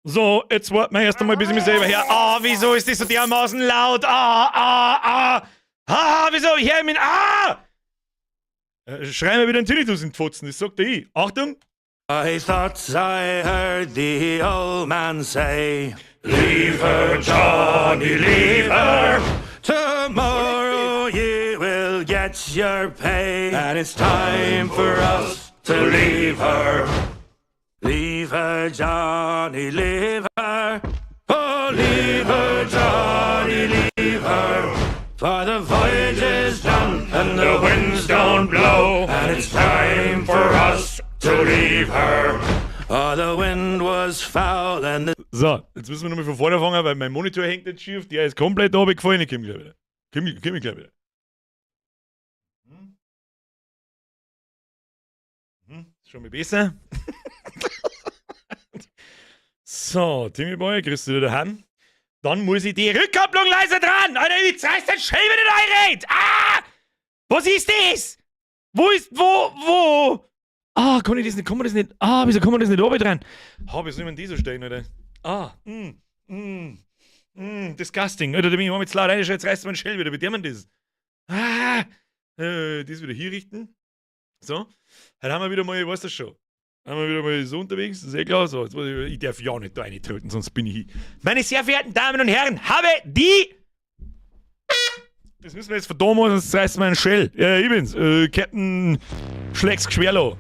So, jetzt warten wir erst einmal, bis ich mich selber her. Wieso ist das so dermaßen laut? Wieso? Ich höre mich. Schreien wir wieder einen Tinnitus in die Pfotzen, das sagt ich. Achtung! I thought I heard the old man say, leave her, Johnny, leave her. Tomorrow you will get your pay, and it's time for us to leave her. Leave her, Johnny, leave her. Oh, leave her, Johnny, leave her. For the voyage is done and the winds don't blow, and it's time for us to leave her. Oh, the wind was foul and the... So, jetzt müssen wir nochmal von vorne fangen, weil mein Monitor hängt nicht schief. Der ist komplett runtergefallen. Ich komme gleich wieder. Komm gleich wieder. Ist schon mal besser. So, Timmy Boy, kriegst du wieder daheim? Dann muss ich die Rückkopplung leise dran! Alter, jetzt reißt das Schell wieder reingeht! Was ist das? Wo? Kann man das nicht? Wieso kann man das nicht oben dran? Wie soll man die so stehen, Alter? Disgusting. Alter, da bin ich mal mit laut reinschreit, jetzt reißt man Schell wieder. Wie der man das? Das wieder hier richten. So. Heute haben wir wieder mal, ich weiß das schon. Haben wir wieder mal so unterwegs, das ist eh klar. So, jetzt muss ich darf ja nicht da reintreten, sonst bin ich hier. Meine sehr verehrten Damen und Herren, habe die... Das müssen wir jetzt verdammt machen, sonst reißt man einen Shell. Ja, ich bin's. Captain Schlecks Geschwerlo.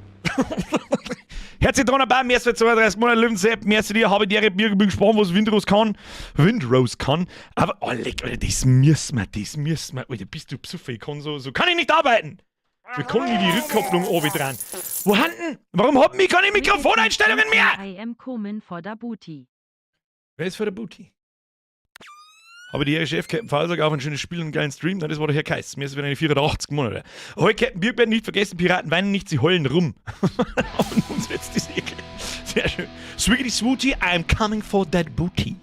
Herzlich dran dabei, mehr als 32 Monate Löwensepp, mehr zu dir, habe dir bin gespannt, was Windrose kann. Aber, leck, Alter, das müssen wir. Alter, bist du psuffe, ich kann so kann ich nicht arbeiten. Wir können nicht die Rückkopplung oben dran. Wo handen? Warum haben wir keine Mikrofoneinstellungen mehr? I am coming for the booty. Wer ist für der Booty? Aber die Chef Captain Fall sagt auch ein schönes Spiel und einen geilen Stream. Nein, das war der Herr Keiß. Mir ist wieder eine 480 Monate. Heute Captain Birkbein nicht vergessen, Piraten weinen nicht, sie heulen rum. Und uns setzt die Segel. Sehr schön. Swiggity Swooty, I'm coming for that booty.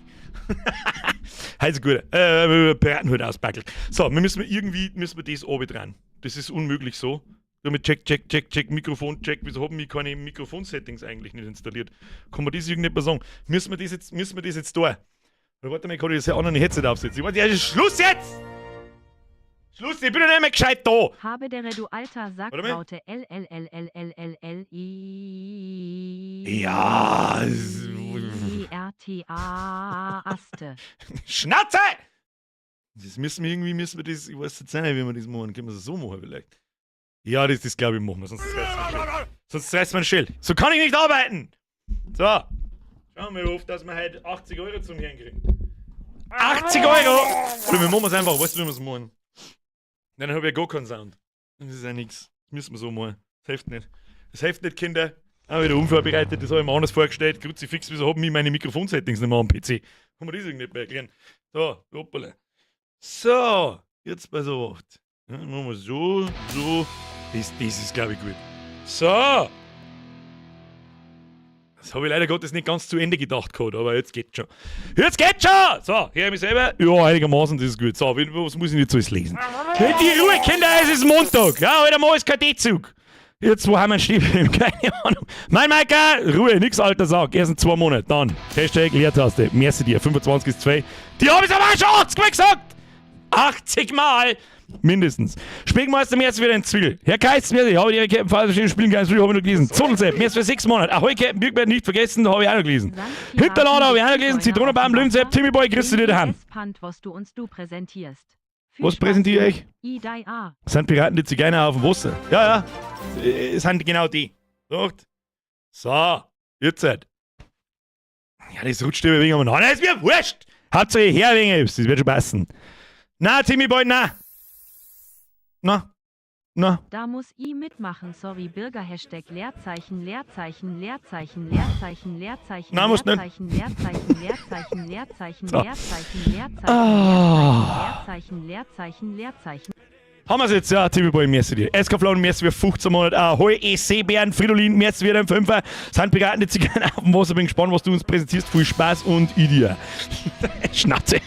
Also gut, Piratenhut auspackelt. So, müssen wir das oben dran. Das ist unmöglich so. Damit check, Mikrofon, check. Wieso haben wir keine Mikrofonsettings eigentlich nicht installiert? Kann man das irgendetwas sagen? Müssen wir das jetzt da? Oder warte mal, kann ich das ja auch noch ein Headset aufsetzen? Schluss jetzt! Schluss, ich bin ja nicht mehr gescheit da! Habe der du alter Sackbaute LLLLLI. Ja. RTA-Aste. Schnauze! Das müssen wir das, ich weiß jetzt nicht, wie wir das machen. Können wir das so machen vielleicht? Ja, das glaube ich, machen wir, sonst reißt man Schild. So kann ich nicht arbeiten! So. Schauen wir auf, dass wir heute 80 Euro zum Hirn kriegen. 80 Euro! Oder wir machen es einfach, weißt du, wie wir es machen? Nein, dann habe ich ja gar keinen Sound. Das ist ja nichts. Das müssen wir so machen. Das hilft nicht, Kinder. Auch wieder unvorbereitet, das habe ich mir anders vorgestellt. Kruzifix, wieso haben wir meine Mikrofonsettings nicht mehr am PC? Kann man das irgendwie nicht mehr erklären? So, hoppala. So, jetzt bei so 8. Ja, machen wir so. Das ist, glaube ich, gut. So. Das habe ich leider Gottes nicht ganz zu Ende gedacht gehabt, aber jetzt geht's schon. So, höre ich mich selber? Ja, einigermaßen, das ist gut. So, was muss ich jetzt alles lesen? Die Ruhe, Kinder, es ist Montag. Ja, heute mal ist KD-Zug. Jetzt, wo haben wir einen Stiefel? Keine Ahnung. Mein Maika, Ruhe, nix alter Sack. Erst in 2 Monaten. Dann, Hashtag Leertaste. Merci dir, 25 ist 2. Die habe ich aber schon 80 Mal gesagt. 80 Mal. Mindestens. Spielmeister, mir ist wieder ein Zwill. Herr Keiz, mir habe ich Ihre Captain Fall stehen, spielen kein Zwill, habe ich noch gelesen. Zudelsepp, mir ist für 6 Monate. Ahoi, Captain Birkbein, nicht vergessen, da habe ich auch noch gelesen. Hinterlader habe ich auch noch gelesen. Zitronenbaum, Löwensepp, Timmy Boy, kriegst du dir daheim. Was du uns präsentierst. Was präsentiere ich? IDA. Das sind Piraten, die Zigeuner auf dem Wasser. Ja. Es sind genau die. So, jetzt halt. Ja, das rutscht über wegen am Namen. Das ist mir wurscht. Hauptsache her wegen Apps, das wird schon passen. Na, Timmy Boy, na. Da muss ich mitmachen, sorry, Bürger, Hashtag Leerzeichen. Na, musst nicht. Leerzeichen. Haben wir es jetzt, ja, Timmy Boy, merci dir. SK-Flown, merci für 15 Monate. Ahoi, EC-Bären, Fridolin, merci wieder im 5er. Sind Piraten, die Zigeuner auf dem Wasser. Bin gespannt, was du uns präsentierst. Viel Spaß und ich dir. Schnauze.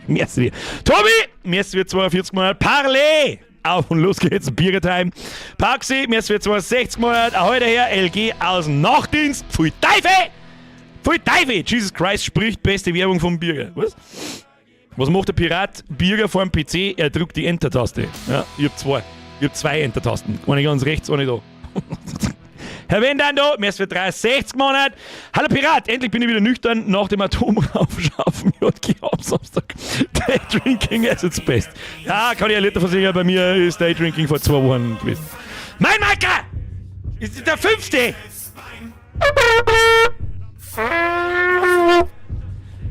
Merci dir. Tobi, merci für 42 Monate. Parley. Auf und los geht's, Biergetime. Paxi, merci für 62 Monate. Ahoi, der Herr LG aus dem Nachtdienst. Pfui Teufel. Voll Teufel! Jesus Christ spricht beste Werbung vom Bürger. Was? Was macht der Pirat Bürger vor dem PC? Er drückt die Enter-Taste. Ja, ich hab zwei Enter-Tasten. Eine ganz rechts, eine da. Herr Wendando, mehr für 63 Monate. Hallo Pirat, endlich bin ich wieder nüchtern nach dem Atomaufschaffen. JG am Samstag. Daydrinking at its best. Ja, kann ich ein Liter versichern, bei mir ist Daydrinking vor 2 Wochen gewesen. Mein Maika! Ist der 5.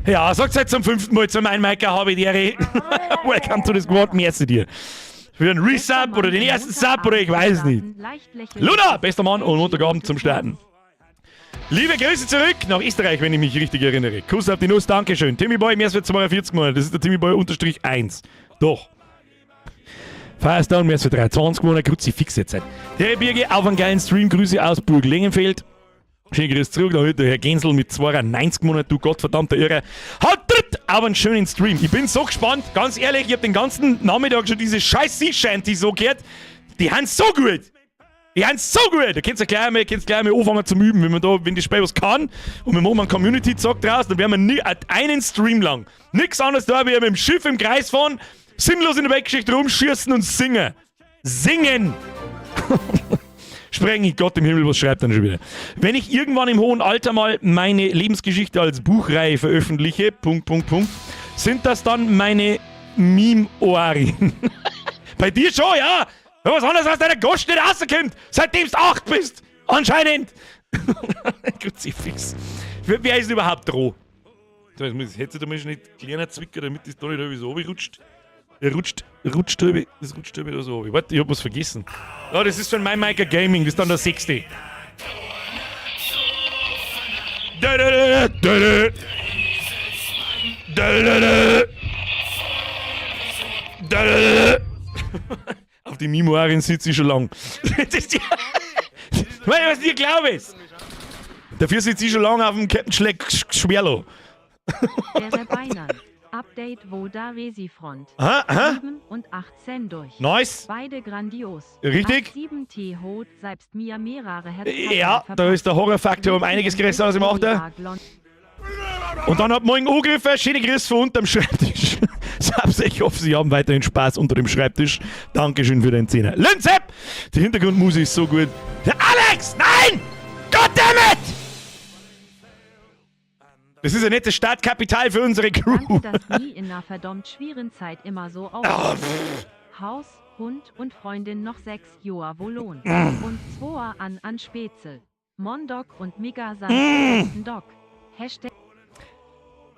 Ja, sagt's jetzt zum 5. Mal zu meinem Maika, habe ich dir. Welcome to the squad, merci dir. Für den Resub oder den ersten Sub oder ich weiß nicht. Luna, bester Mann und Montagabend zum Starten. Liebe Grüße zurück nach Österreich, wenn ich mich richtig erinnere. Kuss auf die Nuss, Dankeschön. Timmy Boy, mehr für 42 Monate. Das ist der Timmy Boy _1. Doch. Firestone, mehr für 23 Monate. Kruzifix jetzt. Der Birge, auf einen geilen Stream. Grüße aus Burg Lengenfeld. Schön grüß zurück, da heute der Herr Gensel mit 92 Monaten, du gottverdammter Irre. Hat dritt, aber einen schönen Stream. Ich bin so gespannt, ganz ehrlich, ich habe den ganzen Nachmittag schon diese scheiß Sea-Shanty so gehört. Die haben so gut. Da könnt ihr gleich mal anfangen zum Üben, wenn das Spiel was kann und wir machen einen Community-Zock draus, dann werden wir einen Stream lang. Nichts anderes da, wie mit dem Schiff im Kreis fahren, sinnlos in der Weltgeschichte rumschießen und singen. Singen! Sprengen, Gott im Himmel, was schreibt dann schon wieder? Wenn ich irgendwann im hohen Alter mal meine Lebensgeschichte als Buchreihe veröffentliche, ... sind das dann meine Meme-Ohren? Bei dir schon, ja? Wenn was anderes aus deiner Gosch nicht rauskommt, seitdem du 8 bist. Anscheinend. Kruzifix. Wer ist überhaupt droh? So, jetzt hätte da mal schon nicht kleiner Zwicker, damit das da nicht irgendwie so runterrutscht. Er rutscht drüber, das rutscht drüber da so. Warte, ich hab was vergessen. Ja, das ist von My Maker Gaming, das ist dann der 6. Auf die Memoiren sitze ich schon lang. Das ist was dir glaubst. Dafür sitze ich schon lang auf dem Captain Schleck Schwerlo. Der Beiner. Update Voda Resi-Front. 7 und 18 durch. Nice. Beide grandios. Richtig. 7T Hot, selbst mir mehrere Herzen. Ja, da ist der Horrorfaktor um einiges größer als im 8. Und dann hat morgen angegriffen, schöne Grüße von unterm Schreibtisch. Ich hoffe, Sie haben weiterhin Spaß unter dem Schreibtisch. Dankeschön für den 10er. Linzep! Die Hintergrundmusik ist so gut. Der Alex! Nein! Goddammit! Das ist ein nettes Startkapital für unsere Crew. Kannte das nie in einer verdammt schwierigen Zeit immer so aus. Haus, Hund und Freundin noch 6 Joa Wolon. Und 2 an Spätzle. Mondok und Mika sagen Doc. Hashtag.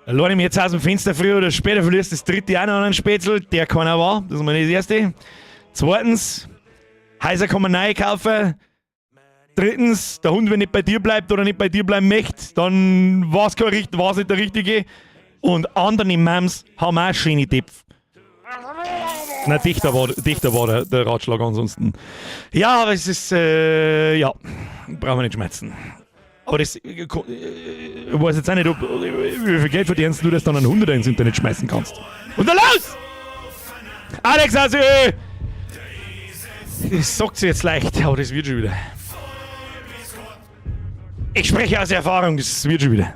Leute, jetzt aus dem Fenster früher oder später verlierst das 3. auch noch einen Spätzle, der keiner war. Das ist mal das Erste. 2. Heiser kann man neu kaufen. 3. der Hund, wenn nicht bei dir bleibt oder nicht bei dir bleiben möchte, dann war es nicht der Richtige. Und andere Mams haben auch schöne Tipps. Na, dichter war der Ratschlag ansonsten. Ja, aber es ist, ja, brauchen wir nicht schmerzen. Aber das, ich weiß jetzt auch nicht, wie viel Geld verdienst du, dass du dann einen 100er ins Internet schmeißen kannst. Und dann los! Alex, also, ich sag's jetzt leicht, aber das wird schon wieder. Ich spreche aus Erfahrung, das wird schon wieder.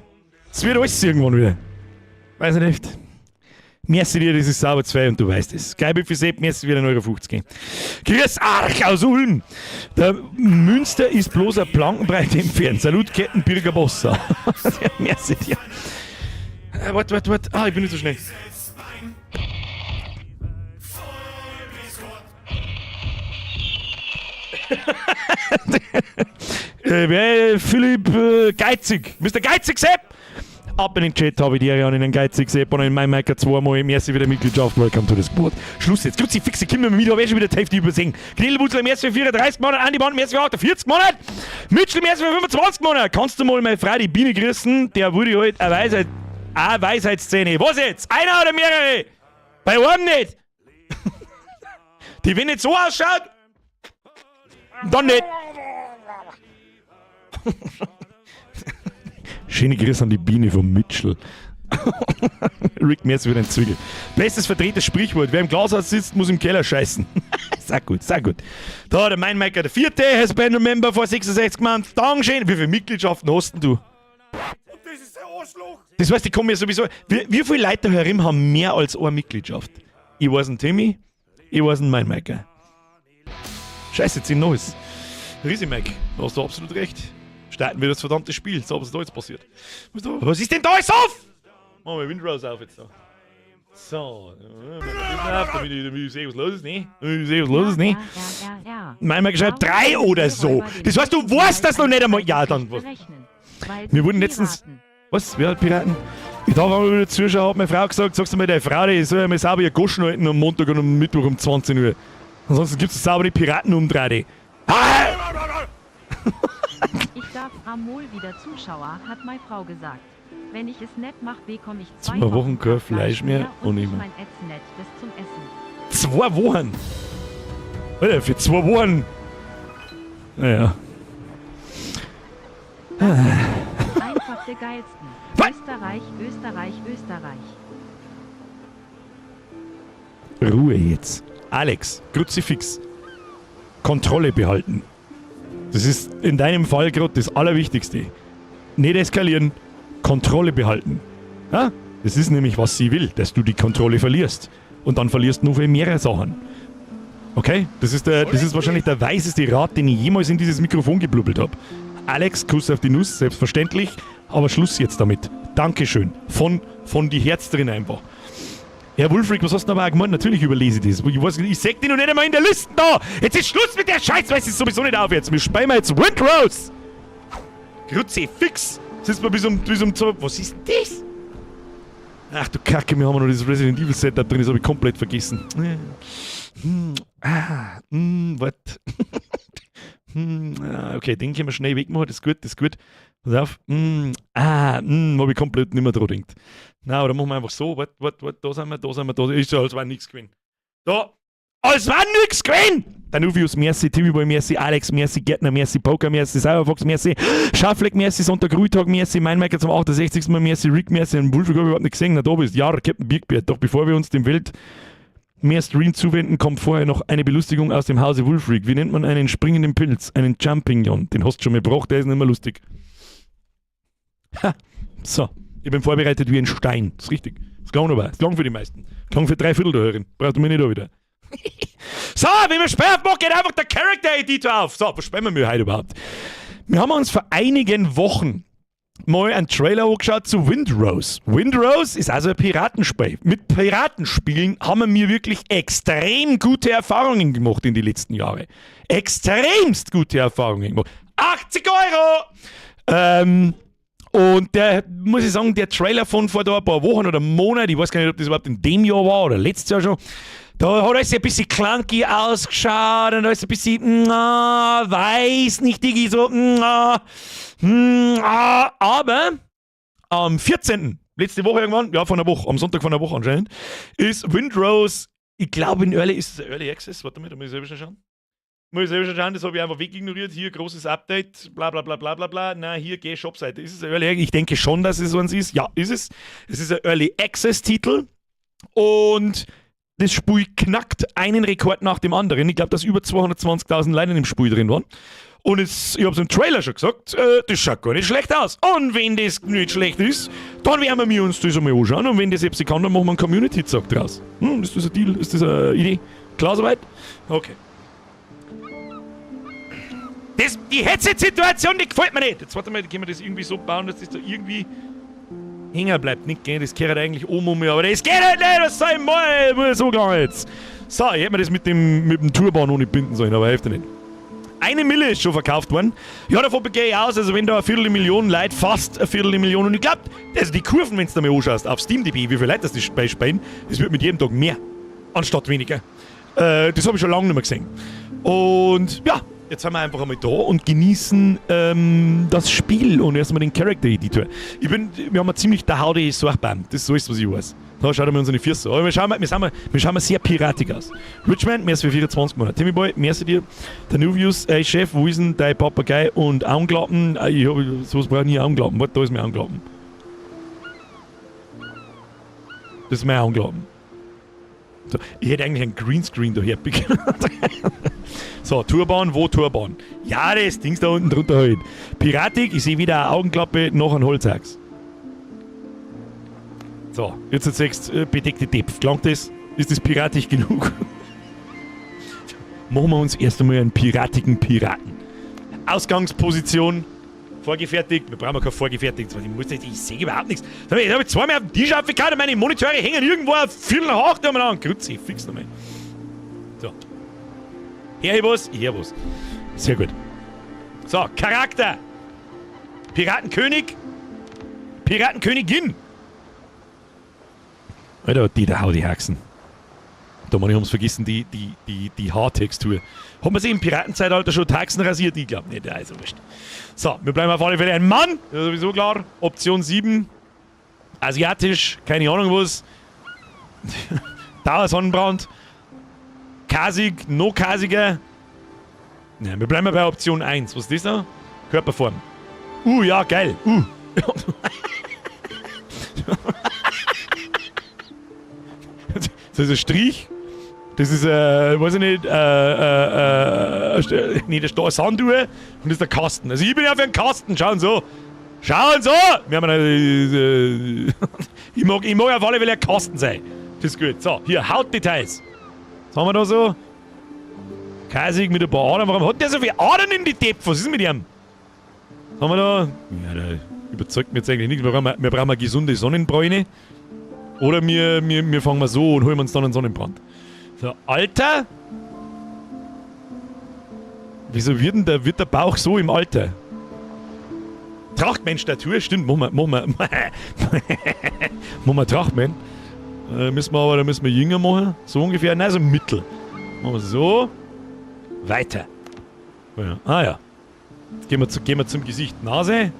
Das wird alles irgendwann wieder. Weiß ich nicht. Merci dir, das ist sauber 2 und du weißt es. Geil für Sepp, merci wieder 1,50 €. Grüß Arch aus Ulm. Der Münster ist bloß ein Plankenbreite entfernt. Salut, Kettenbürger Bossa. Merci dir. Warte. Ah, ich bin nicht so schnell. Philipp Geizig. Mr. Geizig Sepp. Ab in den Chat habe ich dir ja an den Geizig Sepp und in meinem Maker 2 Mal. Merci für die Mitgliedschaft. Welcome to the Sport. Schluss jetzt. Grüezi, fixe Kinder mit mir. Da schon wieder die Hälfte übersehen. Knellbutzler, merci für 34 Monate. Andi Band, merci für 48 Monate. Mitchell, merci für 25 Monate. Kannst du mal meine Frau die Biene grüßen? Der wurde heute eine Weisheitsszene. Was jetzt? Einer oder mehrere? Bei einem nicht. Die, wenn nicht so ausschaut, dann nicht. Schöne Grüße an die Biene von Mitchell. Rick Merz für den Zügel. Bestes verdrehtes Sprichwort. Wer im Glashaus sitzt, muss im Keller scheißen. Sehr gut. Da, der Mainmaker, der 4. has been a member vor 66 Mann. Dankeschön. Wie viele Mitgliedschaften hast denn du? Das ist Das heißt, ich komme ja sowieso. Wie viele Leute da herum haben mehr als eine Mitgliedschaft? Ich weiß ein Timmy, ich weiß ein Meinmaker. Scheiße, 10 Neues. Riesimike, da hast du absolut recht. Starten wir das verdammte Spiel. So, was ist da jetzt passiert? Was ist denn da alles auf? Machen wir Windrose auf jetzt da. So, damit ich sehe, was los ist, ne? Damit ich sehe, was los ist, ne? Meinmaker schreibt 3 oder so. Das heißt, du weißt das noch nicht einmal. Ja, dann was. Wir wurden letztens. Was? Wer hat Piraten? Ich darf auch wieder Zuschauer, hat meine Frau gesagt, sagst du mal der Frau, die soll ja mal sauber ihr Goschen halten am Montag und am Mittwoch um 20 Uhr. Ansonsten gibt es saubere Piraten umdrehen. Ich darf Amol wieder Zuschauer, hat meine Frau gesagt. Wenn ich es nicht mache, bekomme ich 2 Wochen kein Fleisch mehr und ich immer. mein Ätznet bis zum Essen. 2 Wochen? Alter, für 2 Wochen? Naja. Einfach der geilsten. Was? Österreich, Österreich, Österreich. Ruhe jetzt. Alex, Kruzifix. Kontrolle behalten. Das ist in deinem Fall gerade das Allerwichtigste. Nicht eskalieren, Kontrolle behalten. Ja? Das ist nämlich, was sie will, dass du die Kontrolle verlierst. Und dann verlierst du noch viel mehr Sachen. Okay? Das ist wahrscheinlich der weiseste Rat, den ich jemals in dieses Mikrofon geblubbelt habe. Alex, Kuss auf die Nuss, selbstverständlich. Aber Schluss jetzt damit. Dankeschön. Von die Herz drin einfach. Herr Wulfric, was hast du aber auch gemeint? Natürlich überlese ich das. Ich sag die noch nicht einmal in der Liste da. Jetzt ist Schluss mit der Scheiß, weil es ist sowieso nicht auf jetzt. Wir spielen jetzt Windrose. Kruzifix. Das ist mal bis um 2. Was ist denn das? Ach du Kacke, wir haben noch das Resident Evil Set da drin, das habe ich komplett vergessen. Was? Okay, den können wir schnell wegmachen, das ist gut. Pass auf. Habe ich komplett nicht mehr dran gedacht. Na, oder machen wir einfach so. Da sind wir. Ist ja, als wäre nichts gewesen. Da! Als wäre nichts gewesen! Der Nuvius, merci, Timmy Boy, merci, Alex, merci, Gärtner, merci, Poker, merci, Cyberfox, merci, Schaffleck, merci, Sonntag-Ruhetag, merci, Meinmaker zum 68. Mal, merci, Rick, merci, und Wulfric habe ich überhaupt nicht gesehen. Na, da bist du. Ja, Captain Birkbeard. Doch bevor wir uns dem Welt mehr Stream zuwenden, kommt vorher noch eine Belustigung aus dem Hause Wulfric. Wie nennt man einen springenden Pilz? Einen Champignon. Den hast du schon mal gebracht, der ist nicht mehr lustig. Ha, so. Ich bin vorbereitet wie ein Stein. Das ist richtig. Das klang aber. Das klang für die meisten. Das klang für 3/4 der Hörerin. Braucht ihr mich nicht da wieder. So, wenn wir sperren machen, geht einfach der Character Editor auf. So, was sperren wir heute überhaupt? Wir haben uns vor einigen Wochen mal einen Trailer angeschaut zu Windrose. Windrose ist also ein Piratenspiel. Mit Piratenspielen haben wir wirklich extrem gute Erfahrungen gemacht in den letzten Jahren. Extremst gute Erfahrungen gemacht. 80 €! Und der, muss ich sagen, der Trailer von vor da ein paar Wochen oder Monaten, ich weiß gar nicht, ob das überhaupt in dem Jahr war oder letztes Jahr schon, da hat alles ein bisschen clunky ausgeschaut und alles ein bisschen, weiß nicht, Digi, so, aber am 14., letzte Woche irgendwann, ja, von einer Woche, am Sonntag von einer Woche anscheinend, ist Windrose, ich glaube ist es ein Early Access, warte mal, da muss ich selber schon schauen. Das habe ich einfach wegignoriert. Hier, großes Update, bla bla bla bla bla bla. Na, hier, geh Shopseite. Ist es ein Early? Ich denke schon, dass es so eins ist. Ja, ist es. Es ist ein Early Access-Titel. Und das Spiel knackt einen Rekord nach dem anderen. Ich glaube, dass über 220.000 Leute im Spiel drin waren. Und ich habe es im Trailer schon gesagt, das schaut gar nicht schlecht aus. Und wenn das nicht schlecht ist, dann werden wir uns das einmal anschauen. Und wenn das jetzt kann, dann machen wir einen Community-Tag draus. Ist das ein Deal? Ist das eine Idee? Klar soweit? Okay. Die Headset-Situation, die gefällt mir nicht. Jetzt warte mal, können wir das irgendwie so bauen, dass das da irgendwie hängen bleibt. Nicht gehen, das gehört eigentlich um mich, aber das geht halt nicht, was soll ich mal so gehen jetzt. So, ich hätte mir das mit dem Turban ohne binden sollen, aber hilft ja nicht. 1 Mille ist schon verkauft worden. Ja, davon gehe ich aus, also wenn da 250.000 Leute, fast 250.000, und ich glaube, also die Kurven, wenn du da mal anschaust, auf SteamDB, wie viele Leute das bei spielen, das wird mit jedem Tag mehr, anstatt weniger. Das habe ich schon lange nicht mehr gesehen. Und ja, jetzt sind wir einfach einmal da und genießen das Spiel und erstmal den Character Editor. Wir haben eine ziemlich der Haude Sorgbahn. Das ist alles, was ich weiß. Da schaut mir unsere Füße an. Aber wir schauen sehr piratig aus. Richmond, merci für 24 Monate. Timmy Boy, merci dir. Der Nuvius, ey Chef, wo ist denn dein Papagei und Augenklappen? Sowas brauche ich nie Augenklappen. Warte, da ist mein Augenklappen. Das ist mein Augenklappen. So, ich hätte eigentlich einen Greenscreen daher picken. So, Turban, wo Turban? Ja, das Ding da unten drunter halt. Piratik, ich sehe wieder eine Augenklappe, noch ein Holzachs. So, jetzt hat 6 bedeckte Depf. Klangt das? Ist das piratisch genug? Machen wir uns erst einmal einen piratigen Piraten. Ausgangsposition. Vorgefertigt. Wir brauchen keine vorgefertigt. Ich sehe überhaupt nichts. Ich habe zweimal auf den Tisch aufgekaut und meine Monitore hängen irgendwo auf 7:45 Uhr an. Grüezi, fix nochmal. So. Hier was, hier was. Sehr gut. So, Charakter. Piratenkönig. Piratenkönigin. Alter, der hau die Haxen. Da haben wir vergessen, die Haartextur. Haben wir sie im Piratenzeitalter schon Taxen rasiert? Ich glaube nicht, also wurscht. So, wir bleiben auf alle Fälle ein Mann. Das ist sowieso klar. Option 7. Asiatisch, keine Ahnung was. Dauersonnenbrand. Kasig, no kasiger. Ja, wir bleiben bei Option 1. Was ist das da? Körperform. Ja, geil. Das ist ein Strich. Das ist, weiß ich nicht, der Sanduhr und das ist der Kasten. Also ich bin ja für einen Kasten, schauen so. Schauen so! Wir haben ich mag auf alle Fälle ein Kasten sein. Das ist gut. So, hier, Hautdetails. Was haben wir da so? Kasig mit ein paar Adern. Warum hat der so viele Adern in die Depp? Was ist mit ihm? Was haben wir da? Ja, der überzeugt mich jetzt eigentlich nicht. Wir brauchen eine gesunde Sonnenbräune. Oder wir fangen mal so und holen uns dann einen Sonnenbrand. So, Alter? Wieso wird der Bauch so im Alter? Trachtmann-Statur, stimmt, machen wir Trachtmann. Da müssen wir jünger machen, so ungefähr, nein, so mittel. Machen wir so. Weiter. Ja. Ah ja. Jetzt gehen wir zum Gesicht. Nase.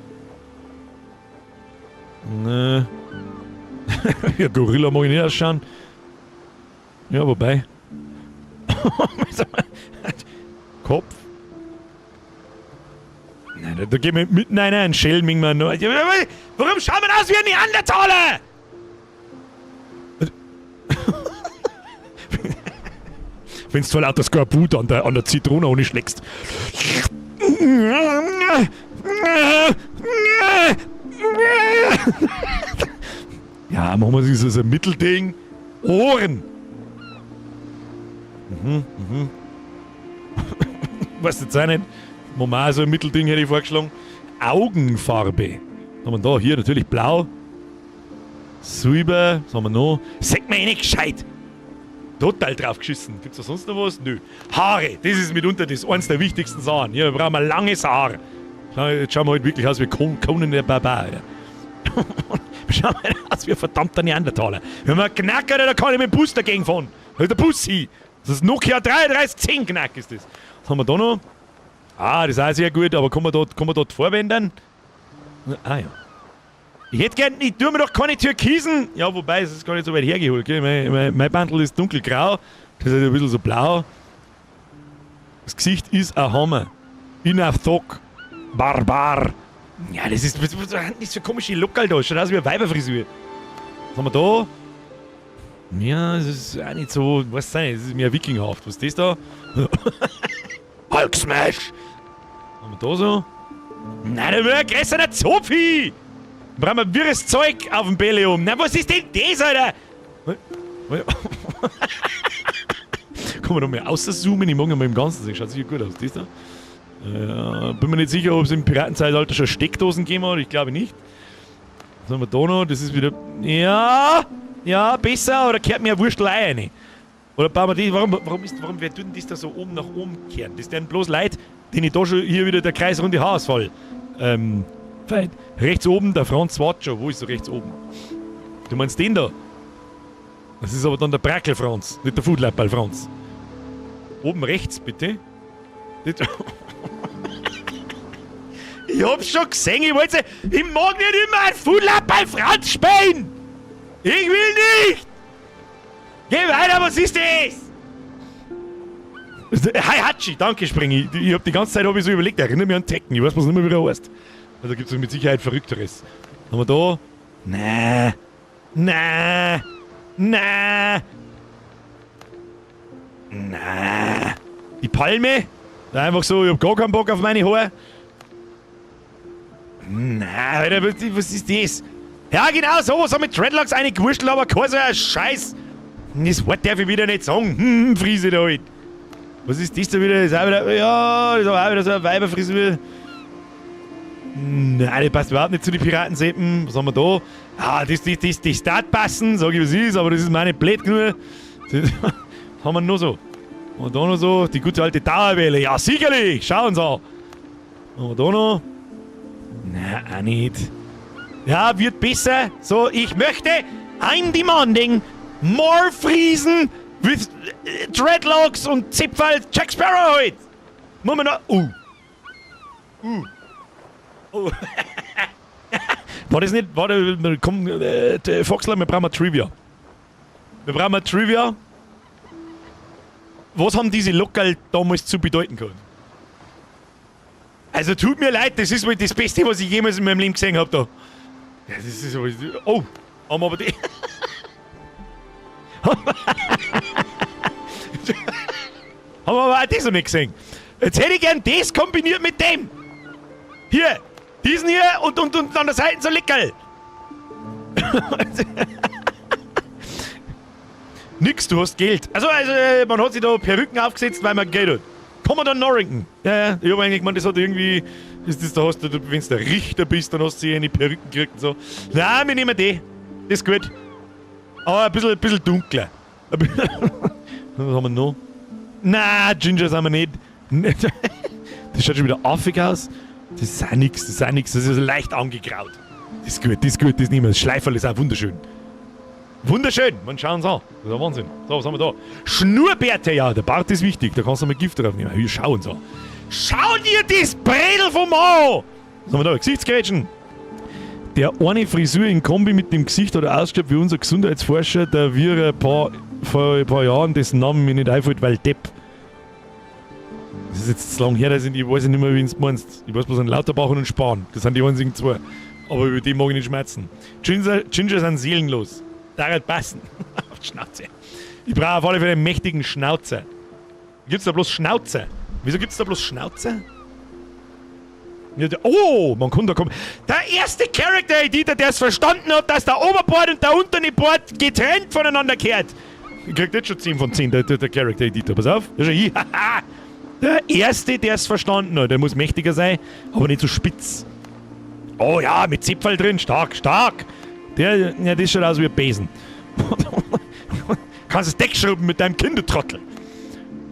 Ja, Gorilla mag ich nicht ausschauen. Ja, wobei. Kopf. Nein, da gehen wir mit. Nein, ein Schelming mal noch. Warum schauen wir aus wie ein Neandertaler? Wenn du vor lauter Skorbut an der Zitrone ohne schlägst. Ja, machen wir so ein Mittelding. Ohren. Weißt du jetzt auch nicht? Machen wir auch so ein Mittelding, hätte ich vorgeschlagen. Augenfarbe. Was haben wir da? Hier natürlich blau. Silber. Was haben wir noch? Sag mir nicht gescheit. Total draufgeschissen. Gibt's da sonst noch was? Nö. Haare. Das ist mitunter eines der wichtigsten Sachen. Hier, wir brauchen ein langes Haar. Jetzt schauen wir halt wirklich aus wie Conan der Barbar. Ja. Schauen wir aus wie ein verdammter Neandertaler. Wenn man einen Knacker, da kann ich mit dem Bus dagegen fahren. Da ist der Bus hin. Das ist Nokia 3310 Knack ist das. Was haben wir da noch? Ah, das ist auch sehr gut, aber kann man dort vorwenden? Ah ja. Ich hätte gern, ich tue mir doch keine Türkisen. Ja, wobei, es ist gar nicht so weit hergeholt. Gell? Mein Bandel ist dunkelgrau. Das ist ein bisschen so blau. Das Gesicht ist ein Hammer. In a Thok. Barbar. Ja, das ist so komische Lockerl da. Schaut aus wie eine Weiberfrisur. Was haben wir da? Ja, das ist auch nicht so, was sein, das ist mehr wikingerhaft. Was ist das da? Hulk Smash! Was haben wir da so? Nein, da will ein größerer Zofi! Da brauchen wir wirres Zeug auf dem Bälle um. Na, was ist denn das, Alter? Kann man noch mal auszoomen? Ich mag noch mal im Ganzen sehen. Schaut sicher gut aus. Das da? Bin mir nicht sicher, ob es im Piratenzeitalter schon Steckdosen gegeben hat. Ich glaube nicht. Was haben wir da noch? Das ist wieder... Ja, besser, aber da kehrt mir ein Wurstel rein. Oder bauen wir die... Warum wer tut denn das da so oben nach oben kehren? Das wären bloß Leute, denen ich da schon hier wieder der kreisrunde Haarausfall. Rechts oben, der Franz Watscher. Wo ist er rechts oben? Du meinst den da? Das ist aber dann der Brackel-Franz, nicht der Foodlapperl-Franz. Oben rechts, bitte. Ich hab's schon gesehen, ich mag nicht immer ein Foodlapperl-Franz spielen! Ich will nicht! Geh weiter, was ist das? Hi Hatschi, danke Springi. Ich hab die ganze Zeit so überlegt, erinnere mich an Tekken, ich weiß, was nicht mehr wieder heißt. Also da gibt's mit Sicherheit Verrückteres. Haben wir da? Na. Die Palme? Einfach so, ich hab gar keinen Bock auf meine Haare. Na, Alter, was ist das? Ja, genau, sowas haben mit Dreadlocks eine gewurschtelt, aber kein so ein Scheiß. Das Wort darf ich wieder nicht sagen. Friese da halt. Was ist das da wieder? Das ist auch wieder, ja, das ist aber auch wieder so eine Weiberfrisur. Nein, das passt überhaupt nicht zu den Piratenseppen. Was haben wir da? Ah, das darf passen, sag ich was ist, aber das ist mir nicht blöd genug. Das haben wir noch so. Und da noch so, die gute alte Dauerwelle. Ja, sicherlich, schauen Sie an. Und da noch. Nein, auch nicht. Ja, wird besser. So, ich möchte, I'm demanding more Friesen with Dreadlocks und Zipfel Jack Sparrow halt. Muss man noch. War das nicht. Warte, komm, Foxler, wir brauchen mal Trivia. Was haben diese Lockerl damals zu bedeuten gehabt? Also tut mir leid, das ist wohl das Beste, was ich jemals in meinem Leben gesehen habe da. Ja, das ist aber. Oh, haben wir aber die. Haben wir aber auch das noch nicht gesehen. Jetzt hätte ich gern das kombiniert mit dem. Hier, diesen hier und an der Seite so Leckerl. Nix, du hast Geld. Also, man hat sich da Perücken aufgesetzt, weil man Geld hat. Commodore Norrington. Ja, ich hab eigentlich gemeint, das hat irgendwie. Da hast du, wenn du der Richter bist, dann hast du eine Perücken gekriegt und so. Nein, wir nehmen die. Das ist gut. Aber ein bisschen dunkler. Was haben wir noch? Nein, Ginger sind wir nicht. Das schaut schon wieder affig aus. Das ist auch nix, Das ist leicht angegraut. Das ist gut, das nehmen wir. Das Schleiferl ist auch wunderschön. Wunderschön, man schauen Sie an. Das ist ein Wahnsinn. So, was haben wir da? Schnurrbärte, ja, der Bart ist wichtig, da kannst du mal Gift drauf nehmen. Hier, schauen Sie an. Schau dir das Bredel vom an! Was haben wir da? Gesichtsgrätschen. Der eine Frisur in Kombi mit dem Gesicht hat ausgeschaut wie unser Gesundheitsforscher, der wir vor ein paar Jahren, dessen Namen mir nicht einfällt, weil Depp. Das ist jetzt zu lang her, ich weiß nicht mehr, wie du es meinst. Ich weiß bloß an Lauterbach und Spahn. Das sind die einzigen zwei. Aber über die mag ich nicht schmerzen. Ginger sind seelenlos. Das wird passen. Auf die Schnauze. Ich brauche auf alle Fälle einen mächtigen Schnauzer. Gibt's da bloß Schnauzer? Wieso gibt's da bloß Schnauzer? Ja, oh, man kann da kommen. Der erste Character Editor, der es verstanden hat, dass der Oberboard und der untere Board getrennt voneinander gehört. Ich krieg jetzt schon 10 von 10, der Character Editor. Pass auf. Das ist hier. Der erste, der es verstanden hat. Der muss mächtiger sein, aber nicht so spitz. Oh ja, mit Zipfel drin. Stark. Das schaut aus wie ein Besen. Kannst das Deck schrubben mit deinem Kindertrottel.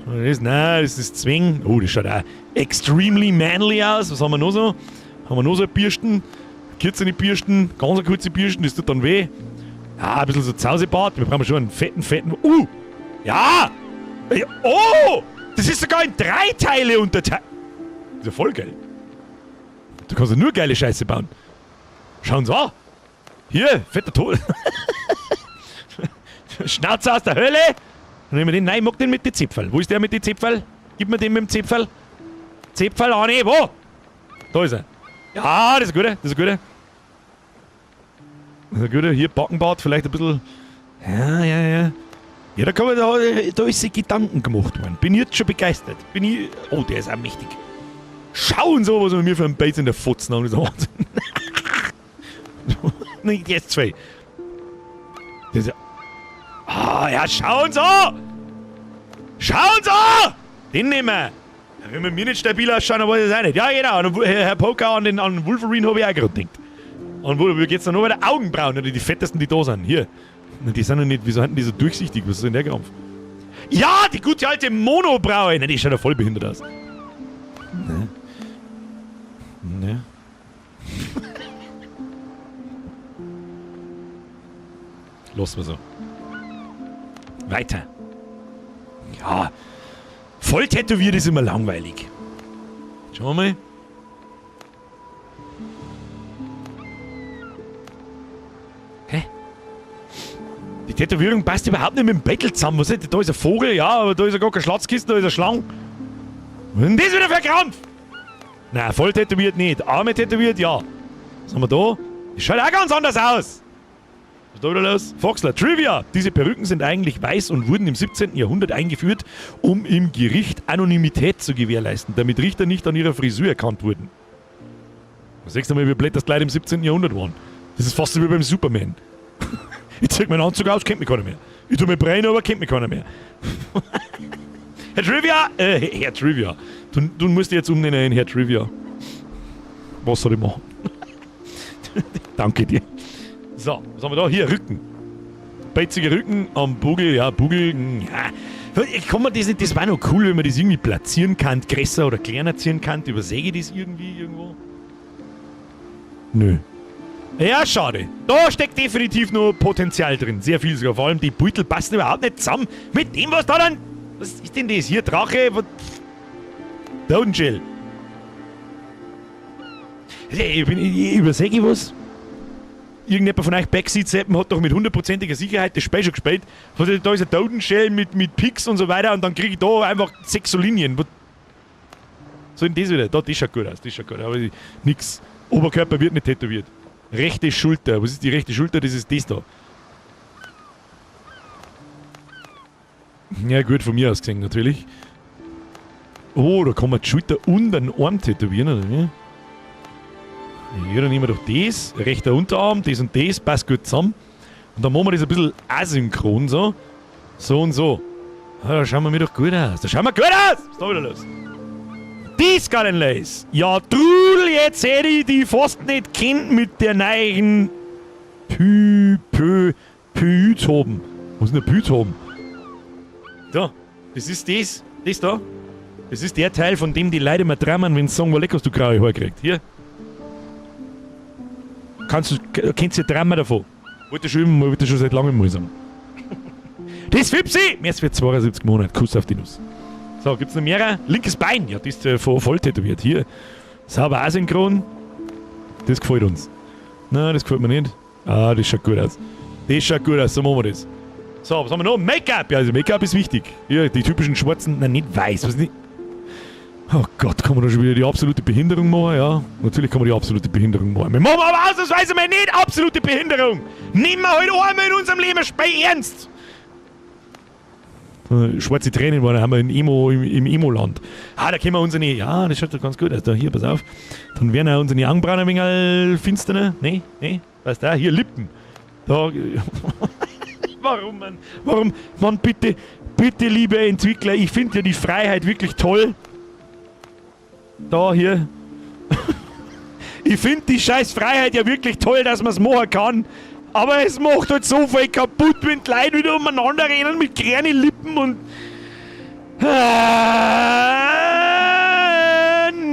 Das ist Zwing. Oh, das schaut auch extremely manly aus. Was haben wir noch so? Haben wir noch so Bürsten? Kürzere Bürsten, ganz kurze Bürsten, das tut dann weh. Ja, ein bisschen so Zausebart. Wir brauchen schon einen fetten. Ja! Oh! Das ist sogar in 3 Teile unterteilt. Das ist ja voll geil. Du kannst ja nur geile Scheiße bauen. Schauen Sie an. Hier, fetter Tod. Schnauze aus der Hölle. Dann nehmen wir den. Nein, ich mag den mit den Zipfel. Wo ist der mit den Zipfel? Gib mir den mit dem Zipfel. Zipfel, Anni, wo? Da ist er. Ja, das ist gut. Das ist gut. Hier, Backenbart, vielleicht ein bisschen. Ja. Ja, da ist sich Gedanken gemacht worden. Bin jetzt schon begeistert. Oh, der ist auch mächtig. Schauen Sie, was wir mir für einen Base in der Fotzen haben. Das ist Wahnsinn. Nicht jetzt 2. Das ist ja. Ja, schauen Sie an! Den nehmen wir! Wenn wir mir nicht stabil ausschauen, dann weiß ich es auch nicht. Ja, genau. Und Herr Poker an Wolverine habe ich auch gerade gedacht. Und wo geht's dann nur bei den Augenbrauen? Oder die fettesten, die da sind. Hier. Die sind ja nicht, wieso hatten die so durchsichtig? Was ist denn der Krampf? Ja, die gute alte Monobraue! Die schaut ja voll behindert aus. Ne. Lassen wir so. Weiter. Ja. Voll tätowiert ist immer langweilig. Schauen wir mal. Hä? Die Tätowierung passt überhaupt nicht mit dem Bettel zusammen. Was ist das? Da ist ein Vogel, ja, aber da ist ja gar keine Schlatzkiste, da ist eine Schlange. Was ist denn das wieder für ein Krampf? Nein, voll tätowiert nicht. Arme tätowiert, ja. Was haben wir da? Das schaut auch ganz anders aus. Was ist da wieder los? Foxler, Trivia! Diese Perücken sind eigentlich weiß und wurden im 17. Jahrhundert eingeführt, um im Gericht Anonymität zu gewährleisten, damit Richter nicht an ihrer Frisur erkannt wurden. Du siehst mal, wie blöd das gleich im 17. Jahrhundert waren. Das ist fast so wie beim Superman. Ich zieh meinen Anzug aus, kennt mich keiner mehr. Ich tu mir Brain, aber kennt mich keiner mehr. Herr Trivia! Herr Trivia. Du musst dich jetzt umnennen in Herr Trivia. Was soll ich machen? Danke dir. So, was haben wir da? Hier, Rücken. Beiziger Rücken am Bugel, ja, Bugel, ja. Kann man das nicht, das war noch cool, wenn man das irgendwie platzieren kann, größer oder kleiner ziehen kann, übersäge ich das irgendwie irgendwo? Nö. Ja, schade. Da steckt definitiv noch Potenzial drin, sehr viel sogar, vor allem die Beutel passen überhaupt nicht zusammen mit dem, was da dann, was ist denn das hier, Drache, Downshell. Ich übersäge was? Irgendjemand von euch Backseat-Seppen hat doch mit 100%iger Sicherheit das Spiel schon gespielt. Da ist ein Totenshell mit Picks und so weiter und dann kriege ich da einfach 6 so Linien. Was soll denn das wieder? Da, das schaut gut aus, das schaut gut aus. Aber nix. Oberkörper wird nicht tätowiert. Rechte Schulter. Was ist die rechte Schulter? Das ist das da. Ja gut, von mir aus gesehen natürlich. Oh, da kann man die Schulter und den Arm tätowieren, oder wie? Ja, dann nehmen wir doch das, rechter Unterarm, das und das, passt gut zusammen. Und dann machen wir das ein bisschen asynchron, so. So und so. Ja, da schauen wir mir doch gut aus. Da schauen wir gut aus! Was ist da wieder los? Das kann ein Lace. Ja, Trudel, jetzt hätte ich die fast nicht kennt mit der neuen Pythoben. Was ist denn der Pythoben? Da, das ist das da. Das ist der Teil, von dem die Leute immer drammen, wenn sie sagen, wo lecker du graue Haare kriegst. Hier. Kennst du Drama davon? Wollte schon seit langem mal sagen. Das Fipsi! Mehr für 72 Monate. Kuss auf die Nuss. So, gibt's noch mehr? Linkes Bein. Ja, das ist voll tätowiert. Hier. Sauber asynchron. Das gefällt uns. Nein, das gefällt mir nicht. Ah, das schaut gut aus. Das schaut gut aus. So machen wir das. So, was haben wir noch? Make-up. Ja, also Make-up ist wichtig. Hier, die typischen schwarzen. Nein, nicht weiß. Was nicht? Oh Gott, kann man da schon wieder die absolute Behinderung machen? Ja, natürlich kann man die absolute Behinderung machen. Wir machen aber ausnahmsweise mal nicht absolute Behinderung! Nehmen wir heute einmal in unserem Leben Spiel ernst! Schwarze Tränen waren, haben wir im Emo-Land. Ah, da können wir unsere... Ja, das schaut doch ganz gut aus. Da, hier, pass auf. Dann werden auch unsere Augenbrauen ein wenig finsterner. Nee, weißt du, hier, Lippen. Da... Warum, Mann? Warum? Mann, bitte, liebe Entwickler, ich finde ja die Freiheit wirklich toll. Da, hier. Ich finde die scheiß Freiheit ja wirklich toll, dass man es machen kann. Aber es macht halt so viel kaputt, wenn die Leute wieder umeinander rennen mit kleinen Lippen und...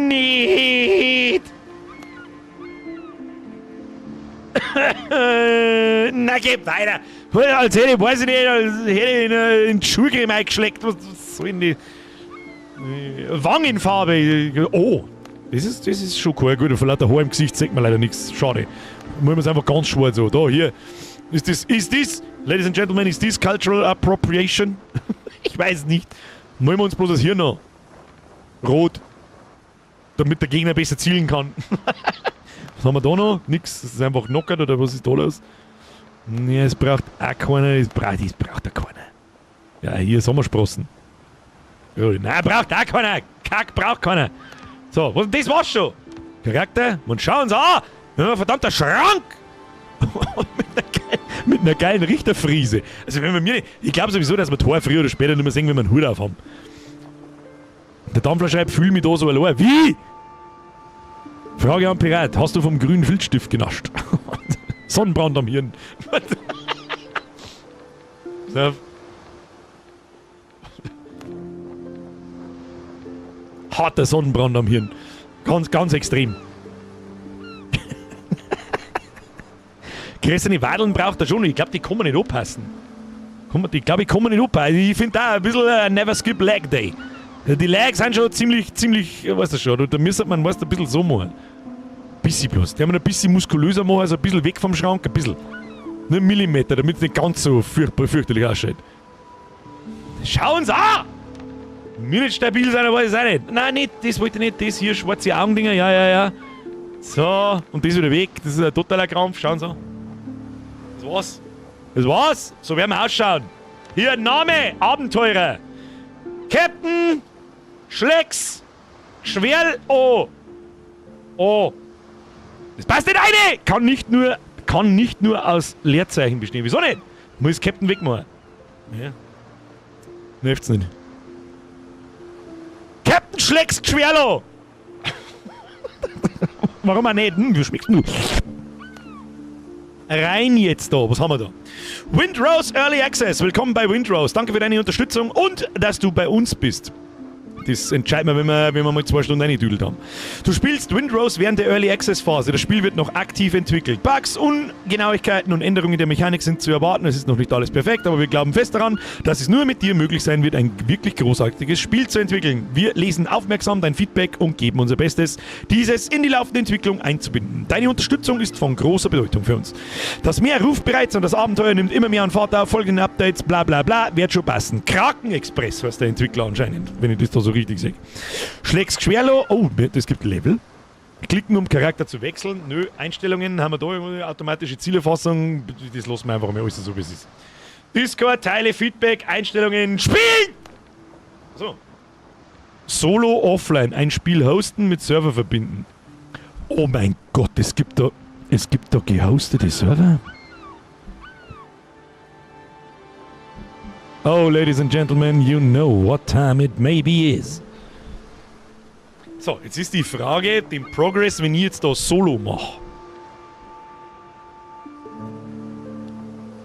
nicht. Na, geh weiter. Als hätte ich, weiß ich nicht, als hätte ich in die Schulcreme eingeschleckt. Was soll denn die... Wangenfarbe. Oh, das ist schon cool. Gut, von lauter Haar im Gesicht sieht man leider nichts. Schade. Machen wir es einfach ganz schwarz so. Da, hier. Ist das, Ladies and Gentlemen, ist das Cultural Appropriation? Ich weiß nicht. Machen wir uns bloß das hier noch. Rot. Damit der Gegner besser zielen kann. Was haben wir da noch? Nix. Das ist einfach knockert oder was ist da los? Ja, es braucht auch keiner. Das braucht auch keiner. Ja, hier Sommersprossen. Ja, nein, braucht auch keiner. Kack braucht keiner. So, was das war's schon. Charakter. Und schauen Sie an. Wir haben einen verdammter Schrank. mit einer geilen Richterfriese. Also wenn wir mir nicht... Ich glaube sowieso, dass wir Tor früher oder später nicht mehr sehen, wenn wir einen Hut auf haben. Der Dampfler schreibt, fühl mich da so allein. Wie? Frage an Pirat. Hast du vom grünen Filzstift genascht? Sonnenbrand am Hirn. So. Harter Sonnenbrand am Hirn. Ganz extrem. Größere Wadeln braucht er schon. Ich glaube, die kann man nicht anpassen. Ich glaube, ich kann man nicht anpassen. Ich finde da ein bisschen Never Skip Leg Day. Die Legs sind schon ziemlich, weißt du schon, da müsste man ein bisschen so machen. Bisschen bloß. Die haben ein bisschen muskulöser machen, also ein bisschen weg vom Schrank, ein bisschen. Nur einen Millimeter, damit es nicht ganz so fürchterlich ausschaut. Schauen Sie an! Mir nicht stabil sein, weiß ich auch nicht. Nein, nicht, das wollte ich nicht. Das hier, schwarze Augendinger, ja. So, und das wieder weg. Das ist ein totaler Krampf, schauen Sie. Das war's. So werden wir ausschauen. Hier, Name, Abenteurer. Captain Schlecks Schwerl O. Das passt nicht rein! Kann kann nicht nur aus Leerzeichen bestehen. Wieso nicht? Muss Captain wegmachen. Ja. Nervt's nicht. Captain schlägst Geschwerlo! Warum auch nicht? Wie schmeckst du? Rein jetzt da. Was haben wir da? Windrose Early Access. Willkommen bei Windrose. Danke für deine Unterstützung und dass du bei uns bist. Das entscheiden wir, wenn wir mal 2 Stunden reingedüdelt haben. Du spielst Windrose während der Early Access Phase. Das Spiel wird noch aktiv entwickelt. Bugs, Ungenauigkeiten und Änderungen der Mechanik sind zu erwarten. Es ist noch nicht alles perfekt, aber wir glauben fest daran, dass es nur mit dir möglich sein wird, ein wirklich großartiges Spiel zu entwickeln. Wir lesen aufmerksam dein Feedback und geben unser Bestes, dieses in die laufende Entwicklung einzubinden. Deine Unterstützung ist von großer Bedeutung für uns. Das Meer ruft bereits und das Abenteuer nimmt immer mehr an Fahrt auf. Folgende Updates, bla bla bla, wird schon passen. Kraken Express heißt der Entwickler anscheinend, wenn ich das da so richtig sehe. Schlägst Geschwerlo. Oh, das gibt Level. Klicken, um Charakter zu wechseln. Nö, Einstellungen haben wir da. Automatische Zielerfassung. Das lassen wir einfach mal alles so, wie es ist. Discord, Teile, Feedback, Einstellungen, Spielen! So. Solo offline. Ein Spiel hosten, mit Server verbinden. Oh mein Gott, es gibt da gehostete Server? Oh, ladies and gentlemen, you know what time it maybe is. So, jetzt ist die Frage, den Progress, wenn ich jetzt da Solo mache.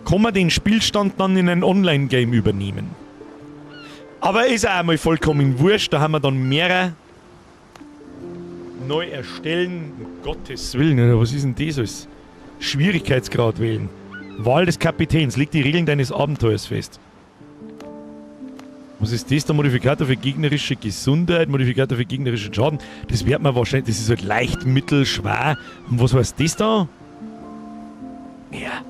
Kann man den Spielstand dann in ein Online-Game übernehmen? Aber ist auch einmal vollkommen wurscht, da haben wir dann mehrere neu erstellen. Um Gottes Willen, oder was ist denn das alles? Schwierigkeitsgrad wählen. Wahl des Kapitäns, leg die Regeln deines Abenteuers fest. Was ist das? Der Modifikator für gegnerische Gesundheit, Modifikator für gegnerischen Schaden. Das wird man wahrscheinlich, das ist halt leicht, mittel, schwer. Und was heißt das da? Ja.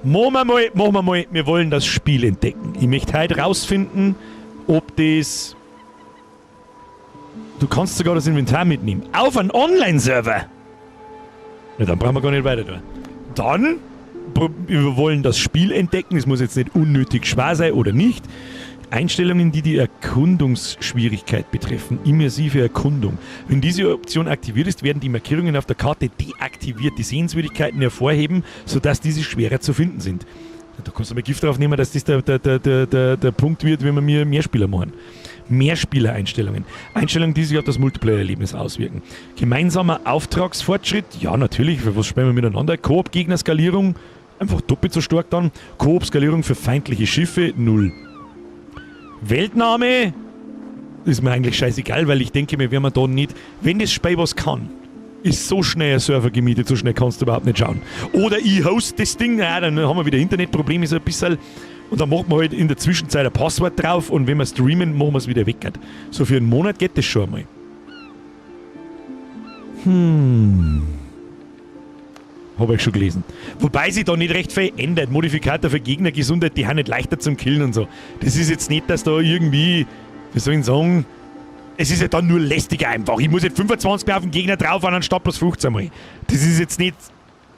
Machen wir mal, wir wollen das Spiel entdecken. Ich möchte heute rausfinden, ob das... Du kannst sogar das Inventar mitnehmen. Auf einen Online-Server! Ja, dann brauchen wir gar nicht weiter tun. Dann, wir wollen das Spiel entdecken. Es muss jetzt nicht unnötig schwer sein oder nicht. Einstellungen, die die Erkundungsschwierigkeit betreffen. Immersive Erkundung. Wenn diese Option aktiviert ist, werden die Markierungen auf der Karte deaktiviert, die Sehenswürdigkeiten hervorheben, sodass diese schwerer zu finden sind. Da kannst du mal Gift drauf nehmen, dass das der Punkt wird, wenn wir Mehrspieler machen. Mehrspieler-Einstellungen. Einstellungen, die sich auf das Multiplayer-Erlebnis auswirken. Gemeinsamer Auftragsfortschritt. Ja, natürlich. Für was spielen wir miteinander? Koop-Gegner-Skalierung. Einfach doppelt so stark dann. Koop-Skalierung für feindliche Schiffe. 0. Weltname ist mir eigentlich scheißegal, weil ich denke mir, wenn man da nicht, wenn das Spiel was kann, ist so schnell ein Server gemietet, so schnell kannst du überhaupt nicht schauen. Oder ich host das Ding, ja, dann haben wir wieder Internetprobleme so ein bisschen und dann machen wir halt in der Zwischenzeit ein Passwort drauf und wenn wir streamen, machen wir es wieder weg. So für einen Monat geht das schon einmal. Habe ich schon gelesen. Wobei sich da nicht recht viel ändert. Modifikator für Gegnergesundheit, die haben nicht leichter zum Killen und so. Das ist jetzt nicht, dass da irgendwie, wie soll ich sagen, es ist ja dann nur lästiger einfach. Ich muss jetzt 25 Mal auf den Gegner drauf anstatt bloß 15 Mal. Das ist jetzt nicht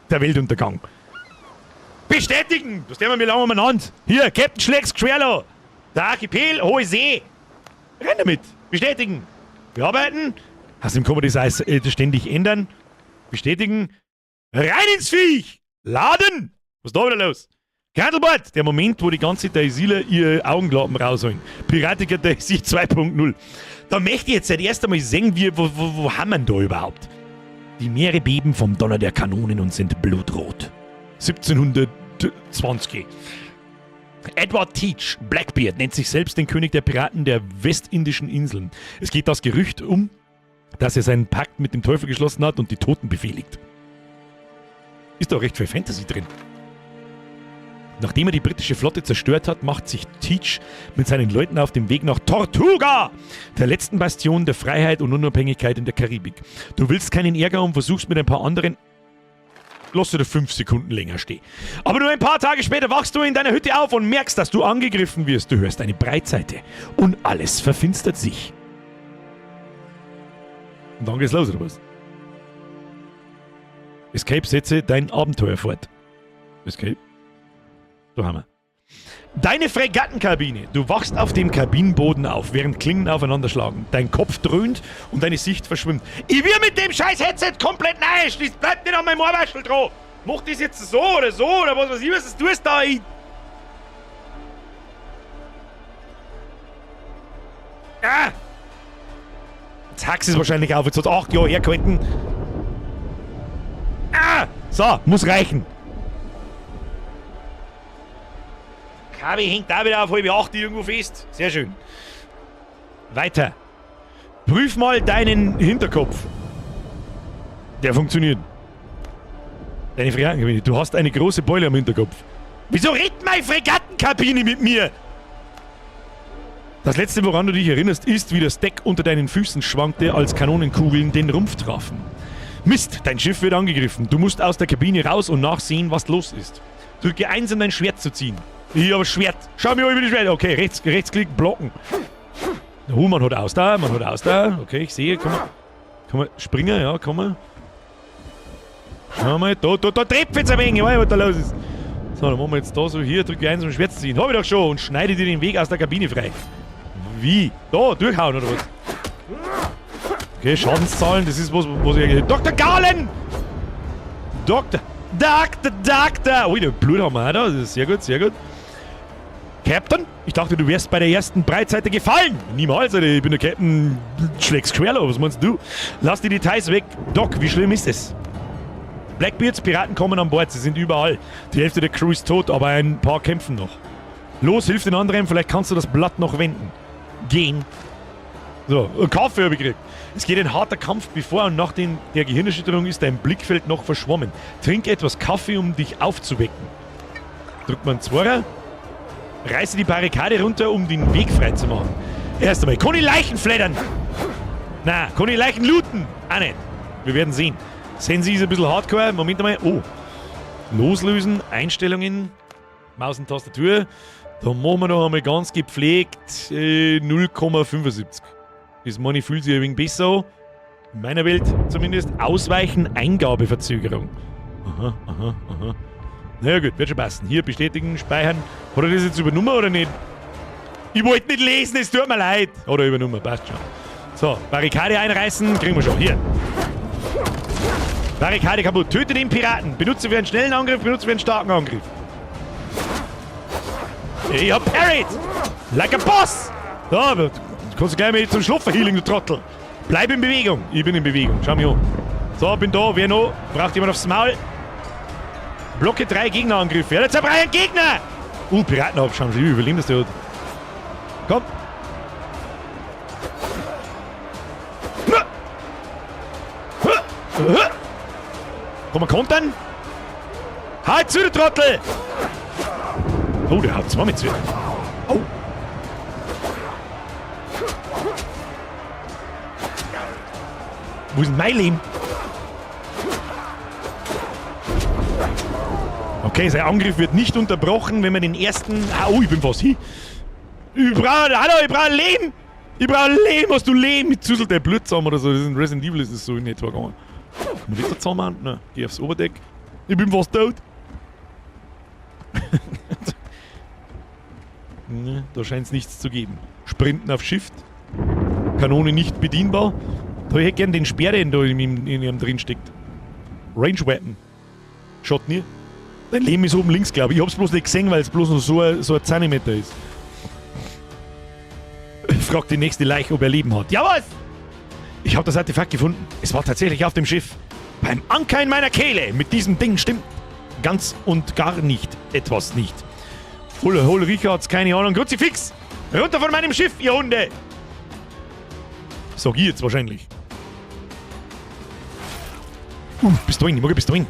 der Weltuntergang. Bestätigen! Das nehmen wir mir lange umeinander. Hier, Captain Schlecks Geschwerlo. Der Archipel, Hohe See. Rein damit. Bestätigen. Bearbeiten. Außerdem kann man das ständig ändern. Bestätigen. Rein ins Viech! Laden! Was ist da wieder los? Candleboard! Der Moment, wo die ganze Daisila ihre Augenklappen rausholen. Piratiker Daisy 2.0. Da möchte ich jetzt erst einmal sehen, wo haben wir denn da überhaupt? Die Meere beben vom Donner der Kanonen und sind blutrot. 1720. Edward Teach, Blackbeard, nennt sich selbst den König der Piraten der westindischen Inseln. Es geht das Gerücht um, dass er seinen Pakt mit dem Teufel geschlossen hat und die Toten befehligt. Ist doch recht viel Fantasy drin. Nachdem er die britische Flotte zerstört hat, macht sich Teach mit seinen Leuten auf den Weg nach Tortuga, der letzten Bastion der Freiheit und Unabhängigkeit in der Karibik. Du willst keinen Ärger und versuchst mit ein paar anderen... Lass dir 5 Sekunden länger stehen. Aber nur ein paar Tage später wachst du in deiner Hütte auf und merkst, dass du angegriffen wirst. Du hörst eine Breitseite und alles verfinstert sich. Und dann geht's los, oder was? Escape, setze dein Abenteuer fort. Escape. So haben wir. Deine Fregattenkabine. Du wachst auf dem Kabinenboden auf, während Klingen aufeinanderschlagen. Dein Kopf dröhnt und deine Sicht verschwimmt. Ich will mit dem scheiß Headset komplett neisch. Das bleibt nicht an meinem Ohrwaschel dran. Mach das jetzt so oder was weiß ich, was du da? Ah! Jetzt hackst du es wahrscheinlich auf. Jetzt hat 8 Jahre hergehalten. Ah! So, muss reichen. Kabi hängt da wieder auf halb 8 irgendwo fest. Sehr schön. Weiter. Prüf mal deinen Hinterkopf. Der funktioniert. Deine Fregattenkabine. Du hast eine große Beule am Hinterkopf. Wieso redet meine Fregattenkabine mit mir? Das letzte, woran du dich erinnerst, ist, wie das Deck unter deinen Füßen schwankte, als Kanonenkugeln den Rumpf trafen. Mist, dein Schiff wird angegriffen. Du musst aus der Kabine raus und nachsehen, was los ist. Drücke 1, um dein Schwert zu ziehen. Ich habe Schwert. Schau mir über die Schwert. Okay, rechtsklick, blocken. Oh, man hat Ausdauer. Okay, ich sehe. Kann man springen? Ja, kann man. Schau mal, da trifft jetzt ein wenig. Ich weiß nicht, was da los ist. So, dann machen wir jetzt da so hier, drücke 1, um Schwert zu ziehen. Hab ich doch schon. Und schneide dir den Weg aus der Kabine frei. Wie? Da, durchhauen oder was? Okay, Schadenszahlen, das ist was ich... Dr. Galen! Doktor! Ui, der Blut haben wir auch da. Das ist sehr gut, sehr gut. Captain, ich dachte, du wärst bei der ersten Breitseite gefallen. Niemals, Alter. Ich bin der Captain. Schlägst quer, was meinst du? Lass die Details weg. Doc, wie schlimm ist es? Blackbeards, Piraten kommen an Bord. Sie sind überall. Die Hälfte der Crew ist tot, aber ein paar kämpfen noch. Los, hilf den anderen. Vielleicht kannst du das Blatt noch wenden. Gehen. So, Kaffee habe ich gekriegt. Es geht ein harter Kampf bevor und nach der Gehirnerschütterung ist dein Blickfeld noch verschwommen. Trink etwas Kaffee, um dich aufzuwecken. Drückt man 2er. Reiße die Barrikade runter, um den Weg frei zu machen. Erst einmal, kann ich Leichen fleddern? Na, kann ich Leichen looten? Auch nicht. Wir werden sehen. Sensi ist ein bisschen hardcore. Moment einmal. Oh. Loslösen, Einstellungen, Maus und Tastatur. Da machen wir noch einmal ganz gepflegt 0,75. Das Money fühlt sich ein wenig besser an. In meiner Welt zumindest. Ausweichen, Eingabeverzögerung. Aha. Na ja gut, wird schon passen. Hier bestätigen, speichern. Hat er das jetzt übernommen oder nicht? Ich wollte nicht lesen, es tut mir leid. Oder übernommen, passt schon. So, Barrikade einreißen, kriegen wir schon. Hier. Barrikade kaputt. Töte den Piraten. Benutze für einen schnellen Angriff, benutze für einen starken Angriff. Ich hab parried. Like a boss. Da, du kannst gleich mal zum Schlafen healing, du Trottel. Bleib in Bewegung. Ich bin in Bewegung. Schau mich an. So, bin da. Wer noch? Braucht jemand aufs Maul? Blocke 3 Gegnerangriffe. Ja, jetzt hab ich einen Gegner. Piraten ab. Schauen Sie, wie überleben das der. Komm. Komm mal kontern. Halt zu, du Trottel. Oh, der hat 2 mit 2. Oh. Wo ist denn mein Leben? Okay, sein Angriff wird nicht unterbrochen, wenn man den ersten... Oh, ich bin fast hin. Ich brauche Leben! Ich brauche Leben! Hast du Leben? Mit Züssel der Blut zusammen oder so. Das ist in Resident Evil ist das so in etwa gegangen. Kann man wieder zusammen? Nein, geh aufs Oberdeck. Ich bin fast tot. Ne, da scheint es nichts zu geben. Sprinten auf Shift. Kanone nicht bedienbar. Da hätte ich gern den Speer, der da in ihm drin steckt. Range Weapon. Schaut nie. Dein Leben ist oben links, glaube ich. Ich hab's bloß nicht gesehen, weil es bloß noch so ein Zentimeter ist. Fragt die nächste Leiche, ob er Leben hat. Jawohl! Ich habe das Artefakt gefunden. Es war tatsächlich auf dem Schiff. Beim Anker in meiner Kehle. Mit diesem Ding stimmt ganz und gar nicht etwas nicht. Hol Richards, keine Ahnung. Kruzifix! Runter von meinem Schiff, ihr Hunde! Sag ich jetzt wahrscheinlich. Bist du drin?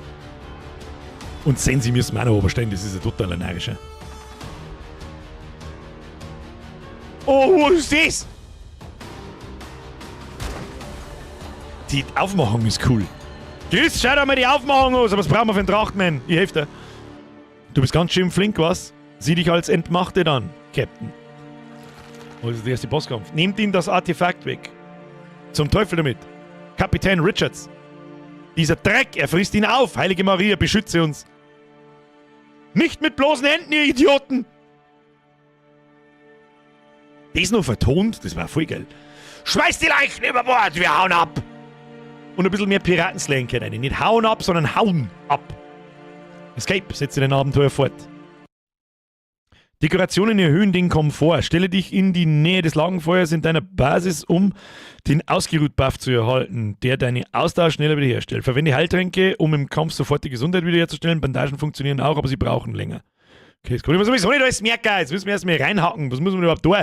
Und Sensi müssen wir auch noch oberstehen, das ist ein total närrischer. Oh, was ist das? Die Aufmachung ist cool. Tschüss, schau dir mal die Aufmachung aus, aber was brauchen wir für einen Trachtmann? Ich helfe dir. Du bist ganz schön flink, was? Sieh dich als Entmachtet an, Captain. Oh, das ist der erste Bosskampf. Nehmt ihm das Artefakt weg. Zum Teufel damit. Kapitän Richards. Dieser Dreck, er frisst ihn auf. Heilige Maria, beschütze uns. Nicht mit bloßen Händen, ihr Idioten! Das noch vertont, das war voll geil. Schmeiß die Leichen über Bord, wir hauen ab! Und ein bisschen mehr Piratenslang rein. Nicht hauen ab, sondern hauen ab. Escape, setze dein Abenteuer fort. Dekorationen erhöhen den Komfort. Stelle dich in die Nähe des Lagerfeuers in deiner Basis, um den Ausgeruht-Buff zu erhalten, der deine Ausdauer schneller wiederherstellt. Verwende Heiltränke, um im Kampf sofort die Gesundheit wiederherzustellen. Bandagen funktionieren auch, aber sie brauchen länger. Okay, das kann ich mir sowieso nicht alles merken. Jetzt müssen wir erstmal reinhacken. Was muss man überhaupt tun?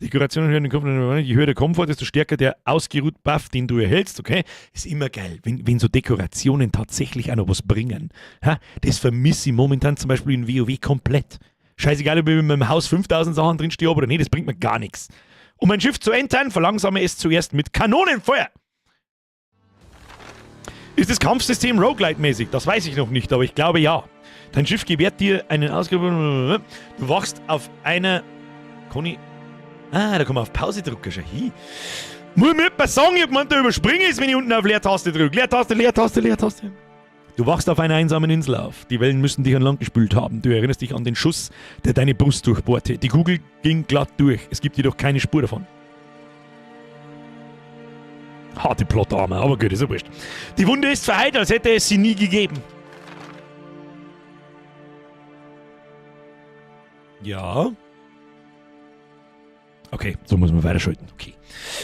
Dekorationen erhöhen den Komfort. Je höher der Komfort, desto stärker der Ausgeruht-Buff, den du erhältst. Okay, ist immer geil, wenn so Dekorationen tatsächlich auch noch was bringen. Ha? Das vermisse ich momentan zum Beispiel in WoW komplett. Scheißegal, ob ich in meinem Haus 5000 Sachen drinstehe oder nicht, das bringt mir gar nichts. Um ein Schiff zu entern, verlangsame es zuerst mit Kanonenfeuer. Ist das Kampfsystem Roguelite-mäßig? Das weiß ich noch nicht, aber ich glaube ja. Dein Schiff gewährt dir einen Ausgabe. Du wachst auf einer... da kann man auf Pause drücken. Schau hier. Muss ich mir etwas sagen, ich hab gemeint, da überspringe ich, wenn ich unten auf Leertaste drücke. Leertaste, Leertaste, Leertaste. Du wachst auf einer einsamen Insel auf. Die Wellen müssen dich an Land gespült haben. Du erinnerst dich an den Schuss, der deine Brust durchbohrte. Die Kugel ging glatt durch. Es gibt jedoch keine Spur davon. Harte Plottarme, aber gut, ist ja wurscht. Die Wunde ist verheilt, als hätte es sie nie gegeben. Ja. Okay, so muss man weiterschalten. Okay.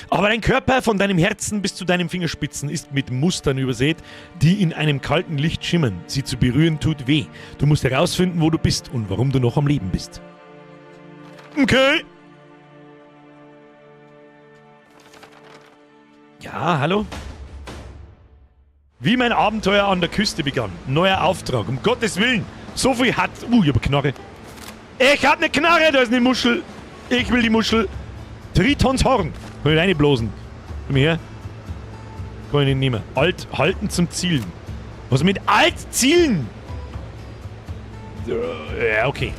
Aber dein Körper von deinem Herzen bis zu deinen Fingerspitzen ist mit Mustern übersät, die in einem kalten Licht schimmern. Sie zu berühren tut weh. Du musst herausfinden, wo du bist und warum du noch am Leben bist. Okay. Ja, hallo? Wie mein Abenteuer an der Küste begann. Neuer Auftrag, um Gottes Willen. So viel hat... ich hab eine Knarre. Ich hab eine Knarre, da ist eine Muschel. Ich will die Muschel. Tritons Horn. Kann ich reinblasen. Komm her. Kann ich nicht nehmen. Alt halten zum Zielen. Was mit Alt zielen? Ja, okay.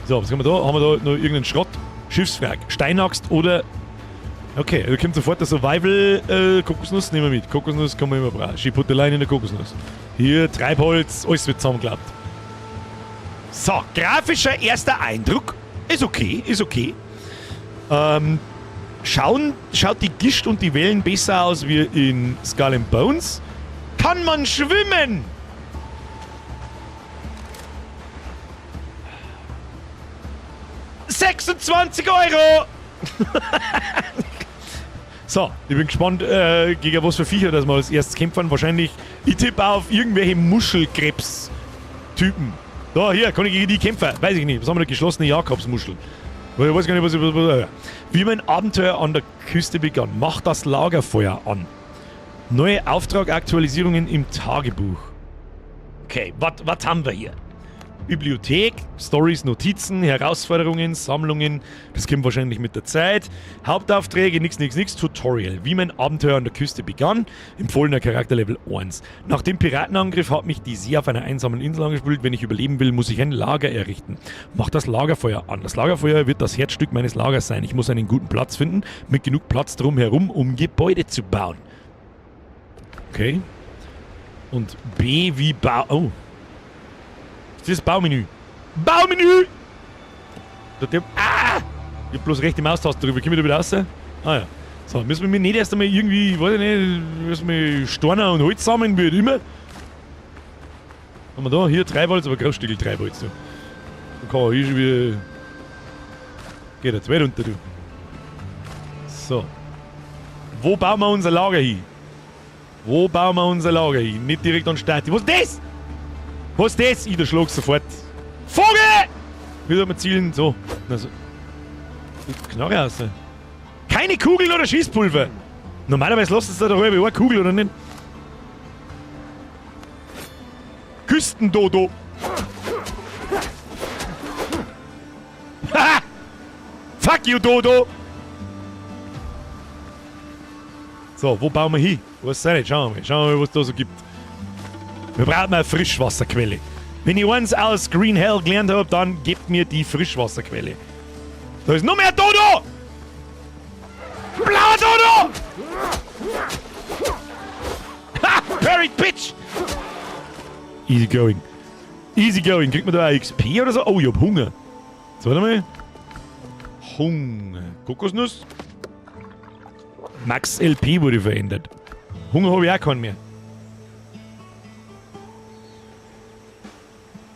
So, was haben wir da? Haben wir da noch irgendeinen Schrott? Schiffswrack, Steinaxt oder... Okay, da kommt sofort der Survival Kokosnuss. Nehmen wir mit. Kokosnuss kann man immer brauchen. Schiputtelein in der Kokosnuss. Hier, Treibholz, alles wird zusammengeklappt. So, grafischer erster Eindruck. Ist okay, ist okay. Schaut die Gischt und die Wellen besser aus wie in Skull and Bones? Kann man schwimmen? €26! So, ich bin gespannt, gegen was für Viecher das wir als erstes kämpfen. Wahrscheinlich, ich tippe auf irgendwelche Muschelkrebs-Typen. Da, hier, kann ich gegen die kämpfen? Weiß ich nicht. Was haben wir da? Geschlossene Jakobsmuscheln. Ich weiß gar nicht, was wie mein Abenteuer an der Küste begann. Mach das Lagerfeuer an. Neue Auftrag-Aktualisierungen im Tagebuch. Okay, was haben wir hier? Bibliothek, Stories, Notizen, Herausforderungen, Sammlungen. Das kommt wahrscheinlich mit der Zeit. Hauptaufträge, nix. Tutorial. Wie mein Abenteuer an der Küste begann. Empfohlener Charakter Level 1. Nach dem Piratenangriff hat mich die See auf einer einsamen Insel angespült. Wenn ich überleben will, muss ich ein Lager errichten. Mach das Lagerfeuer an. Das Lagerfeuer wird das Herzstück meines Lagers sein. Ich muss einen guten Platz finden, mit genug Platz drumherum, um Gebäude zu bauen. Okay. Und B wie Bau... Oh. Das ist das Baumenü. Baumenü! Ich hab bloß rechte Maustaste drüber. Können wir da wieder raus? Ah ja. So, müssen wir nicht erst einmal irgendwie, weiß ich nicht, müssen wir Steine und Holz sammeln, wie immer. Haben wir da? Hier Treibholz, aber Großstückel Treibholz. So. Dann kann man hier schon wieder... Geht der zwei runter, du. So. Wo bauen wir unser Lager hin? Wo bauen wir unser Lager hin? Nicht direkt an Start. Was ist das? Was ist das? Ich schlag sofort. Vogel! Wie soll man zielen? So. Also. Knarre raus. Keine Kugeln oder Schießpulver. Normalerweise lasst es da doch eine Kugel, oder nicht? Küstendodo. Ha! Fuck you, Dodo! So, wo bauen wir hin? Was ist das? Schauen wir mal, was es da so gibt. Wir brauchen eine Frischwasserquelle. Wenn ich eins aus Green Hell gelernt habe, dann gebt mir die Frischwasserquelle. Da ist noch mehr Dodo! Blauer Dodo! Ha! Buried Bitch! Easy going. Easy going. Kriegt man da ein XP oder so? Oh, ich hab Hunger. So, warte mal. Hunger. Kokosnuss? Max LP wurde verändert. Hunger habe ich auch keinen mehr.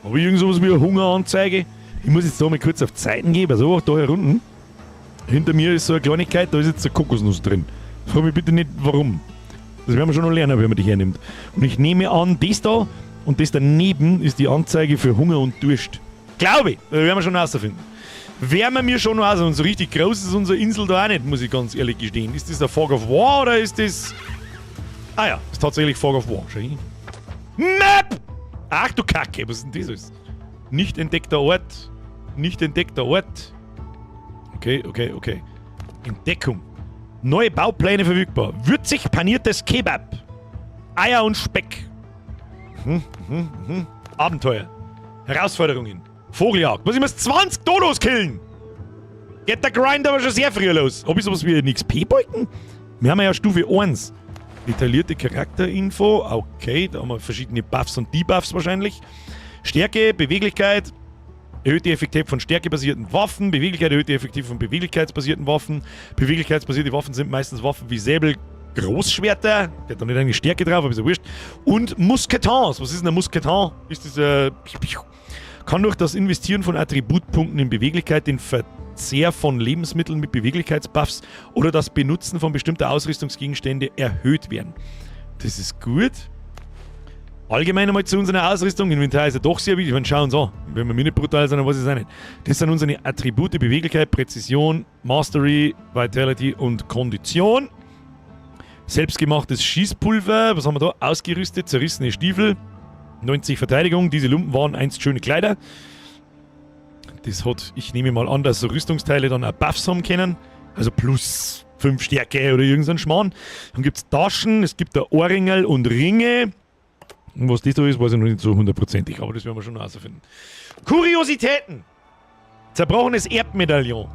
Habe ich irgend sowas wie eine Hungeranzeige? Ich muss jetzt da mal kurz auf Zeiten gehen. So, da hier unten. Hinter mir ist so eine Kleinigkeit, da ist jetzt eine Kokosnuss drin. Frag mich bitte nicht, warum. Das werden wir schon noch lernen, wenn man die hernimmt. Und ich nehme an, das da und das daneben ist die Anzeige für Hunger und Durst. Glaube ich. Das werden wir schon herausfinden. Werden wir mir schon noch raus. Und so richtig groß ist unsere Insel da auch nicht, muss ich ganz ehrlich gestehen. Ist das der Fog of War oder ist das... Ah ja, das ist tatsächlich Fog of War. Schau hin. Map! Ach du Kacke, was ist denn das alles? Nicht entdeckter Ort. Nicht entdeckter Ort. Okay. Entdeckung. Neue Baupläne verfügbar. Würzig paniertes Kebab. Eier und Speck. Abenteuer. Herausforderungen. Vogeljagd. Muss ich mir 20 Dodos killen? Geht der Grind aber schon sehr früh los. Hab ich sowas wie einen XP-Balken? Wir haben ja Stufe 1. Detaillierte Charakterinfo. Okay, da haben wir verschiedene Buffs und Debuffs wahrscheinlich. Stärke, Beweglichkeit. Erhöht die Effektivität von stärkebasierten Waffen. Beweglichkeit erhöht die Effektivität von beweglichkeitsbasierten Waffen. Beweglichkeitsbasierte Waffen sind meistens Waffen wie Säbel, Großschwerter. Der hat da nicht eine Stärke drauf, aber ist ja wurscht. Und Musketons. Was ist denn ein Musketon? Ist das kann durch das Investieren von Attributpunkten in Beweglichkeit den Verzehr von Lebensmitteln mit Beweglichkeitsbuffs oder das Benutzen von bestimmter Ausrüstungsgegenstände erhöht werden. Das ist gut. Allgemein einmal zu unserer Ausrüstung. Inventar ist ja doch sehr wichtig. Schauen uns an. Wenn wir nicht brutal sind, dann weiß ich es auch nicht. Das sind unsere Attribute: Beweglichkeit, Präzision, Mastery, Vitality und Kondition. Selbstgemachtes Schießpulver. Was haben wir da? Ausgerüstet, zerrissene Stiefel. 90 Verteidigung. Diese Lumpen waren einst schöne Kleider. Das hat, ich nehme mal an, dass so Rüstungsteile dann auch Buffs haben können. Also plus 5 Stärke oder irgendein Schmarrn. Dann gibt es Taschen, es gibt da Ohrringel und Ringe. Und was das da ist, weiß ich noch nicht so hundertprozentig, aber das werden wir schon herausfinden. Kuriositäten! Zerbrochenes Erdmedaillon.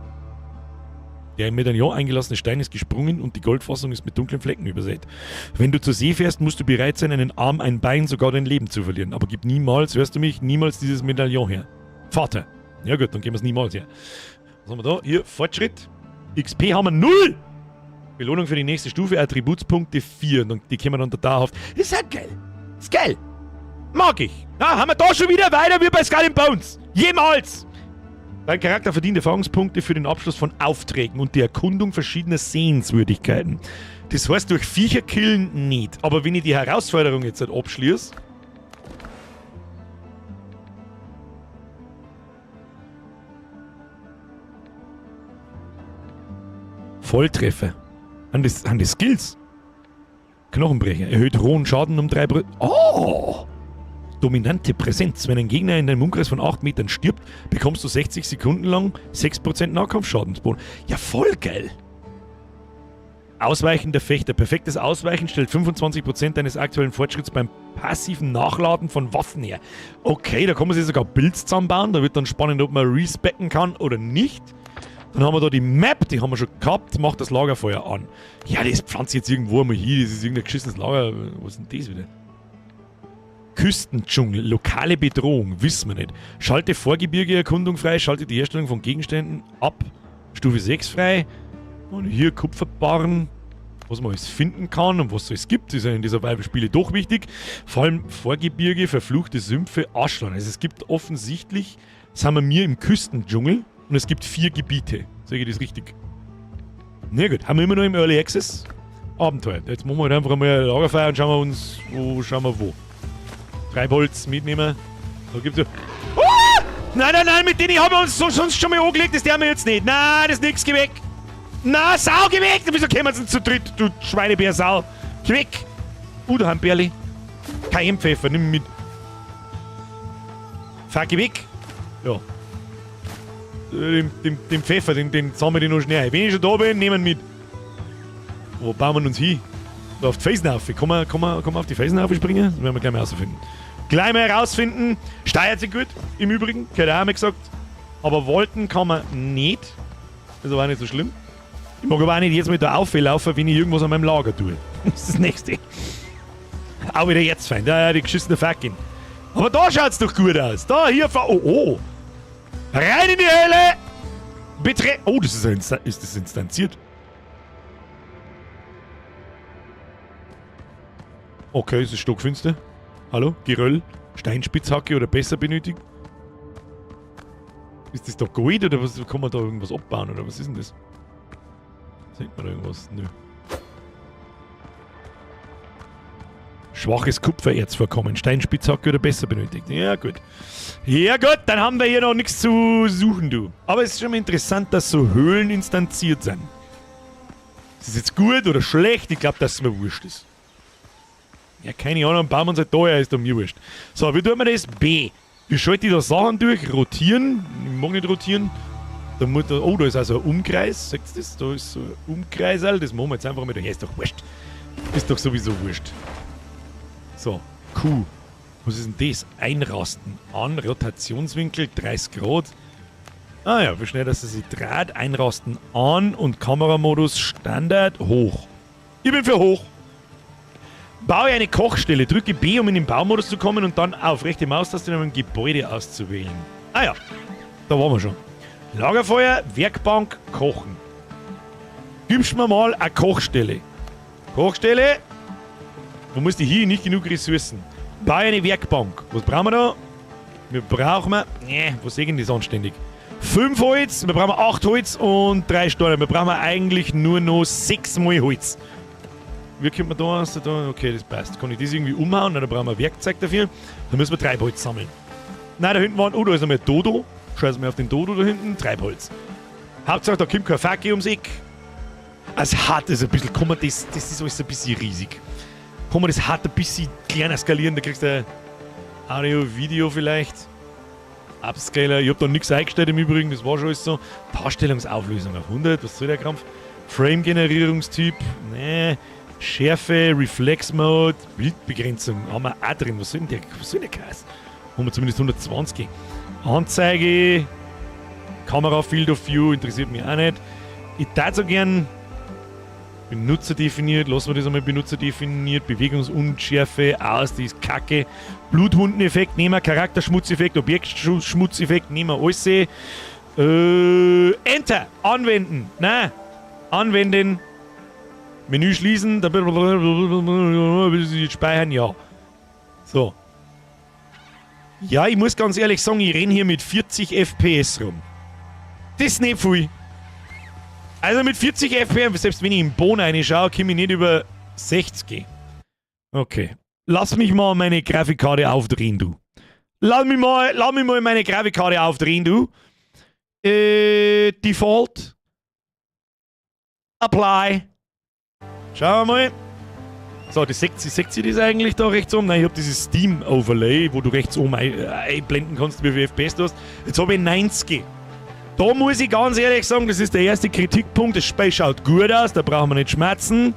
Der im Medaillon eingelassene Stein ist gesprungen und die Goldfassung ist mit dunklen Flecken übersät. Wenn du zur See fährst, musst du bereit sein, einen Arm, ein Bein, sogar dein Leben zu verlieren. Aber gib niemals, hörst du mich, niemals dieses Medaillon her. Vater. Ja gut, dann geben wir es niemals her. Was haben wir da? Hier, Fortschritt. XP haben wir 0! Belohnung für die nächste Stufe, Attributspunkte 4. Und die können wir dann da dauerhaft. Das ist halt geil. Das ist geil. Mag ich. Na, haben wir da schon wieder weiter wie bei Skull and Bones. Jemals! Dein Charakter verdient Erfahrungspunkte für den Abschluss von Aufträgen und die Erkundung verschiedener Sehenswürdigkeiten. Das heißt, durch Viecher killen nicht. Aber wenn ich die Herausforderung jetzt halt abschließe... Volltreffer. An die Skills. Knochenbrecher. Erhöht rohen Schaden um 3%. Oh! Dominante Präsenz. Wenn ein Gegner in einem Umkreis von 8 Metern stirbt, bekommst du 60 Sekunden lang 6% Nahkampfschadensbonus. Ja, voll geil. Ausweichender Fechter. Perfektes Ausweichen stellt 25% deines aktuellen Fortschritts beim passiven Nachladen von Waffen her. Okay, da kann man sich sogar Builds zusammenbauen. Da wird dann spannend, ob man respecken kann oder nicht. Dann haben wir da die Map, die haben wir schon gehabt. Macht das Lagerfeuer an. Ja, das pflanzt jetzt irgendwo einmal hier. Das ist irgendein geschissenes Lager. Was ist denn das wieder? Küstendschungel, lokale Bedrohung, wissen wir nicht. Schalte Vorgebirge-Erkundung frei, schalte die Herstellung von Gegenständen ab. Stufe 6 frei. Und hier Kupferbarren, was man alles finden kann und was es alles gibt, ist ja in dieser Spiele doch wichtig. Vor allem Vorgebirge, verfluchte Sümpfe, Aschland. Also es gibt offensichtlich, sind wir mir im Küstendschungel und es gibt 4 Gebiete. Sage ich das richtig? Na gut, haben wir immer noch im Early Access Abenteuer. Jetzt machen wir halt einfach einmal ein Lagerfeuer und schauen wir wo. Treibholz mitnehmen. Da gibt's ja. Oh! Nein, mit denen haben wir uns sonst schon mal angelegt, das haben wir jetzt nicht. Nein, das ist nix, geh weg. Na, Sau, geh weg! Wieso kommen wir denn zu dritt, du Schweinebär-Sau? Geh weg! Da haben Bärli. Kein Pfeffer, nimm mit. Fahr, geh weg! Ja. Den Pfeffer, den sammeln wir noch schnell. Wenn ich schon da bin, nehmen wir mit. Wo bauen wir uns hin? Da auf die Felsenhaufe. Kann man auf die Felsenhaufe springen? Das werden wir gleich mal herausfinden. Gleich mal herausfinden. Steuert sich gut, im Übrigen. Hätte ich auch mal gesagt. Aber Wolten kann man nicht. Das ist aber auch nicht so schlimm. Ich mag aber auch nicht jetzt mit der Auflaufen, wenn ich irgendwas an meinem Lager tue. Das ist das Nächste. Auch wieder jetzt fein. Ja, die geschissene Fackin. Aber da schaut's doch gut aus. Da, hier, oh. Rein in die Höhle! Oh, ist das instanziert? Okay, es ist stockfinster. Hallo? Geröll? Steinspitzhacke oder besser benötigt. Ist das da Gold oder was? Kann man da irgendwas abbauen oder was ist denn das? Sieht man da irgendwas? Nö. Schwaches Kupfererzvorkommen. Steinspitzhacke oder besser benötigt. Ja, gut. Ja, gut, dann haben wir hier noch nichts zu suchen, du. Aber es ist schon mal interessant, dass so Höhlen instanziert sind. Ist das jetzt gut oder schlecht? Ich glaube, dass es mir wurscht ist. Ja, keine Ahnung, bauen wir uns halt teuer, ist doch mir wurscht. So, wie tun wir das? B. Wie schalte ich da Sachen durch? Rotieren. Ich mag nicht rotieren. Da muss da, oh, da ist also ein Umkreis. Seht ihr das? Da ist so ein Umkreis. Das machen wir jetzt einfach mal. Ja, ist doch wurscht. Ist doch sowieso wurscht. So, Q. Was ist denn das? Einrasten. An, Rotationswinkel 30 Grad. Ah ja, wie schnell, dass er sich dreht. Einrasten an und Kameramodus Standard hoch. Ich bin für hoch. Baue eine Kochstelle. Drücke B, um in den Baumodus zu kommen und dann auf rechte Maustaste, um ein Gebäude auszuwählen. Ah ja, da waren wir schon. Lagerfeuer, Werkbank, Kochen. Gibst mir mal eine Kochstelle. Kochstelle. Wo muss die hier? Nicht genug Ressourcen. Baue eine Werkbank. Was brauchen wir da? Wir brauchen... wo sägen das anständig? 5 Holz, wir brauchen 8 Holz und 3 Steine. Wir brauchen eigentlich nur noch 6 Mal Holz. Wie kommt man da aus? Okay, das passt. Kann ich das irgendwie umhauen? Nein, da brauchen wir ein Werkzeug dafür. Dann müssen wir Treibholz sammeln. Nein, da hinten waren... Oh, da ist einmal ein Dodo. Scheißen wir auf den Dodo da hinten. Treibholz. Hauptsache, da kommt kein Fackel ums Eck. Das hart ist ein bisschen... Kann man das ist alles ein bisschen riesig. Kann man das hart ein bisschen kleiner skalieren? Da kriegst du Audio, Video vielleicht. Upscaler. Ich hab da nichts eingestellt im Übrigen. Das war schon alles so. Darstellungsauflösung auf 100. Was soll der Krampf? Frame-Generierungstyp. Nee. Schärfe, Reflex-Mode, Bildbegrenzung haben wir auch drin. Was soll denn der Kreis? Haben wir zumindest 120. Anzeige, Kamera, Field of View, interessiert mich auch nicht. Ich würde so gern benutzerdefiniert, lassen wir das einmal benutzerdefiniert, Bewegungsunschärfe, aus, die ist kacke. Bluthundeneffekt nehmen wir, Charakterschmutzeffekt, Objektschmutzeffekt nehmen wir alles. Enter, anwenden, nein, anwenden. Menü schließen, dann speichern, ja. So. Ja, ich muss ganz ehrlich sagen, ich renne hier mit 40 FPS rum. Das ist nicht viel. Also mit 40 FPS, selbst wenn ich im Bohnen reinschaue, komme ich nicht über 60 gehen. Okay. Lass mich mal meine Grafikkarte aufdrehen, du. Lass mich mal meine Grafikkarte aufdrehen, du. Default. Apply. Schauen wir mal. So, die seht ihr das eigentlich da rechts oben? Nein, ich habe dieses Steam-Overlay, wo du rechts oben einblenden kannst, wie viel FPS du hast. Jetzt habe ich 90. Da muss ich ganz ehrlich sagen, das ist der erste Kritikpunkt. Das Spiel schaut gut aus, da brauchen wir nicht schmerzen.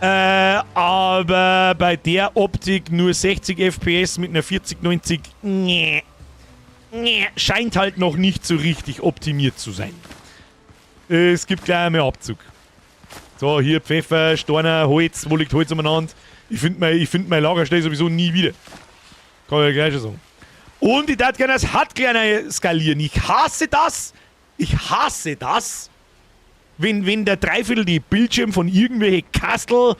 Aber bei der Optik nur 60 FPS mit einer 4090, scheint halt noch nicht so richtig optimiert zu sein. Es gibt gleich einmal Abzug. So, hier Pfeffer, Steiner, Holz, wo liegt Holz umeinander? Ich finde mein Lagerstelle sowieso nie wieder. Kann ich gleich schon sagen. Und ich darf gerne das HUD kleiner skalieren. Ich hasse das, wenn der Dreiviertel die Bildschirm von irgendwelchen Kastel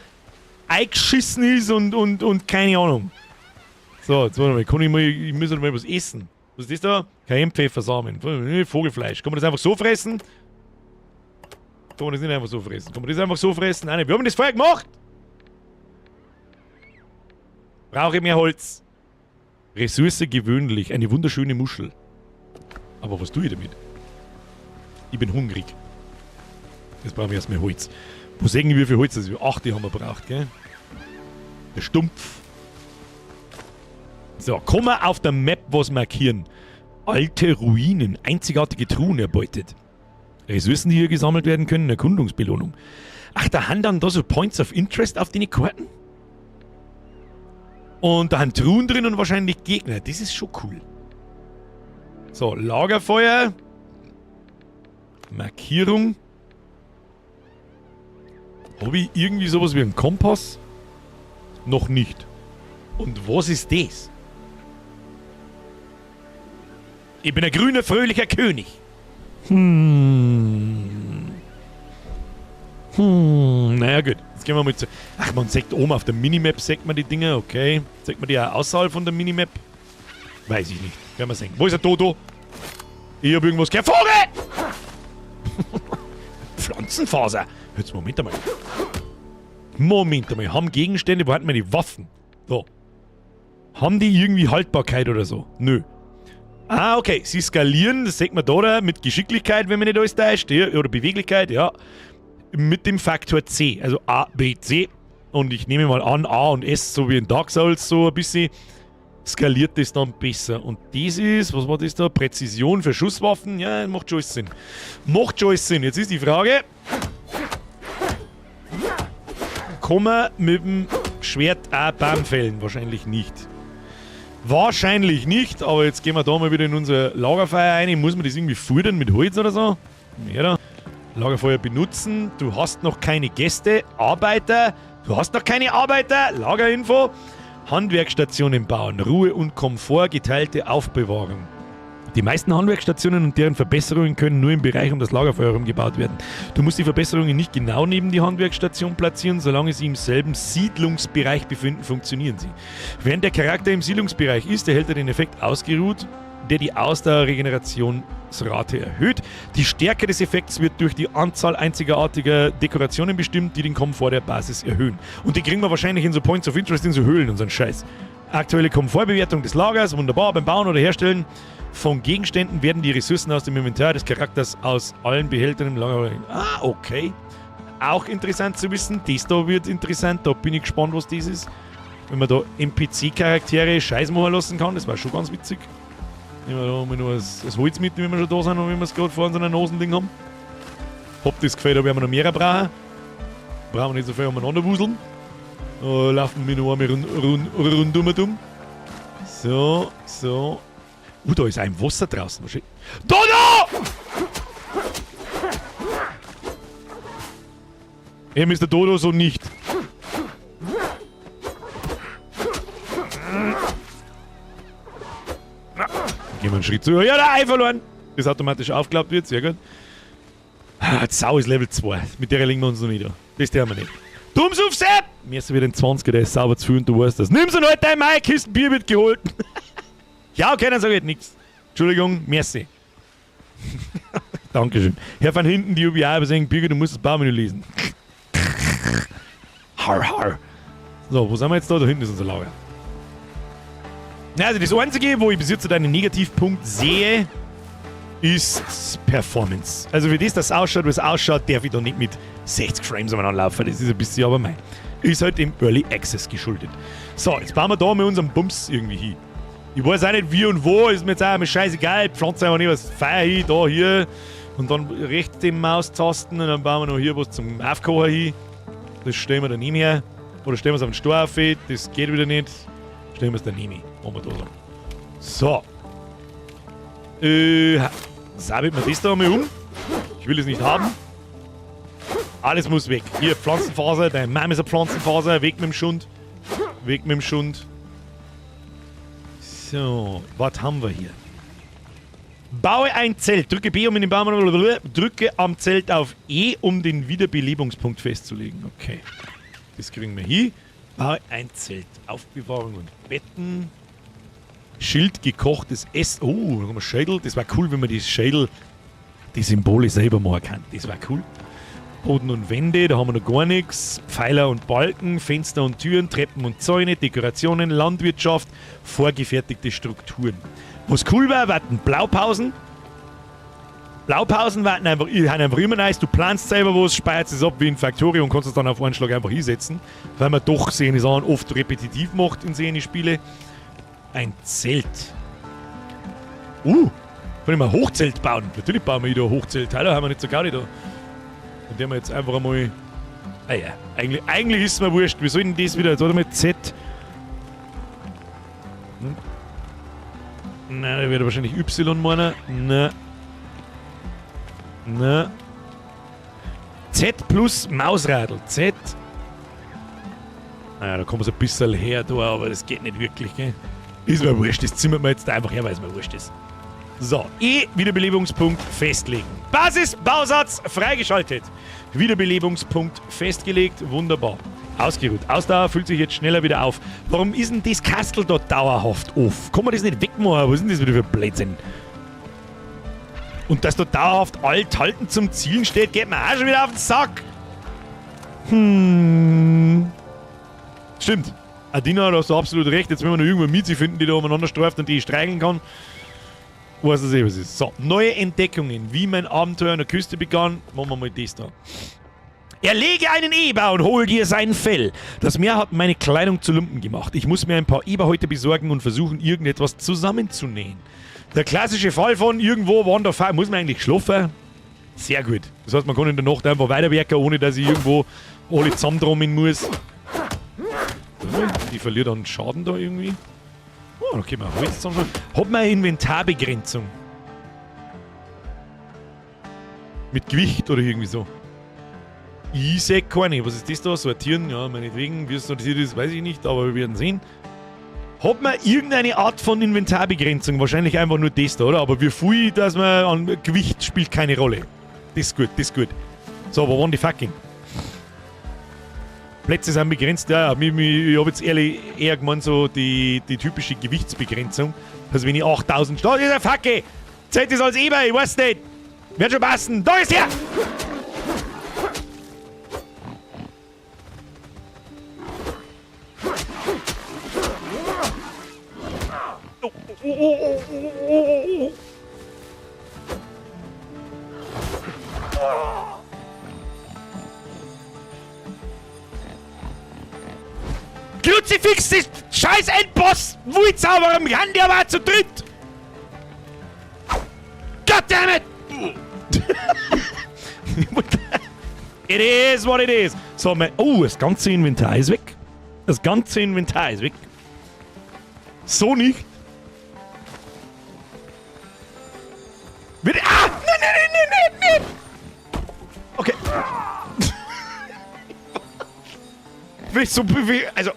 eingeschissen ist und keine Ahnung. So, jetzt warte mal, ich muss mal was essen. Was ist das da? Kein Pfeffersamen, Vogelfleisch. Kann man das einfach so fressen? Kann man das nicht einfach so fressen? Kann man das einfach so fressen? Nein, wir haben das vorher gemacht! Brauche ich mehr Holz. Ressource gewöhnlich. Eine wunderschöne Muschel. Aber was tue ich damit? Ich bin hungrig. Jetzt brauchen wir erstmal Holz. Wo sehen wir, wie viel Holz das ist? 8 haben wir braucht, gell? Der Stumpf. So, kann man auf der Map was markieren? Alte Ruinen. Einzigartige Truhen erbeutet. Ressourcen, die hier gesammelt werden können, Erkundungsbelohnung. Ach, da haben dann da so Points of Interest auf den Karten? Und da haben Truhen drin und wahrscheinlich Gegner. Das ist schon cool. So, Lagerfeuer. Markierung. Habe ich irgendwie sowas wie einen Kompass? Noch nicht. Und was ist das? Ich bin ein grüner, fröhlicher König. Naja gut, jetzt gehen wir mal zu... Ach, man sagt oben auf der Minimap, sagt man die Dinge, okay. Sagt man die auch außerhalb von der Minimap? Weiß ich nicht. Werden wir sehen. Wo ist der Dodo? Ich hab irgendwas gehört. Vogel! Pflanzenfaser. Jetzt Moment einmal. Haben Gegenstände, wo hatten wir die Waffen? So. Haben die irgendwie Haltbarkeit oder so? Nö. Ah, okay. Sie skalieren, das sieht man da mit Geschicklichkeit, wenn man nicht alles täuscht. Oder Beweglichkeit, ja. Mit dem Faktor C. Also A, B, C. Und ich nehme mal an, A und S, so wie in Dark Souls, so ein bisschen skaliert das dann besser. Und das ist, was war das da? Präzision für Schusswaffen? Ja, macht schon alles Sinn. Macht schon alles Sinn. Jetzt ist die Frage, kann man mit dem Schwert auch Baum fällen? Wahrscheinlich nicht. Wahrscheinlich nicht, aber jetzt gehen wir da mal wieder in unser Lagerfeuer rein. Muss man das irgendwie fordern mit Holz oder so? Ja, Lagerfeuer benutzen. Du hast noch keine Gäste, Arbeiter. Du hast noch keine Arbeiter. Lagerinfo. Handwerksstationen bauen. Ruhe und Komfort, geteilte Aufbewahrung. Die meisten Handwerksstationen und deren Verbesserungen können nur im Bereich um das Lagerfeuer herum gebaut werden. Du musst die Verbesserungen nicht genau neben die Handwerksstation platzieren, solange sie im selben Siedlungsbereich befinden, funktionieren sie. Während der Charakter im Siedlungsbereich ist, erhält er den Effekt ausgeruht, der die Ausdauerregenerationsrate erhöht. Die Stärke des Effekts wird durch die Anzahl einzigartiger Dekorationen bestimmt, die den Komfort der Basis erhöhen. Und die kriegen wir wahrscheinlich in so Points of Interest, in so Höhlen und so einen Scheiß. Aktuelle Komfortbewertung des Lagers, wunderbar, beim Bauen oder Herstellen von Gegenständen werden die Ressourcen aus dem Inventar des Charakters aus allen Behältern im Lager... Ah, okay. Auch interessant zu wissen. Das da wird interessant, da bin ich gespannt, was das ist. Wenn man da NPC-Charaktere Scheiß machen lassen kann, das war schon ganz witzig. Nehmen wir da mal noch das Holz mit, wenn wir schon da sind und wenn wir es gerade vor unserem Nasending haben. Hab das Gefühl, da werden wir noch mehr brauchen. Brauchen wir nicht so viel umeinander wuseln. Laufen wir noch einmal rundum. So. Da ist ein Wasser draußen. Dodo! Ist der Dodo so nicht. Gehen wir einen Schritt zu. Ja, der Ei verloren. Das automatisch aufgeklappt wird, sehr gut. Die Sau ist Level 2. Mit der legen wir uns noch nicht an. Das tun wir nicht. Dumm's auf Sepp! Mir ist wieder den 20er, der ist sauber zu viel und du weißt das. Nimm's und halt dein Mai, Kisten Bier wird geholt. Ja, okay, dann sag ich jetzt nichts. Entschuldigung, merci. Dankeschön. Herr von hinten, die UBI übersehen, Birgit, du musst das Baumenü lesen. Har. So, wo sind wir jetzt da? Da hinten ist unser Lager. Also das Einzige, wo ich bis jetzt einen Negativpunkt sehe, ist Performance. Also wie das ausschaut, wie es ausschaut, darf ich da nicht mit 60 Frames anlaufen. Das ist ein bisschen aber mein. Ist halt dem Early Access geschuldet. So, jetzt bauen wir da mit unserem Bums irgendwie hin. Ich weiß auch nicht wie und wo, ist mir jetzt auch scheißegal. Ich pflanze einfach nicht was Feuer hin, da, hier. Und dann rechts den Maustasten und dann bauen wir noch hier was zum Aufkochen hin. Das stellen wir daneben her. Oder stellen wir es auf den Stoff, das geht wieder nicht. Stellen wir es daneben hin. Machen wir da so. Sabbelt mir das da einmal um. Ich will es nicht haben. Alles muss weg. Hier, Pflanzenfaser, dein Mama ist eine Pflanzenfaser. Weg mit dem Schund. So, was haben wir hier? Baue ein Zelt. Drücke B, um in den Baum... Drücke am Zelt auf E, um den Wiederbelebungspunkt festzulegen. Okay. Das kriegen wir hin. Baue ein Zelt. Aufbewahrung und Betten. Schild, gekochtes Essen. Oh, da haben wir Schädel. Das war cool, wenn man die Schädel, die Symbole selber machen kann. Das war cool. Boden und Wände, da haben wir noch gar nichts. Pfeiler und Balken, Fenster und Türen, Treppen und Zäune, Dekorationen, Landwirtschaft, vorgefertigte Strukturen. Was cool war, warten Blaupausen. Blaupausen waren einfach immer nice. Du planst selber was, speierst es ab wie in Factory und kannst es dann auf einen Schlag einfach hinsetzen. Weil man doch seine Sachen oft repetitiv macht in seine Spiele. Ein Zelt. Können wir mal ein Hochzelt bauen? Natürlich bauen wir hier ein Hochzelt. Hallo, haben wir nicht so gar nicht da. Indem wir jetzt einfach einmal... Ah ja, eigentlich ist es mir wurscht. Wir sollten das wieder... Jetzt warte mal, Z. Nein, da wird wahrscheinlich Y meinen. Nein. Z plus Mausradl. Z. Naja, da kommen wir so ein bisschen her, da, aber das geht nicht wirklich, gell? Ist mir wurscht, das zimmert wir jetzt einfach her, weil es mir wurscht ist. So, Wiederbelebungspunkt festlegen. Basis, Bausatz freigeschaltet. Wiederbelebungspunkt festgelegt, wunderbar. Ausgeruht. Ausdauer füllt sich jetzt schneller wieder auf. Warum ist denn das Kastel da dauerhaft auf? Kann man das nicht wegmachen? Was ist denn das wieder für Blödsinn? Und dass da dauerhaft alt halten zum Zielen steht, geht mir auch schon wieder auf den Sack. Stimmt. Adina, da hast du absolut recht. Jetzt wenn wir noch irgendwo Miezi finden, die da umeinander streift und die ich streicheln kann. Weiß ich, was ist. So, neue Entdeckungen. Wie mein Abenteuer an der Küste begann. Machen wir mal das da. Erlege einen Eber und hol dir sein Fell. Das Meer hat meine Kleidung zu Lumpen gemacht. Ich muss mir ein paar Eberhäute besorgen und versuchen, irgendetwas zusammenzunähen. Der klassische Fall von irgendwo Wanderfahrt. Muss man eigentlich schlafen? Sehr gut. Das heißt, man kann in der Nacht einfach weiterwerken, ohne dass ich irgendwo alle zusammentrommeln muss. Die verliert dann Schaden da irgendwie. Oh, dann können wir Holz zusammen. Hat man eine Inventarbegrenzung? Mit Gewicht oder irgendwie so? Ich sehe keine. Was ist das da? Sortieren? Ja, meinetwegen. Wie es sortiert ist, weiß ich nicht, aber wir werden sehen. Hat man irgendeine Art von Inventarbegrenzung? Wahrscheinlich einfach nur das da, oder? Aber wie viel, dass man an Gewicht spielt keine Rolle. Das ist gut, das ist gut. So, wo waren die fucking? Plätze sind begrenzt, ja. Ich habe jetzt eher gemeint, so die typische Gewichtsbegrenzung. Also wenn ich 8000 Start ist, der Facke! Zählt das als Eber, ich weiß nicht. Wird schon passen. Da ist er! Kruzifix, das scheiß Endboss! Wutzauberer kann der war zu dritt! Goddammit! It is what it is! So, das ganze Inventar ist weg. Das ganze Inventar ist weg. So nicht. Bitte. Ah! Nein! Okay. Will ich so bewegen. Also.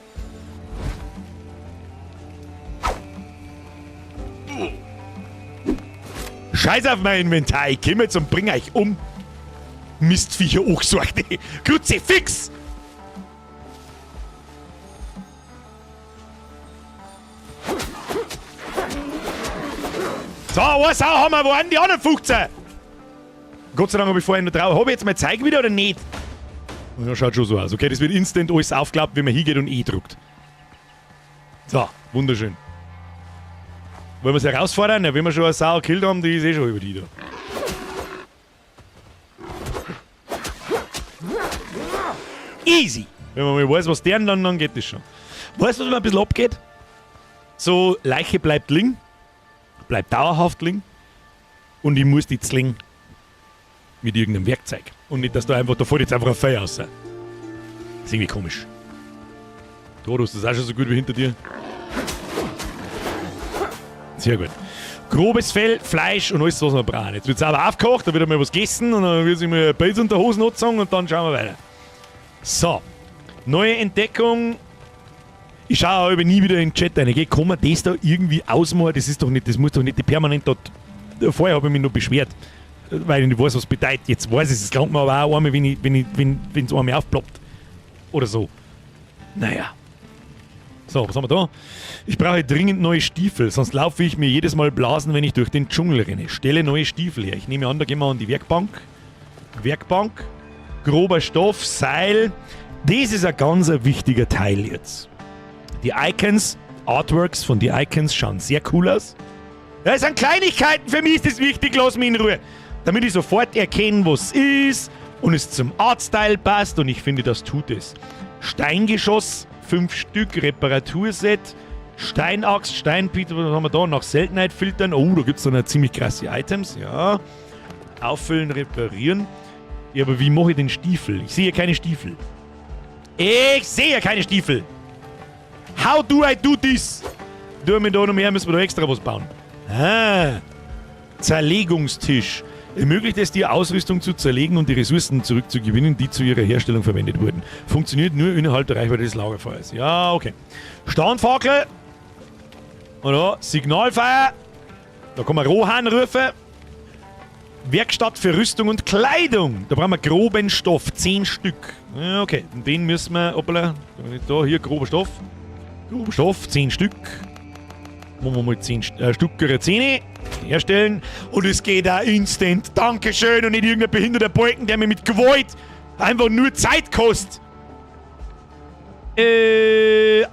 Scheiß auf mein Inventar. Ich komm jetzt und bring euch um. Mistviecher hochgesorgt. Kruzifix! So, eine Sau haben wir. Wo sind die anderen 15? Gott sei Dank habe ich vorhin noch drauf. Habe ich jetzt mal Zeig wieder oder nicht? Ja, schaut schon so aus. Okay, das wird instant alles aufklappt, wenn man hingeht und E drückt. So, wunderschön. Wollen wir es herausfordern? Ja, wenn wir schon eine Sau gekillt haben, die ist eh schon über die da. Easy! Wenn man mal weiß, was deren dann geht das schon. Weißt du, was mir ein bisschen abgeht? So, Leiche bleibt liegen. Bleibt dauerhaft liegen. Und ich muss die zlingen. Mit irgendeinem Werkzeug. Und nicht, dass da einfach, da fällt jetzt einfach ein Feuer raus. Das ist irgendwie komisch. Da, du hast das auch schon so gut wie hinter dir. Sehr gut. Grobes Fell, Fleisch und alles, was wir brauchen. Jetzt wird es aber aufgekocht, da wird mal was gegessen und dann wird sich mal ein Pilz unter Hosen angezogen und dann schauen wir weiter. So. Neue Entdeckung. Ich schaue aber nie wieder in den Chat rein. Kann man das da irgendwie ausmachen? Das ist doch nicht, das muss doch nicht permanent dort. Vorher habe ich mich noch beschwert, weil ich nicht weiß, was bedeutet. Jetzt weiß ich es. Es klingt mir aber auch einmal, wenn es einmal aufploppt. Oder so. Naja. So, was haben wir da? Ich brauche dringend neue Stiefel, sonst laufe ich mir jedes Mal Blasen, wenn ich durch den Dschungel renne. Stelle neue Stiefel her. Ich nehme an, da gehen wir an die Werkbank. Werkbank. Grober Stoff, Seil. Das ist ein ganz wichtiger Teil jetzt. Die Icons, Artworks von die Icons schauen sehr cool aus. Das sind Kleinigkeiten, für mich ist das wichtig, lass mich in Ruhe. Damit ich sofort erkenne, was es ist und es zum Artstyle passt und ich finde, das tut es. Steingeschoss, 5 Stück, Reparaturset, Steinaxt, Steinpite, was haben wir da? Nach Seltenheit filtern. Oh, da gibt es dann eine ziemlich krasse Items, ja. Auffüllen, reparieren. Ja, aber wie mache ich den Stiefel? Ich sehe keine Stiefel. Ich sehe keine Stiefel. How do I do this? Tun wir da noch mehr, müssen wir da extra was bauen. Ah, Zerlegungstisch. Ermöglicht es dir, Ausrüstung zu zerlegen und die Ressourcen zurückzugewinnen, die zu ihrer Herstellung verwendet wurden. Funktioniert nur innerhalb der Reichweite des Lagerfeuers. Ja, okay. Standfackel. Oder Signalfeuer. Da kann man Rohan rufen. Werkstatt für Rüstung und Kleidung. Da brauchen wir groben Stoff, 10 Stück. Ja, okay, und den müssen wir, hoppala, da, hier, grober Stoff. Grober Stoff, 10 Stück. Machen wir mal 10 Stück Zähne herstellen. Und es geht auch instant. Dankeschön und nicht irgendein behinderter Balken, der mir mit Gewalt einfach nur Zeit kostet.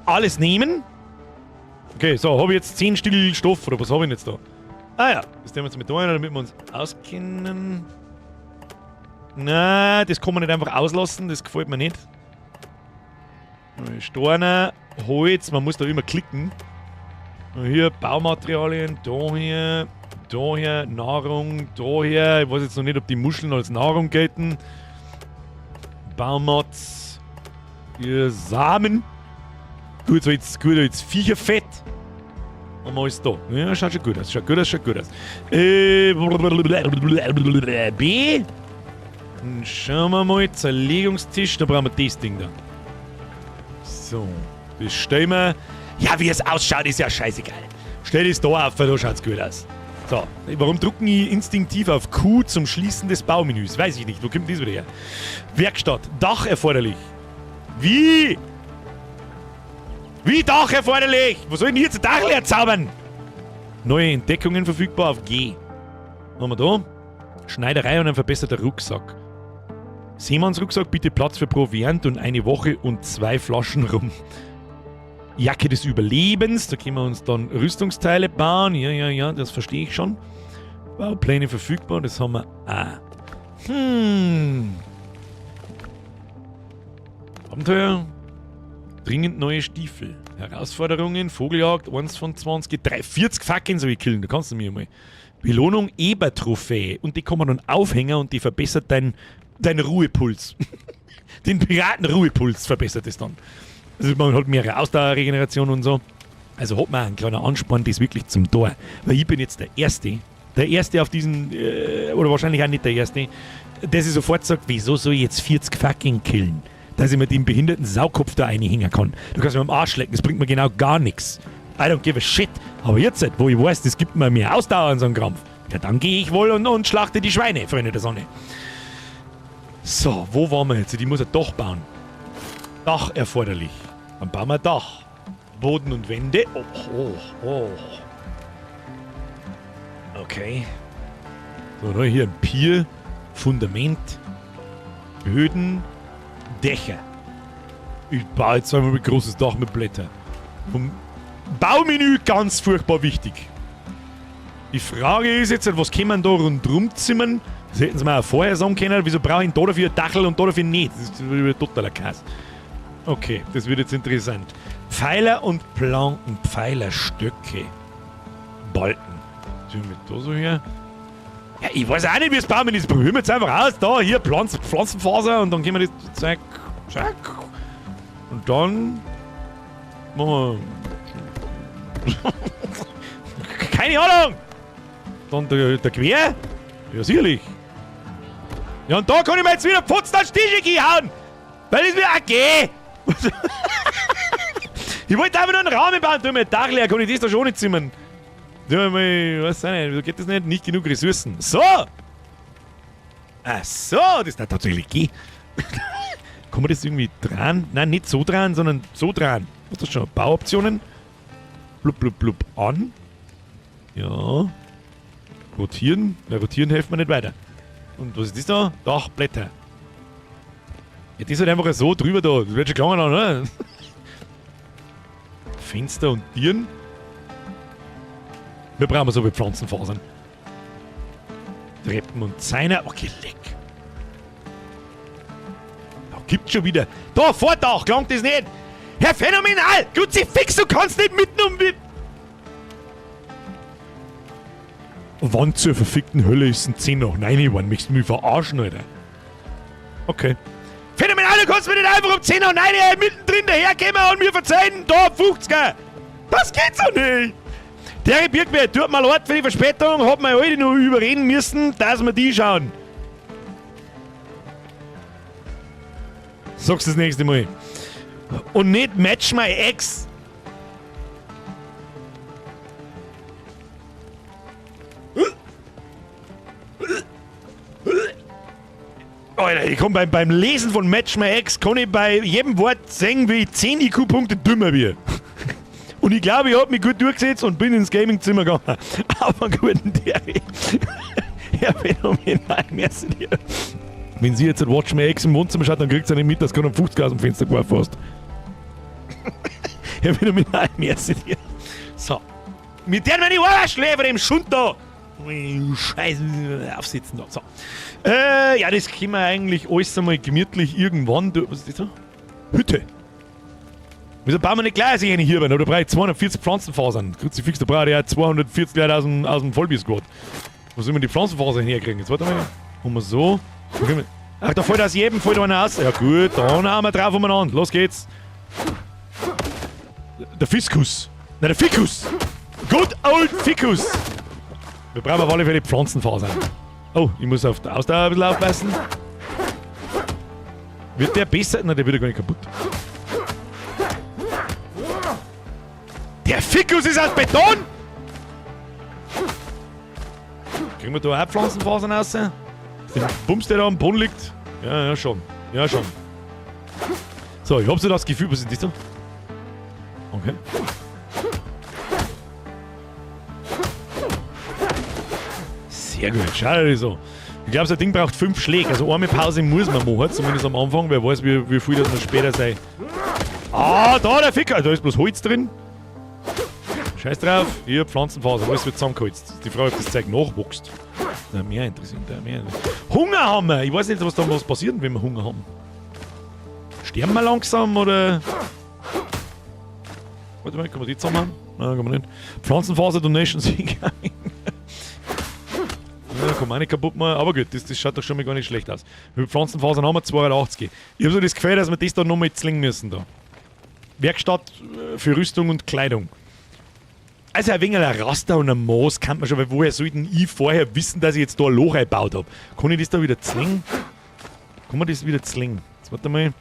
Alles nehmen. Okay, so, habe ich jetzt 10 Still Stoff oder was habe ich denn jetzt da? Ah ja, das nehmen wir jetzt mit rein, damit wir uns auskennen. Nein, das kann man nicht einfach auslassen, das gefällt mir nicht. Steine, Holz, man muss da immer klicken. Hier Baumaterialien, da hier, Nahrung, da hier. Ich weiß jetzt noch nicht, ob die Muscheln als Nahrung gelten. Baumats, hier Samen. Gut, so jetzt Viecherfett. Haben wir alles da. Ja, schaut schon gut aus, B. Dann schauen wir mal, Zerlegungstisch, da brauchen wir das Ding da. So, das stellen wir. Ja, wie es ausschaut, ist ja scheißegal. Stell das da auf, weil da schaut's gut aus. So, warum drucken ich instinktiv auf Q zum Schließen des Baumenüs? Weiß ich nicht, wo kommt das wieder her? Werkstatt, Dach erforderlich. Wie? Wie Dach erforderlich? Wo soll ich denn jetzt ein Dach erzaubern? Neue Entdeckungen verfügbar auf G. Was haben wir da? Schneiderei und ein verbesserter Rucksack. Seemannsrucksack, bitte Platz für Proviant und eine Woche und 2 Flaschen rum. Jacke des Überlebens, da können wir uns dann Rüstungsteile bauen. Ja, das verstehe ich schon. Baupläne verfügbar, das haben wir auch. Abenteuer. Dringend neue Stiefel. Herausforderungen, Vogeljagd, 1 von 20, 40 fucking soll ich killen, da kannst du mir mal. Belohnung, Eber-Trophäe. Und die kann man dann aufhängen und die verbessert deinen Ruhepuls. Den Piraten-Ruhepuls verbessert es dann. Also man hat mehrere Ausdauerregeneration und so. Also hat man einen kleinen Ansporn, das wirklich zum Tor. Weil ich bin jetzt der Erste auf diesen, oder wahrscheinlich auch nicht der Erste, der sich sofort sagt, wieso soll ich jetzt 40 fucking killen? Dass ich mir den behinderten Saukopf da reinhängen kann. Du kannst mir am Arsch lecken, das bringt mir genau gar nichts. I don't give a shit. Aber jetzt, wo ich weiß, das gibt mir mehr Ausdauer an so einem Krampf, ja, dann gehe ich wohl und schlachte die Schweine, Freunde der Sonne. So, wo waren wir jetzt? Ich muss ein Dach bauen. Dach erforderlich. Dann bauen wir ein Dach. Boden und Wände. Oh. Okay. So, dann hier ein Pier. Fundament. Böden. Dächer. Ich baue jetzt einmal ein großes Dach mit Blättern. Vom Baumenü ganz furchtbar wichtig. Die Frage ist jetzt, was kann man da rundherum zimmern? Das hätten sie mir auch vorher sagen können. Wieso brauche ich da dafür ein Dachel und da dafür nicht? Das ist wieder totaler Kass. Okay, das wird jetzt interessant. Pfeiler und Planken, Pfeilerstöcke, Balken. Sehen wir da so her? Ja, ich weiß auch nicht, wie es bauen ist. Probieren wir jetzt einfach aus. Da, hier, Pflanzenfaser und dann gehen wir das zack. Und dann machen wir. Keine Ahnung! Dann der Quer? Ja, sicherlich. Ja, und da kann ich mir jetzt wieder Pfotzen an Stiche hauen! Weil das mir auch geht! Ich wollte einfach nur einen Rahmen bauen, tu mir ein Dach leer, kann ich das da schon nicht zimmern. Ja, ich weiß auch nicht, wieso geht das nicht? Nicht genug Ressourcen. So! Ach so, das darf tatsächlich gehen. Kann man das irgendwie dran? Nein, nicht so dran, sondern so dran. Was ist das schon? Bauoptionen. Blub, an. Ja. Rotieren. Na, rotieren hilft mir nicht weiter. Und was ist das da? Dachblätter. Ja, das ist halt einfach so drüber da. Das wird schon klar, oder? Fenster und Tieren. Wir brauchen so wie Pflanzenfasern. Treppen und Zeiner. Okay, leck. Da gibt's schon wieder. Da, Vordach, klangt das nicht. Herr Phänomenal! Kruzifix, du kannst nicht mitten um... Wann zur verfickten Hölle ist ein 10 nach 9 geworden? Möchtest du mich verarschen, Alter? Okay. Phänomenal, du kannst mir nicht einfach um 10 nach 9 mittendrin daherkommen und mir verzeihen, da 50er! Das geht so nicht! Der Birkwehr, tut mal leid für die Verspätung, hat mir heute noch überreden müssen, dass wir die schauen. Sag's das nächste Mal. Und nicht Match my ex. Alter, ich kann beim Lesen von Match My Ex, kann ich bei jedem Wort sehen, wie ich 10 IQ-Punkte dümmer bin. Und ich glaube, ich habe mich gut durchgesetzt und bin ins Gamingzimmer gegangen. Aber guten Terry. Ja, phänomenal, merci dir. Wenn sie jetzt Watch My Ex im Wohnzimmer schaut, dann kriegt sie nicht mit, dass keiner 50 aus dem Fenster geworfen hast. Ja, phänomenal, merci dir. So. Mit der meine Ohrschläfer im Schund da. Scheiße, aufsitzen da. So. Ja, das können wir eigentlich alles einmal gemütlich irgendwann. Was ist das da? Hütte. Wieso bauen wir nicht gleich sich eine hier rein? Oder brauche ich 240 Pflanzenfasern? Kruzifix, da brauche ich ja 240 Leute aus dem Vollbier-Squad. Wo sollen wir die Pflanzenfasern herkriegen? Jetzt warte mal. Haben wir so. Ach, da fällt aus jedem fällt einer aus. Ja gut, dann haben wir drauf umeinander. Los geht's. Der Fiskus. Nein, der Ficus. Good old Ficus. Wir brauchen auf alle Fälle Pflanzenfasern. Oh, ich muss auf der Ausdauer ein bisschen aufpassen. Wird der besser? Nein, der wird ja gar nicht kaputt. Der Ficus ist aus Beton! Kriegen wir da auch Pflanzenfasern raus? Den Bums, der da am Boden liegt? Ja, schon. Ja, schon. So, ich hab so das Gefühl, was ist das da? Okay. Sehr gut, schau dir das an. Ich glaube, so ein Ding braucht 5 Schläge. Also eine Pause muss man machen, zumindest am Anfang. Wer weiß, wie viel das noch später sei. Ah, da der Ficker. Da ist bloß Holz drin. Scheiß drauf. Hier, Pflanzenfaser. Alles wird zusammengeholzt. Die Frage, ob das Zeug nachwächst. Na, mehr interessiert. Hunger haben wir. Ich weiß nicht, was da was passiert, wenn wir Hunger haben. Sterben wir langsam oder... Warte mal, kann man die zusammen? Nein, kann man nicht. Pflanzenfaser-Donations incoming. Ja, kann man auch nicht kaputt machen, aber gut, das schaut doch schon mal gar nicht schlecht aus. Mit Pflanzenfasern haben wir 280. Ich habe so das Gefühl, dass wir das da nochmal zwingen müssen. Da. Werkstatt für Rüstung und Kleidung. Also ein wenig ein Raster und ein Maß kann man schon, weil woher soll denn ich vorher wissen, dass ich jetzt da ein Loch eingebaut habe? Kann ich das da wieder zwingen? Kann man das wieder zwingen? Jetzt warte mal.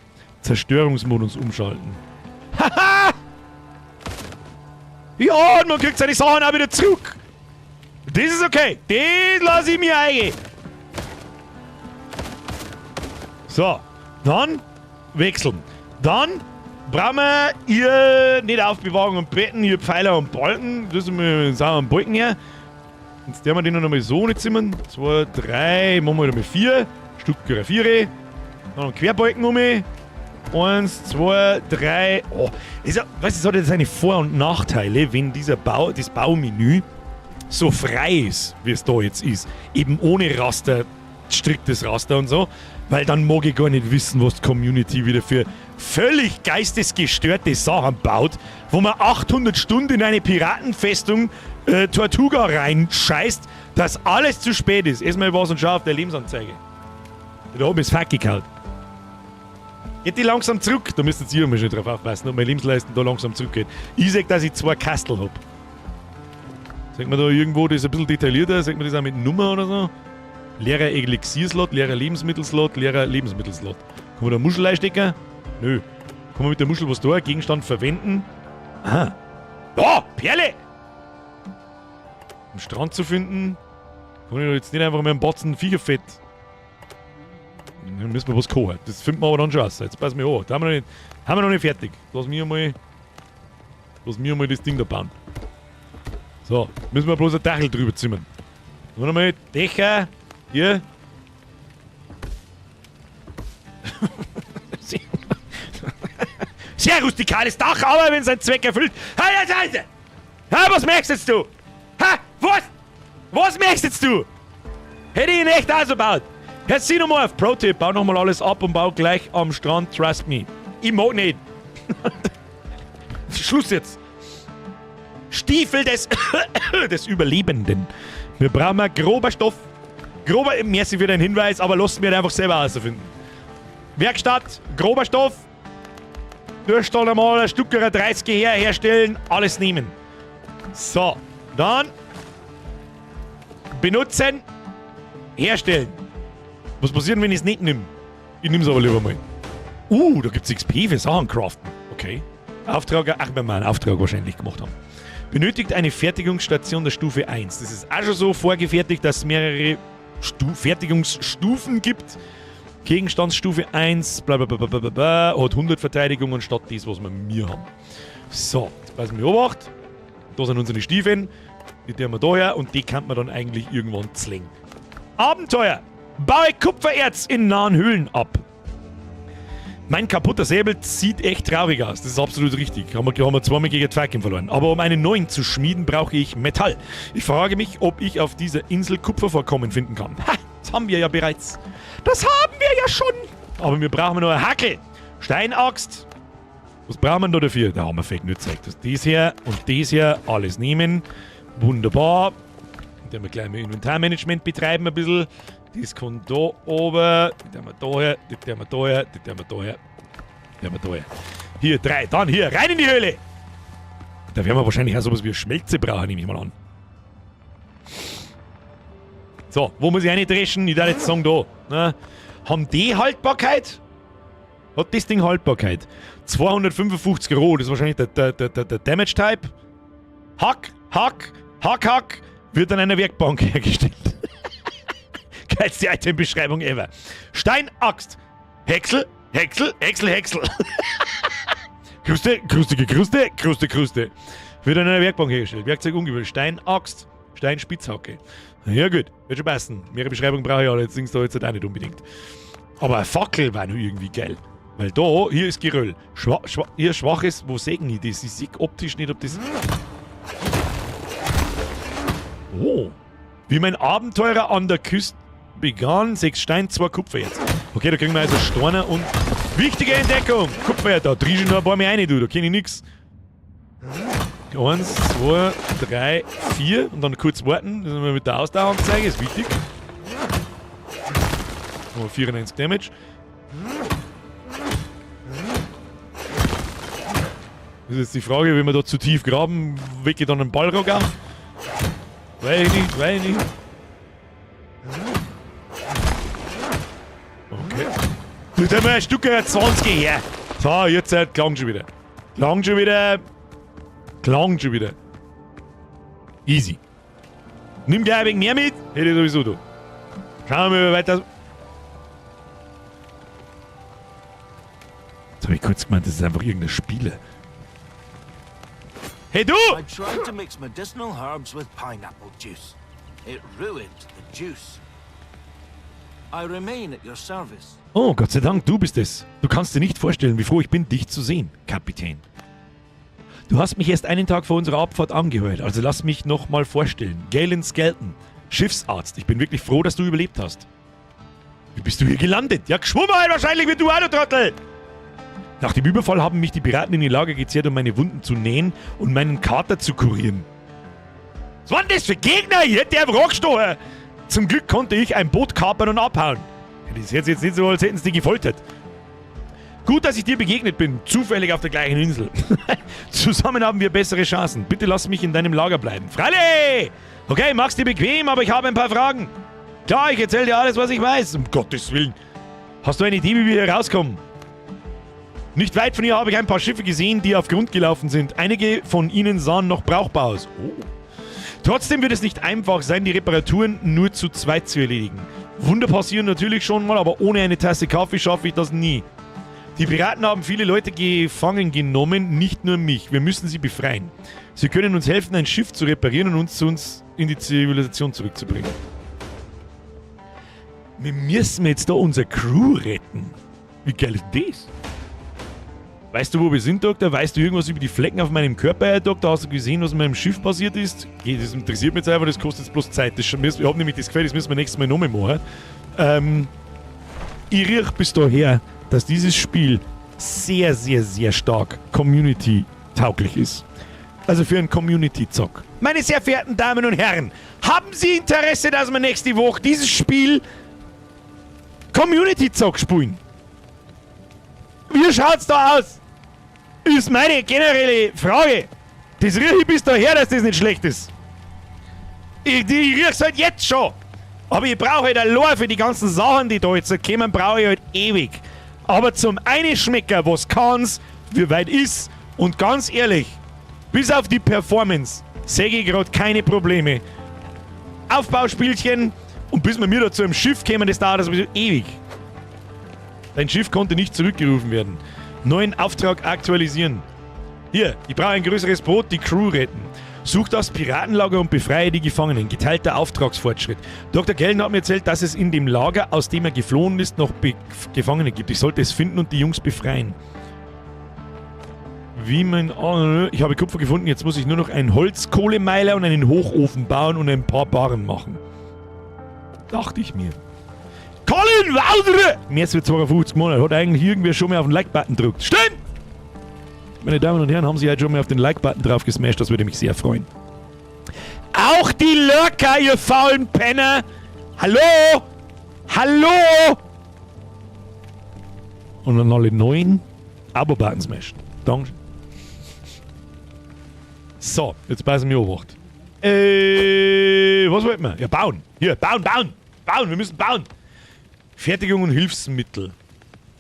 Zerstörungsmodus umschalten. Haha! Ja, und man kriegt seine Sachen auch wieder zurück. Das ist okay. Das lasse ich mir eingehen. So, dann wechseln. Dann brauchen wir hier nicht Aufbewahrung und Betten, hier Pfeiler und Balken. Das sind wir sauren Balken her. Jetzt werden wir den noch mal so nicht zimmern. 2, 3, machen wir noch mal 4. Stück 4. Dann einen Querbalken um. 1, 2, 3. Oh, weißt du, das hat jetzt seine Vor- und Nachteile, wenn das Baumenü so frei ist, wie es da jetzt ist. Eben ohne Raster, striktes Raster und so. Weil dann mag ich gar nicht wissen, was die Community wieder für völlig geistesgestörte Sachen baut, wo man 800 Stunden in eine Piratenfestung Tortuga reinscheißt, dass alles zu spät ist. Erstmal was und schau auf der Lebensanzeige. Da oben ist Fuck gekaut. Geht die langsam zurück? Da müsst ihr mal schon drauf aufpassen, ob meine Lebensleisten da langsam zurückgeht. Ich sag, dass ich 2 Kastel hab. Sagt man da irgendwo, das ist ein bisschen detaillierter, sagt man das auch mit Nummer oder so? Leerer Elixierslot, leerer Lebensmittelslot, leerer Lebensmittelslot. Kann man da Muschel einstecken? Nö. Kann man mit der Muschel was da, Gegenstand verwenden? Aha. Da, Perle! Am Strand zu finden, kann ich doch jetzt nicht einfach mal einen Batzen Viecherfett. Dann müssen wir was kochen. Das finden wir aber dann schon aus. Jetzt passen wir an. Da haben wir noch nicht fertig. Lass mir mal das Ding da bauen. So, müssen wir bloß ein Dachel drüber zimmern. Warte mal, Dächer. Hier. Sehr rustikales Dach, aber wenn sein Zweck erfüllt. Halt! Ha, was merkst jetzt du? Ha, was? Was merkst jetzt du? Hätte ich ihn echt ausgebaut. Jetzt sieh nochmal auf Pro-Tipp, bau nochmal alles ab und bau gleich am Strand, trust me. Ich mag nicht. Schluss jetzt. Stiefel des Überlebenden. Wir brauchen mal grober Stoff. Merci für den Hinweis, aber lasst mir einfach selber herausfinden. Werkstatt, grober Stoff. Durchstall einmal ein Stück 30 herstellen, alles nehmen. So, dann benutzen, herstellen. Was passiert, wenn ich es nicht nehme? Ich nehme es aber lieber mal. Da gibt es XP für Sachen craften. Okay. Auftrag, wenn wir einen Auftrag wahrscheinlich gemacht haben. Benötigt eine Fertigungsstation der Stufe 1. Das ist auch schon so vorgefertigt, dass es mehrere Fertigungsstufen gibt. Gegenstandsstufe 1, blablabla, hat 100 Verteidigung anstatt das, was wir haben. So, jetzt passen wir beobachten. Da sind unsere Stiefeln. Die tun wir da her und die kann man dann eigentlich irgendwann zlingen. Abenteuer! Baue Kupfererz in nahen Höhlen ab. Mein kaputter Säbel sieht echt traurig aus. Das ist absolut richtig. Haben wir zweimal gegen Twerken verloren. Aber um einen neuen zu schmieden, brauche ich Metall. Ich frage mich, ob ich auf dieser Insel Kupfervorkommen finden kann. Ha, das haben wir ja bereits. Das haben wir ja schon. Aber wir brauchen nur eine Hackel. Steinaxt. Was brauchen wir da dafür? Da haben wir fake nicht gezeigt. Das hier und das hier alles nehmen. Wunderbar. Dann wir gleich mal Inventarmanagement betreiben ein bisschen. Das kommt da oben. Das tun wir da her. Das tun wir da her. Das tun wir da her. Das tun wir da her. Hier, 3. Dann hier. Rein in die Höhle. Da werden wir wahrscheinlich auch sowas wie eine Schmelze brauchen, nehme ich mal an. So, wo muss ich reindreschen? Ich darf jetzt sagen, da. Na, haben die Haltbarkeit? Hat das Ding Haltbarkeit? 255 Roh, das ist wahrscheinlich der Damage-Type. Hack, wird an einer Werkbank hergestellt. Geilste Item-Beschreibung ever. Steinaxt. Häcksel. Kruste. Wird an einer Werkbank hergestellt. Werkzeug ungewöhnlich. Steinaxt. Steinspitzhacke. Ja gut, wird schon passen. Mehrere Beschreibungen brauche ich ja allerdings da jetzt auch nicht unbedingt. Aber eine Fackel war noch irgendwie geil. Weil da, hier ist Geröll. Hier schwaches, wo sägen die das? Ich sehe optisch nicht, ob das... Oh. Wie mein Abenteurer an der Küste begann. 6 Stein, 2 Kupfer jetzt. Okay, da kriegen wir also Steine und... Wichtige Entdeckung! Kupfer, da dreh ich noch ein paar mehr rein, du. Da kenne ich nix. 1, 2, 3, 4 und dann kurz warten. Das wir mit der Ausdaueranzeige, ist wichtig. Oh, 94 Damage. Das ist jetzt die Frage, wenn wir da zu tief graben, wecke ich dann einen Ballrock auf? Weiß ich nicht. Okay. Du hast mal ein Stück 20 her. So, jetzt klang schon wieder. Easy. Nimm gleich ein wenig mehr mit. Hätte ich sowieso da. Schauen wir mal weiter. Jetzt habe ich kurz gemeint, das ist einfach irgendein Spieler. Hey du! I tried to mix medicinal herbs with pineapple juice. It ruined the juice. I remain at your service. Oh, Gott sei Dank, du bist es. Du kannst dir nicht vorstellen, wie froh ich bin, dich zu sehen, Kapitän. Du hast mich erst einen Tag vor unserer Abfahrt angehört, also lass mich nochmal vorstellen. Galen Skelton, Schiffsarzt. Ich bin wirklich froh, dass du überlebt hast. Wie bist du hier gelandet? Ja, geschwommen halt wahrscheinlich wie du, Trottel! Nach dem Überfall haben mich die Piraten in ihr Lager gezerrt, um meine Wunden zu nähen und meinen Kater zu kurieren. Was waren das für Gegner? Ich hätte einfach angestochen. Zum Glück konnte ich ein Boot kapern und abhauen. Das hört sich jetzt nicht so, als hätten sie dich gefoltert. Gut, dass ich dir begegnet bin. Zufällig auf der gleichen Insel. Zusammen haben wir bessere Chancen. Bitte lass mich in deinem Lager bleiben. Freilich! Okay, mach's dir bequem, aber ich habe ein paar Fragen. Klar, ich erzähle dir alles, was ich weiß. Um Gottes Willen. Hast du eine Idee, wie wir hier rauskommen? Nicht weit von hier habe ich ein paar Schiffe gesehen, die auf Grund gelaufen sind. Einige von ihnen sahen noch brauchbar aus. Oh. Trotzdem wird es nicht einfach sein, die Reparaturen nur zu zweit zu erledigen. Wunder passieren natürlich schon mal, aber ohne eine Tasse Kaffee schaffe ich das nie. Die Piraten haben viele Leute gefangen genommen, nicht nur mich. Wir müssen sie befreien. Sie können uns helfen, ein Schiff zu reparieren und uns in die Zivilisation zurückzubringen. Wir müssen jetzt da unsere Crew retten. Wie geil ist das? Weißt du, wo wir sind, Doktor? Weißt du irgendwas über die Flecken auf meinem Körper, Doktor? Hast du gesehen, was mit meinem Schiff passiert ist? Okay, das interessiert mich jetzt einfach, das kostet jetzt bloß Zeit. Ich habe nämlich das Gefühl, das müssen wir nächstes Mal nochmal machen. Ich riech bis daher, dass dieses Spiel sehr, sehr, sehr stark Community-tauglich ist. Also für einen Community-Zock. Meine sehr verehrten Damen und Herren, haben Sie Interesse, dass wir nächste Woche dieses Spiel Community-Zock spielen? Wie schaut's da aus? Ist meine generelle Frage. Das riech ich bis daher, dass das nicht schlecht ist. Ich riech's halt jetzt schon. Aber ich brauche halt allein für die ganzen Sachen, die da jetzt kommen, brauche ich halt ewig. Aber zum einen schmecken, was kann's, wie weit ist und ganz ehrlich, bis auf die Performance sehe ich gerade keine Probleme. Aufbauspielchen und bis wir da zu einem Schiff kommen, das dauert also ewig. Dein Schiff konnte nicht zurückgerufen werden. Neuen Auftrag aktualisieren. Hier, ich brauche ein größeres Boot, die Crew retten. Such das Piratenlager und befreie die Gefangenen. Geteilter Auftragsfortschritt. Dr. Kellen hat mir erzählt, dass es in dem Lager, aus dem er geflohen ist, noch Gefangene gibt. Ich sollte es finden und die Jungs befreien. Wie man... Oh, ich habe Kupfer gefunden, jetzt muss ich nur noch einen Holzkohlemeiler und einen Hochofen bauen und ein paar Barren machen. Dachte ich mir. Colin Waldere! März wird 52 Monate. Hat eigentlich irgendwer schon mal auf den Like-Button gedrückt. Stimmt! Meine Damen und Herren, haben Sie halt schon mal auf den Like-Button drauf gesmasht, das würde mich sehr freuen. Auch die Lurker, ihr faulen Penner! Hallo! Hallo! Und dann alle neuen Abo-Button smashen. Danke. So, jetzt passen wir auf. Was wollten wir? Ja, bauen. Hier, bauen. Wir müssen bauen. Fertigung und Hilfsmittel.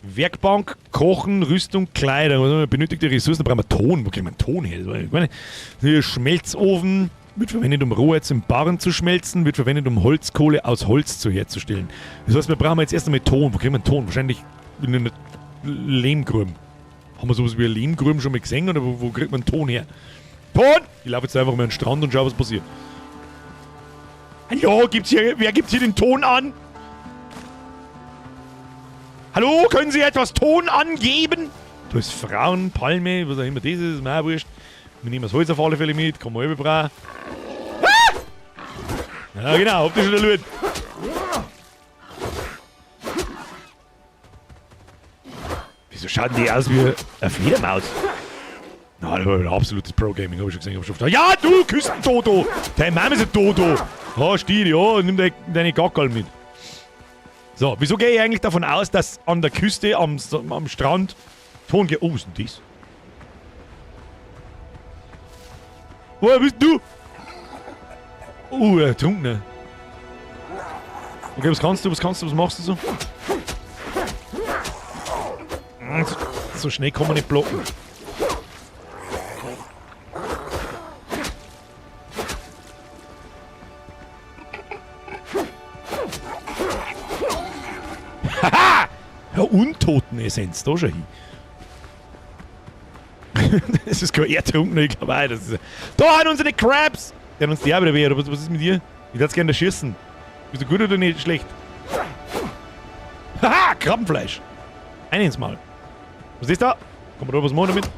Werkbank, Kochen, Rüstung, Kleider. Benötigte Ressourcen, da brauchen wir Ton. Wo kriegen wir Ton her? Ich meine, hier Schmelzofen wird verwendet, um Roherz im Barren zu schmelzen, wird verwendet, um Holzkohle aus Holz herzustellen. Das heißt, wir brauchen jetzt erst einmal Ton. Wo kriegen wir Ton? Wahrscheinlich in einer Lehmgruben. Haben wir sowas wie eine Lehmgruben schon mal gesehen oder wo kriegt man Ton her? Ton! Ich laufe jetzt einfach mal an den Strand und schau, was passiert. Hallo, wer gibt hier den Ton an? Hallo, können Sie etwas Ton angeben? Da ist Frauen, Palme, was auch immer das ist, mir auch wurscht. Wir nehmen das Holz auf alle Fälle mit, kann man überbrauen. Ah! Ja genau, habt ihr schon erlebt. Wieso schauen die aus wie eine Fledermaus? Na, das war ein absolutes Pro-Gaming, hab ich schon gesehen. Ja, du, Küstentoto! Deine Mama ist ein Toto! Ja, Stier, ja, nimm deine Gackerl mit. So, wieso gehe ich eigentlich davon aus, dass an der Küste, am Strand, Ton geht. Oh, was ist denn das? Woher bist du? Oh, Trunkener. Okay, was kannst du, was machst du so? So schnell kann man nicht blocken. Haha! Ja, Untotenessenz, da schon hin. Das ist kein Ertrunkener, ich glaube auch. Das ist da haben unsere Crabs! Der hat uns die auch wieder weh, oder was ist mit dir? Ich hätte gerne schießen. Bist du gut oder nicht schlecht? Haha! Krabbenfleisch! Eins mal. Was ist da? Kann man da was machen damit?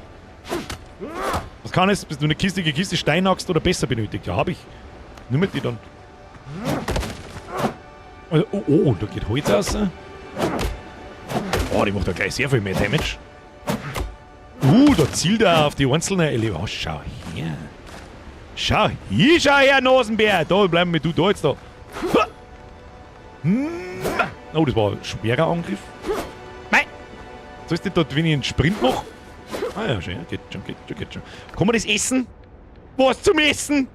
Was kann es? Bist du eine Kiste, Steinaxt oder besser benötigt? Ja, hab ich. Nimm mit die dann. Oh, da geht Holz raus. Oh, die macht ja gleich sehr viel mehr Damage. Da zielt er auf die einzelnen Elemente. Oh, schau her. Schau her, Nasenbär. Da bleiben wir, du da jetzt da. Oh, das war ein schwerer Angriff. Nein. Soll ich dort, wenn ich einen Sprint mache? Ah ja, schön. Geht schon. Kann man das essen? Was zum Essen?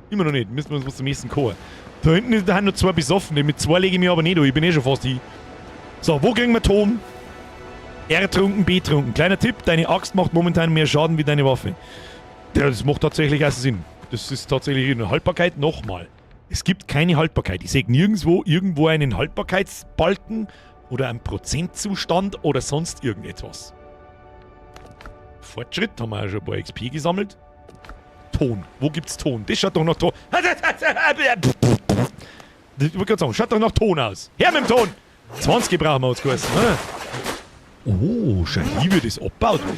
Immer noch nicht. Müssen wir uns was zum Essen kochen. Da hinten da haben noch zwei Besoffene. Mit zwei lege ich mich aber nicht an. Ich bin eh schon fast hin. So, wo kriegen wir Ton? R-trunken, B-trunken. Kleiner Tipp, deine Axt macht momentan mehr Schaden wie deine Waffe. Ja, das macht tatsächlich auch Sinn. Das ist tatsächlich eine Haltbarkeit. Nochmal. Es gibt keine Haltbarkeit. Ich sehe nirgendwo irgendwo einen Haltbarkeitsbalken oder einen Prozentzustand oder sonst irgendetwas. Fortschritt, haben wir ja schon ein paar XP gesammelt. Ton. Wo gibt's Ton? Das schaut doch nach Ton. Ich wollte gerade sagen, schaut doch nach Ton aus. Her mit dem Ton! 20 brauchen wir uns geheißen. Oh, schau hier, wie das abgebaut wird.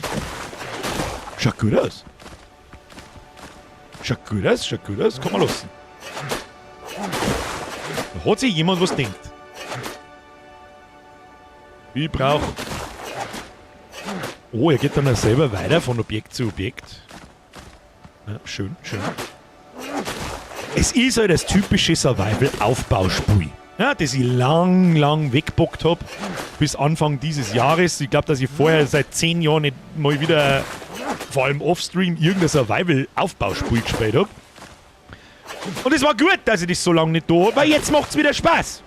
Schaut gut aus. Schaut gut aus. Kann man lassen. Da hat sich jemand was denkt. Ich brauche... Oh, er geht dann auch selber weiter von Objekt zu Objekt. Ja, schön. Es ist halt das typische Survival-Aufbauspiel. Ja, das ich lang wegbockt habe. Bis Anfang dieses Jahres. Ich glaube, dass ich vorher seit 10 Jahren nicht mal wieder, vor allem offstream, irgendein Survival-Aufbauspiel gespielt habe. Und es war gut, dass ich das so lange nicht da habe, weil jetzt macht es wieder Spaß.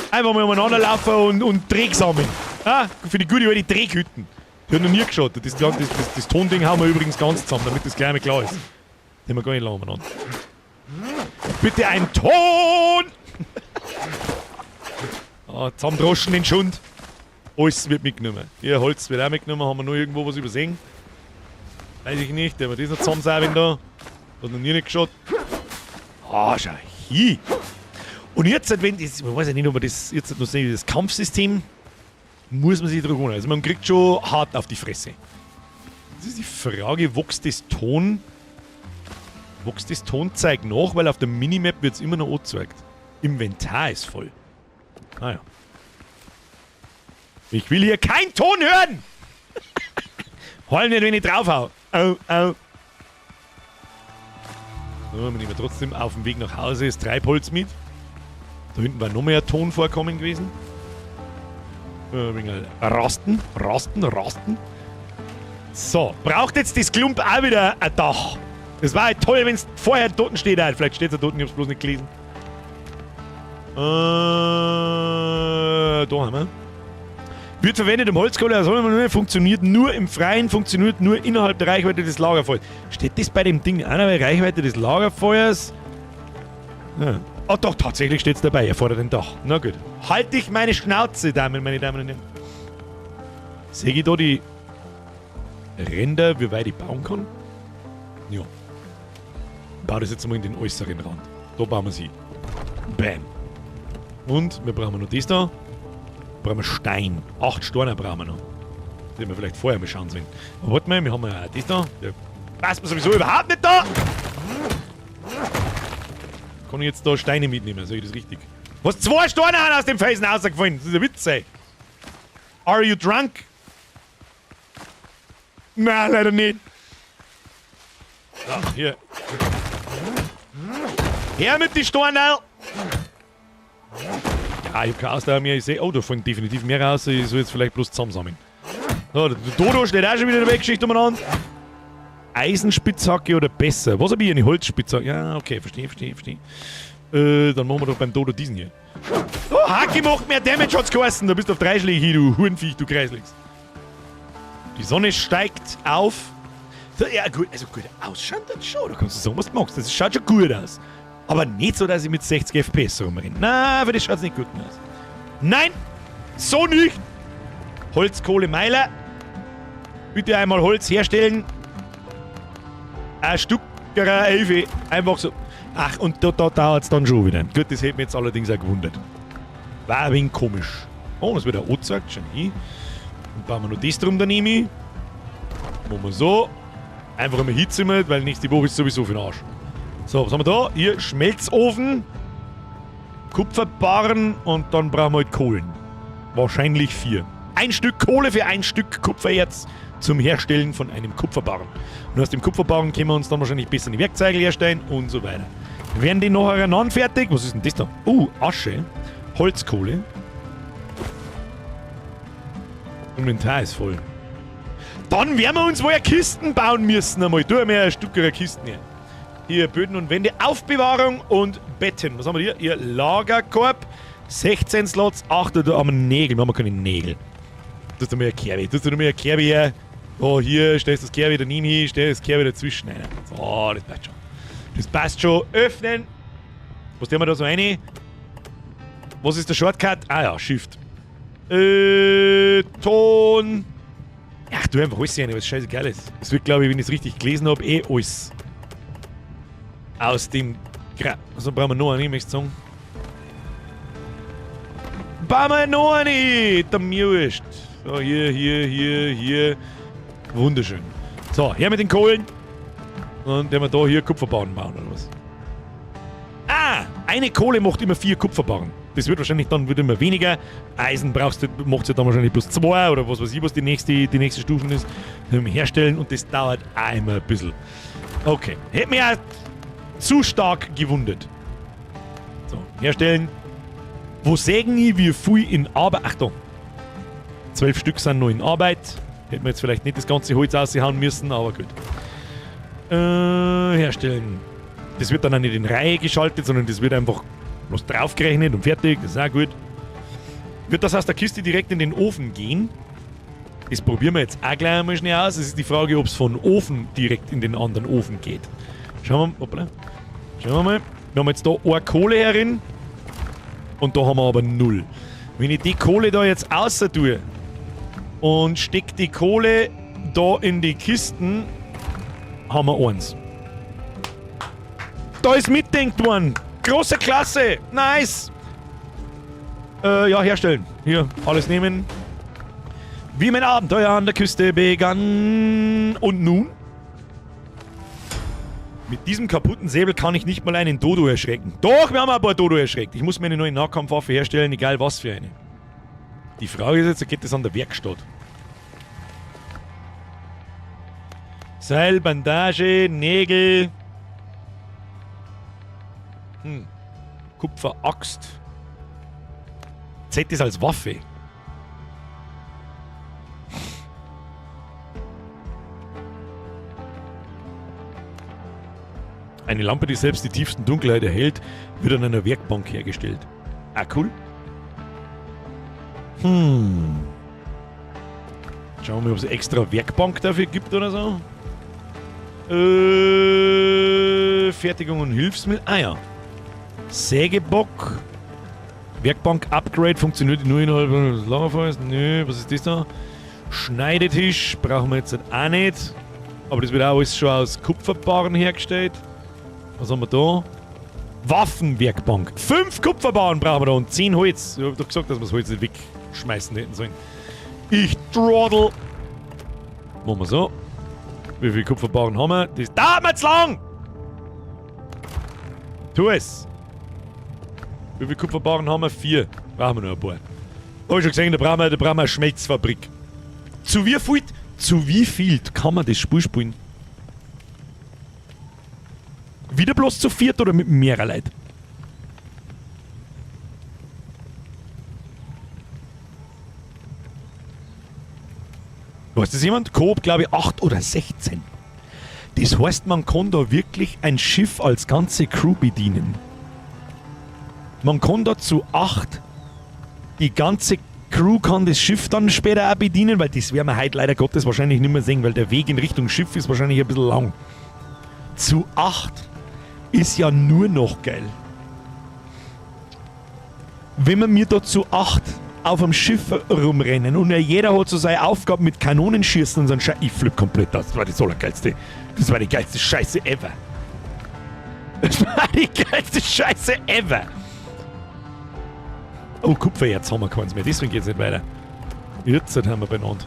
Einfach mal umeinander laufen und Dreck sammeln. Ja, für die gute alte Dreckhütten. Die hat noch nie geschaut. Das Tonding haben wir übrigens ganz zusammen, damit das gleich mal klar ist. Den wir gar nicht lange umeinander. Bitte ein Ton! Zusammendroschen den Schund. Alles wird mitgenommen. Hier, Holz wird auch mitgenommen. Haben wir noch irgendwo was übersehen? Weiß ich nicht. Der wird das noch zusammensauen da. Hat noch nie nicht geschaut. Ah, schau hier. Und jetzt, wenn das, ich weiß ja nicht, ob man das jetzt noch sehen, das Kampfsystem, muss man sich drauf holen. Also man kriegt schon hart auf die Fresse. Das ist die Frage, wächst das Tonzeug nach, weil auf der Minimap wird es immer noch angezeigt. Inventar ist voll. Ah ja. Ich will hier keinen Ton hören! Heul nicht, wenn ich draufhau. Au, au. So, wir nehmen trotzdem auf dem Weg nach Hause das Treibholz mit. Da hinten war noch mehr Ton vorkommen gewesen. Ein wenig rasten. So, braucht jetzt das Klump auch wieder ein Dach. Das war halt toll, wenn es vorher dort steht. Vielleicht steht es da dort, ich hab's bloß nicht gelesen. Da haben wir. Wird verwendet, um Holzkohle, funktioniert nur im Freien, funktioniert nur innerhalb der Reichweite des Lagerfeuers. Steht das bei dem Ding auch noch bei Reichweite des Lagerfeuers? Ja. Oh doch, tatsächlich steht es dabei, erfordert ein Dach. Na gut. Halt dich meine Schnauze, meine Damen und Herren. Sehe ich da die Ränder, wie weit ich bauen kann? Ja. Ich baue das jetzt mal in den äußeren Rand. Da bauen wir sie. Bam. Und wir brauchen noch das da. Brauchen wir Stein. 8 Steine brauchen wir noch. Den wir vielleicht vorher mal schauen sollen. Aber warte mal, wir haben ja das da. Der passt mir sowieso überhaupt nicht da. Kann ich jetzt da Steine mitnehmen? Sag ich das richtig? Was? 2 Steine haben aus dem Felsen rausgefallen. Das ist ein Witz, ey. Are you drunk? Nein, leider nicht. So, hier. Her mit die Steine! Ah, ich hab keine Ausdauer mehr. Ich sehe, oh, da fallen definitiv mehr raus. Ich soll jetzt vielleicht bloß zusammensammeln. So, der Dodo steht auch schon wieder in der Weggeschichte umeinander. Eisenspitzhacke oder besser? Was hab ich hier? Eine Holzspitzhacke? Ja, okay, verstehe. Dann machen wir doch beim Dodo diesen hier. Oh, Hacke macht mehr Damage, hat's geheißen. Da bist du auf 3 Schläge hier, du Hurenviech, du Kreisligs. Die Sonne steigt auf. So, ja, gut, also gut ausschaut das schon. Da kannst du sagen, was du magst. Das schaut schon gut aus. Aber nicht so, dass ich mit 60 FPS rumrenne. Nein, für das schaut's nicht gut aus. Nein! So nicht! Holzkohle Meiler. Bitte einmal Holz herstellen. Ein Stück Hilfe. Einfach so. Ach, und da dauert's dann schon wieder. Gut, das hätte mich jetzt allerdings auch gewundert. War ein wenig komisch. Oh, das wird auch angezeigt. Schon hin. Dann bauen wir noch das drum daneben. Machen wir so. Einfach immer hinzimmern, weil nächste Woche ist sowieso für den Arsch. So, was haben wir da? Hier, Schmelzofen, Kupferbarren und dann brauchen wir halt Kohlen. Wahrscheinlich 4. Ein Stück Kohle für ein Stück Kupfererz zum Herstellen von einem Kupferbarren. Und aus dem Kupferbarren können wir uns dann wahrscheinlich besser die Werkzeuge herstellen und so weiter. Werden die nachher aneinander fertig? Was ist denn das da? Asche, Holzkohle. Inventar ist voll. Dann werden wir uns wohl Kisten bauen müssen einmal. Tu mir ein Stück Kisten her. Hier Böden und Wände, Aufbewahrung und Betten. Was haben wir hier? Hier Lagerkorb, 16 Slots, 8 da haben wir Nägel. Wir haben keine Nägel. Das ist doch mal ein Kerbe. Das ist doch mal ein Kerbe her. Oh, hier stellst du das Kerbe daneben hin, stellst das Kerbe dazwischen. Nein. So, das passt schon. Das passt schon. Öffnen. Was tun wir da so rein? Was ist der Shortcut? Ah ja, Shift. Ton. Ach, tu einfach alles rein, was scheißegal ist. Das wird, glaube ich, wenn ich es richtig gelesen habe, alles. Aus dem also brauchen wir noch einen, möchte ich sagen. Bauen wir noch einen! Der Mist. So, hier. Wunderschön. So, her mit den Kohlen. Und dann wir da hier Kupferbarren bauen, oder was? Ah! Eine Kohle macht immer 4 Kupferbarren. Das wird wahrscheinlich dann wieder immer weniger. Eisen macht ja dann wahrscheinlich plus 2 oder was weiß ich, was die nächste Stufe ist. Herstellen und das dauert auch immer ein bisschen. Okay. Hätte mich auch zu stark gewundert. So, herstellen. Wo sägen ich wie viel in Arbeit? Achtung. 12 Stück sind noch in Arbeit. Hätten wir jetzt vielleicht nicht das ganze Holz raushauen müssen, aber gut. Herstellen. Das wird dann auch nicht in Reihe geschaltet, sondern das wird einfach bloß draufgerechnet und fertig. Das ist auch gut. Wird das aus der Kiste direkt in den Ofen gehen? Das probieren wir jetzt auch gleich einmal schnell aus. Es ist die Frage, ob es von Ofen direkt in den anderen Ofen geht. Schauen wir mal. Wir haben jetzt da eine Kohle herin. Und da haben wir aber 0. Wenn ich die Kohle da jetzt außer tue, und steck die Kohle da in die Kisten. Haben wir eins. Da ist mitdenkt worden. Große Klasse. Nice. Ja, herstellen. Hier, alles nehmen. Wie mein Abenteuer an der Küste begann. Und nun? Mit diesem kaputten Säbel kann ich nicht mal einen Dodo erschrecken. Doch, wir haben ein paar Dodo erschreckt. Ich muss mir eine neue Nahkampfwaffe herstellen, egal was für eine. Die Frage ist jetzt, geht das an der Werkstatt? Seil, Bandage, Nägel. Kupferaxt. Z ist als Waffe. Eine Lampe, die selbst die tiefsten Dunkelheit erhält, wird an einer Werkbank hergestellt. Ah, cool. Schauen wir mal, ob es eine extra Werkbank dafür gibt oder so. Fertigung und Hilfsmittel. Ah ja. Sägebock. Werkbank Upgrade funktioniert nur innerhalb des Lagerfeuers. Nö, was ist das da? Schneidetisch brauchen wir jetzt auch nicht. Aber das wird auch alles schon aus Kupferbarren hergestellt. Was haben wir da? Waffenwerkbank. 5 Kupferbarren brauchen wir da und 10 Holz. Ich hab doch gesagt, dass wir das Holz nicht wegschmeißen hätten sollen. Ich Trottel. Machen wir so. Wie viele Kupferbarren haben wir? Das dauert mir zu lang! Tu es! Wie viele Kupferbarren haben wir? 4. Brauchen wir noch ein paar. Hab ich schon gesehen, da brauchen wir eine Schmelzfabrik. Zu wie viel kann man das Spiel spielen? Wieder bloß zu viert oder mit mehrer Leuten? Weiß das jemand? Coop, glaube ich, 8 oder 16. Das heißt, man kann da wirklich ein Schiff als ganze Crew bedienen. Man kann da zu 8. Die ganze Crew kann das Schiff dann später auch bedienen, weil das werden wir heute leider Gottes wahrscheinlich nicht mehr sehen, weil der Weg in Richtung Schiff ist wahrscheinlich ein bisschen lang. Zu 8 ist ja nur noch geil. Wenn wir mir da zu 8 auf dem Schiff rumrennen und jeder hat so seine Aufgaben mit Kanonen schießen und so ein Scheiß. Ich flipp komplett aus. Das war das allergeilste. Das war die geilste Scheiße ever. Das war die geilste Scheiße ever. Oh, Kupfererz haben wir keins mehr. Deswegen geht's nicht weiter. Jetzt haben wir beieinander.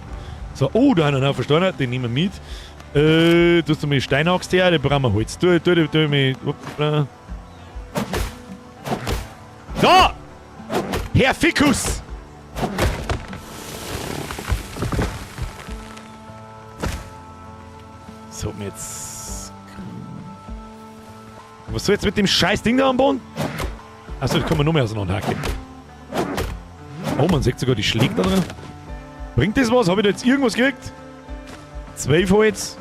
So, oh, da haben wir noch verstanden. Den nehmen wir mit. Tust du mir Steinaxt her? Den brauchen wir Holz. Tu mir. So! Herr Fickus! So, jetzt. Was soll jetzt mit dem scheiß Ding da am Boden? Achso, das kann man noch mehr auseinanderhaken. Oh, man sieht sogar die Schläge da drin. Bringt das was? Habe ich da jetzt irgendwas gekriegt? 12 Holz.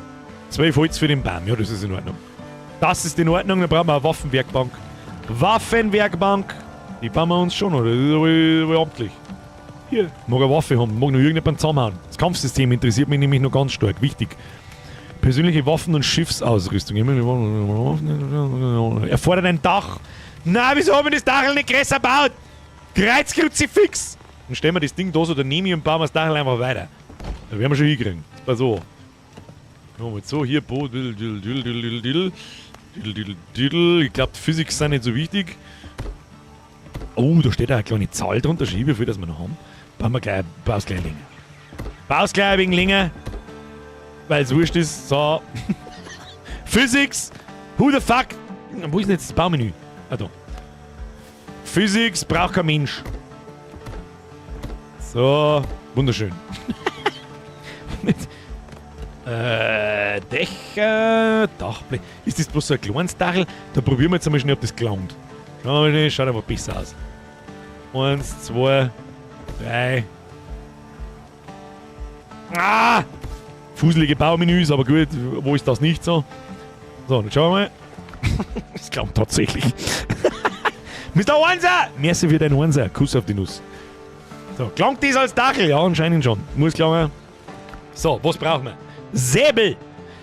12 Holz für den Baum. Ja, das ist in Ordnung. Das ist in Ordnung. Dann brauchen wir eine Waffenwerkbank. Waffenwerkbank. Die bauen wir uns schon, oder? Das ist aber amtlich. Hier. Ich mag eine Waffe haben. Ich mag noch irgendjemanden zusammenhauen. Das Kampfsystem interessiert mich nämlich noch ganz stark. Wichtig. Persönliche Waffen- und Schiffsausrüstung. Erfordert ein Dach. Na, wieso haben wir das Dach nicht größer gebaut? Kreuzkruzifix! Dann stellen wir das Ding da so daneben und bauen wir das Dach einfach weiter. Da werden wir schon hinkriegen. Das war so. Machen wir jetzt so, hier, Boot. Ich glaube, die Physik sind nicht so wichtig. Oh, da steht auch eine kleine Zahl drunter. Schau, wie viel das wir noch haben. Bauen wir gleich, baust gleich länger. Baust gleich ein wenig länger. Weil es wurscht ist. So. Physics. Who the fuck? Wo ist denn jetzt das Baumenü? Ah, da. Physics braucht kein Mensch. So. Wunderschön. Dächer. Dachblech. Ist das bloß so ein kleines Dachel? Da probieren wir jetzt einmal schnell, ob das gelangt. Schaut aber besser aus. 1, 2, 3. Ah! Fuselige Baumenüs, aber gut, wo ist das nicht so? So, dann schauen wir mal. Das glaubt tatsächlich. Mr. Einser! Merci für deinen Einser. Kuss auf die Nuss. So, klangt das als Dachel? Ja, anscheinend schon. Muss klangen. So, was brauchen wir? Säbel!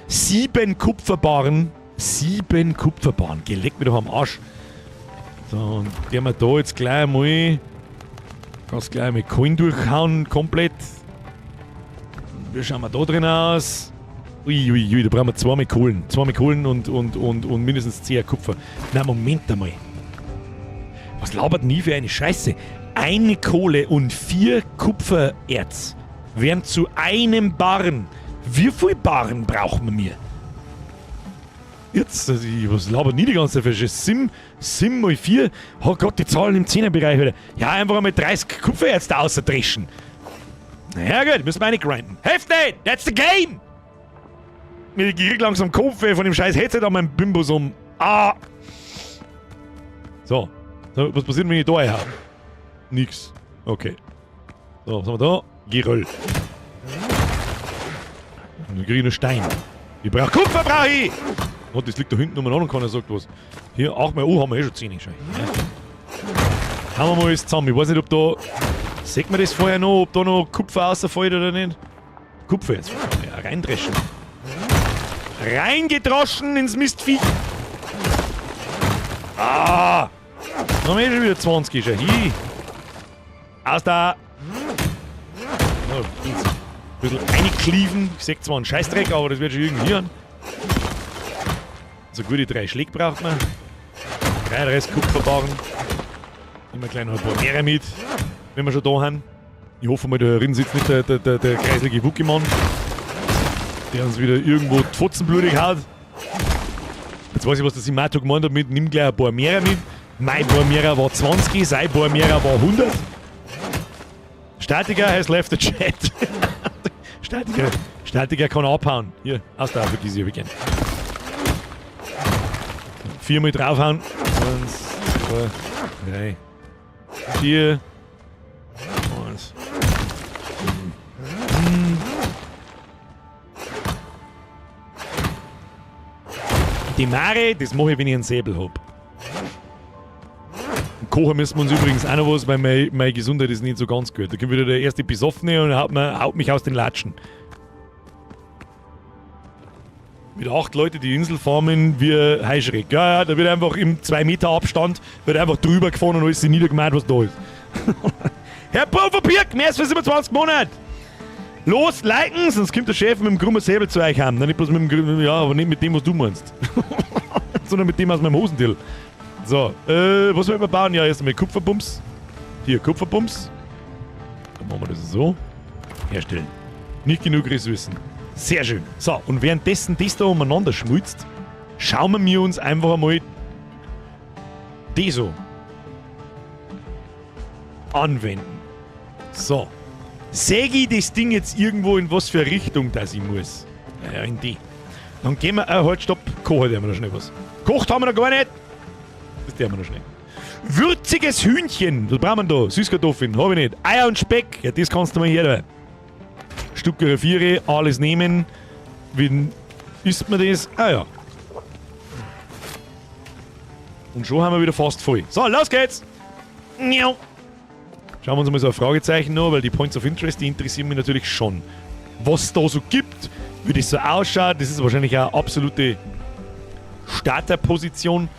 7 Kupferbarren. 7 Kupferbarren. Geleckt mir doch am Arsch. So, und gehen wir da jetzt gleich mal. Kannst gleich mal Kohlen durchhauen, komplett. Wie schauen wir da drin aus? Uiuiui, da brauchen wir 2 Kohlen. 2 Kohlen und mindestens 10 Kupfer. Na, Moment einmal. Was labert nie für eine Scheiße? 1 Kohle und 4 Kupfererz wären zu einem Barren. Wie viel Barren brauchen wir mehr? Jetzt, was labert nie die ganze Zeit für Sim mal 4. Oh Gott, die Zahlen im 10er-Bereich wieder. Ja, einfach einmal 30 Kupfererz da außerdreschen. Ja gut, müssen wir eine grinden. Helft nicht! That's the game! Ich krieg langsam Kopfweh von dem scheiß Headset an meinem Bimbus um. Ah! So, was passiert, wenn ich da habe? Nix. Okay. So, was haben wir da? Geröll. Und dann krieg ich einen Stein. Ich brauch Kupfer, brauch ich! Oh, das liegt da hinten umeinander und keiner sagt was. Hier, 8 mal, haben wir schon 10. Ja. Hauen wir mal alles zusammen. Ich weiß nicht, ob da... Sieht man das vorher noch, ob da noch Kupfer rausfällt oder nicht? Kupfer jetzt. Ja, reindreschen. Reingedroschen ins Mistvieh. Ah! Dann haben wir schon wieder 20 schon. Hi. Aus da! Oh, ein bisschen reinkleaven. Ich sehe zwar einen Scheißdreck, aber das wird schon irgendwie hin. So gute 3 Schläge braucht man. 3 Rest Kupferbarren. Immer gleich noch ein paar mehr mit, wenn wir schon da haben. Ich hoffe mal, da drin sitzt nicht der kreislige Wuckimann, der uns wieder irgendwo die Fotzen blutig haut. Jetzt weiß ich, was der Simato gemeint hat mit, nimm gleich ein paar mehr mit. Mein paar mehr war 20, sein paar mehr war 100. Statiker has left the chat. Statiker kann abhauen. Hier, aus der vergiss ich again. 4 mal draufhauen. 1, 2, 3, 4. 1. Die Mare, das mache ich, wenn ich einen Säbel habe. Kochen müssen wir uns übrigens auch noch was, weil meine Gesundheit ist nicht so ganz gut. Da kommt wieder der erste Besoffene und haut mich aus den Latschen. Mit 8 Leute die Insel farmen wie Heischreck. Ja, da wird einfach im 2 Meter Abstand wird einfach drüber gefahren und alles niedergemeint, was da ist. Herr Pulverpirk, mehr als für 27 Monate! Los, liken, sonst kommt der Chef mit dem krummen Säbel zu euch haben. Nicht bloß mit dem, ja, aber nicht mit dem, was du meinst. Sondern mit dem aus meinem Hosentil. So, was wollen wir bauen? Ja, erst einmal Kupferbums. Hier, Kupferbums. Dann machen wir das so. Herstellen. Nicht genug Ressourcen. Sehr schön. So, und währenddessen das da umeinander schmilzt, schauen wir uns einfach einmal die so anwenden. So. Säge ich das Ding jetzt irgendwo in was für eine Richtung, dass ich muss? Ja, in die. Dann gehen wir, halt, stopp, kochen wir noch schnell was. Kocht haben wir noch gar nicht. Das tun wir noch schnell. Würziges Hühnchen, was brauchen wir da? Süßkartoffeln, habe ich nicht. Eier und Speck, ja, das kannst du mal hier da. Stücke 4, alles nehmen. Wie isst man das? Ah ja. Und schon haben wir wieder fast voll. So, los geht's! Schauen wir uns mal so ein Fragezeichen an, weil die Points of Interest, die interessieren mich natürlich schon. Was es da so gibt, wie das so ausschaut, das ist wahrscheinlich eine absolute Starterposition.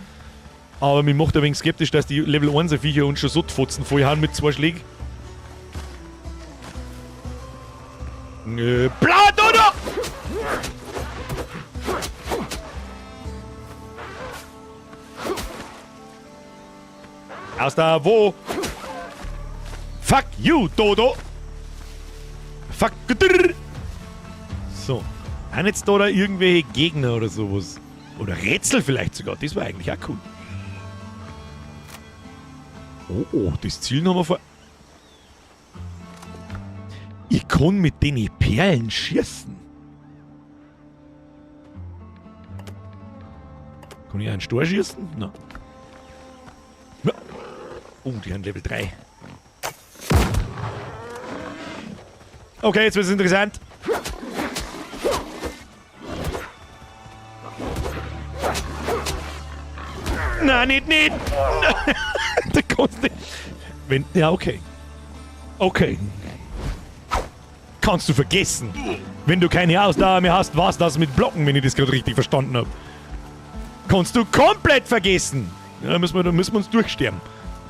Aber mich macht ein wenig skeptisch, dass die Level 1er Viecher uns schon so die Fotzen voll haben mit 2 Schlägen. Blau Dodo! Aus da, wo? Fuck you, Dodo! Fuck. So. Haben jetzt da irgendwelche Gegner oder sowas? Oder Rätsel vielleicht sogar. Das war eigentlich auch cool. Oh, das Ziel haben wir vor. Ich kann mit den Perlen schießen. Kann ich einen Stor schießen? Nein. Ja. Oh, die haben Level 3. Okay, jetzt wird es interessant. Nein, nicht. Da kannst du nicht. Ja, okay. Okay. Kannst du vergessen. Wenn du keine Ausdauer mehr hast, war's das mit Blocken, wenn ich das gerade richtig verstanden habe. Kannst du komplett vergessen. Ja, da müssen wir uns durchsterben.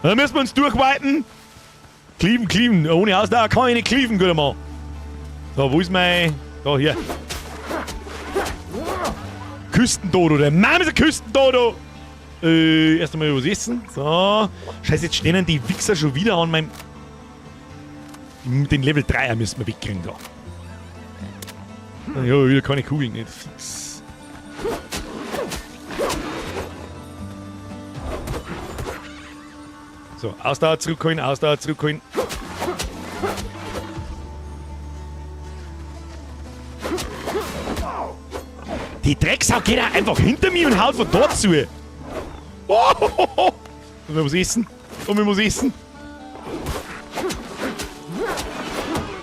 Da müssen wir uns durchwipen. Cleaven. Ohne Ausdauer kann ich nicht cleaven, guter Mann. So, wo ist mein... Da, hier. Küstendodo, der Mann ist ein Küstendodo. Erst einmal was essen. So. Scheiße, jetzt stehen die Wichser schon wieder an meinem... Den Level 3er müssen wir wegkriegen da. Ja, wieder keine Kugeln, nicht fix. So, Ausdauer zurückholen, Ausdauer zurückholen. Die Drecksau geht auch einfach hinter mir und haut von dort zu. Oh, wir muss essen. Und wir muss essen.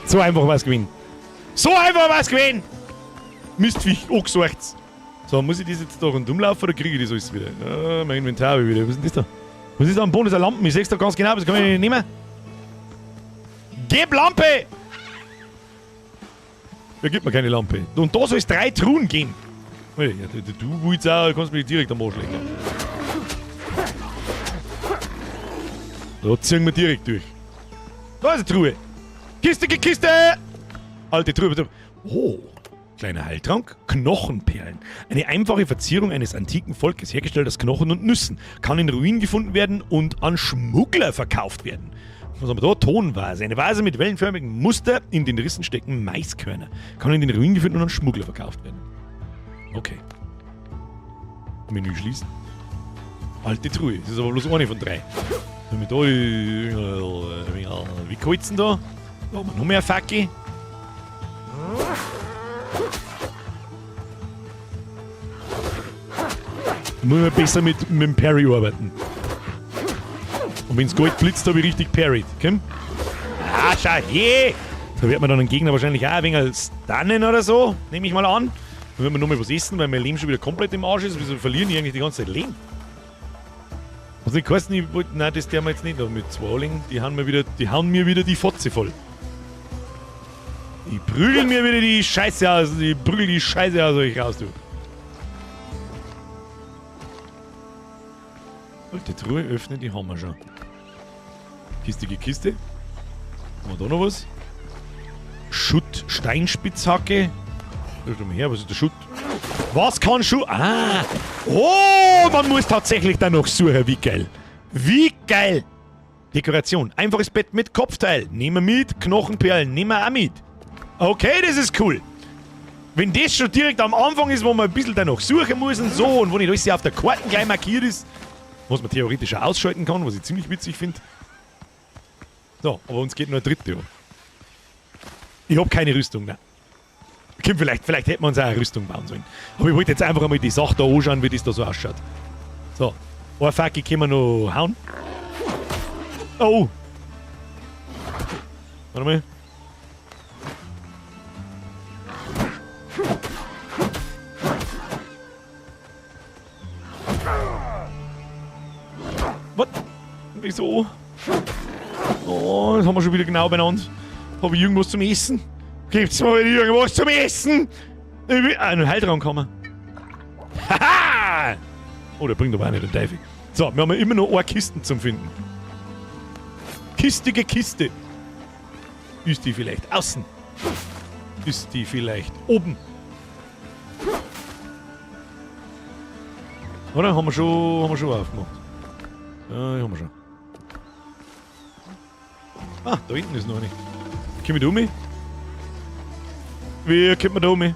So einfach was gewinnen. So einfach was gewinnen! Mistviech, angesucht. So, muss ich das jetzt da rundum laufen oder kriege ich das alles wieder? Ja, mein Inventar wieder. Was ist denn das da? Was ist da am Boden? Das ist eine Lampe. Ich seh's da ganz genau, das kann ich nicht nehmen. Gib Lampe! Ja, gibt mir keine Lampe. Und da soll es 3 Truhen geben. Ja, du willst auch, kannst mich direkt am Arsch legen. Da ziehen wir direkt durch. Da ist eine Truhe. Kiste! Alte Truhe. Oh, kleiner Heiltrank. Knochenperlen. Eine einfache Verzierung eines antiken Volkes, hergestellt aus Knochen und Nüssen. Kann in Ruinen gefunden werden und an Schmuggler verkauft werden. Was haben wir da? Tonvase. Eine Vase mit wellenförmigem Muster. In den Rissen stecken Maiskörner. Kann in den Ruinen gefunden und an Schmuggler verkauft werden. Okay. Menü schließen. Alte Truhe. Das ist aber bloß eine von 3. Wenn wir da wie kalt's denn da? Da haben wir noch mehr Fackel. Muss man besser mit dem Parry arbeiten. Und wenn es Gold blitzt, habe ich richtig parried. Komm. Ah, schau her! Da wird man dann einen Gegner wahrscheinlich auch ein wenig stunnen oder so, nehme ich mal an. Dann wird man nochmal was essen, weil mein Leben schon wieder komplett im Arsch ist. Wieso verlieren die eigentlich die ganze Zeit Leben? Was nicht geheißen, ich wollte, nein, das der wir jetzt nicht, aber mit 2 Lingen, die hauen mir wieder die Fotze voll. Die prügeln mir wieder die Scheiße aus, euch raus, du. Alte Truhe öffnen, die haben wir schon. Kistige Kiste. Haben wir da noch was? Schutt, Steinspitzhacke. Schau mal her, was ist der Schutt? Was kann Schutt? Ah! Oh, man muss tatsächlich da noch suchen, wie geil. Wie geil! Dekoration, einfaches Bett mit Kopfteil. Nehmen wir mit, Knochenperlen, nehmen wir auch mit. Okay, das ist cool. Wenn das schon direkt am Anfang ist, wo man ein bisschen da noch suchen muss und so, und wo nicht alles auf der Karte gleich markiert ist, was man theoretisch auch ausschalten kann, was ich ziemlich witzig finde. So, aber uns geht nur eine 3. an. Ich habe keine Rüstung, ne? Vielleicht hätten wir uns auch eine Rüstung bauen sollen. Aber ich wollte jetzt einfach einmal die Sache da anschauen, wie das da so ausschaut. So, ein Fackel können wir noch hauen. Oh! Warte mal. Was? Wieso? Oh, das haben wir schon wieder genau benannt. Habe ich irgendwas zum Essen? Gibt's mal wieder irgendwas zum Essen? Ich will einen Heiltrank haben. Haha! Oh, der bringt aber auch nicht den Teufel. So, wir haben immer noch eine Kiste zum Finden. Kistige Kiste. Ist die vielleicht außen? Ist die vielleicht oben? Oder? Haben wir schon aufgemacht. Ja, haben wir schon. Ah, da hinten ist noch eine. Können wir da um? Wie kommt man da um?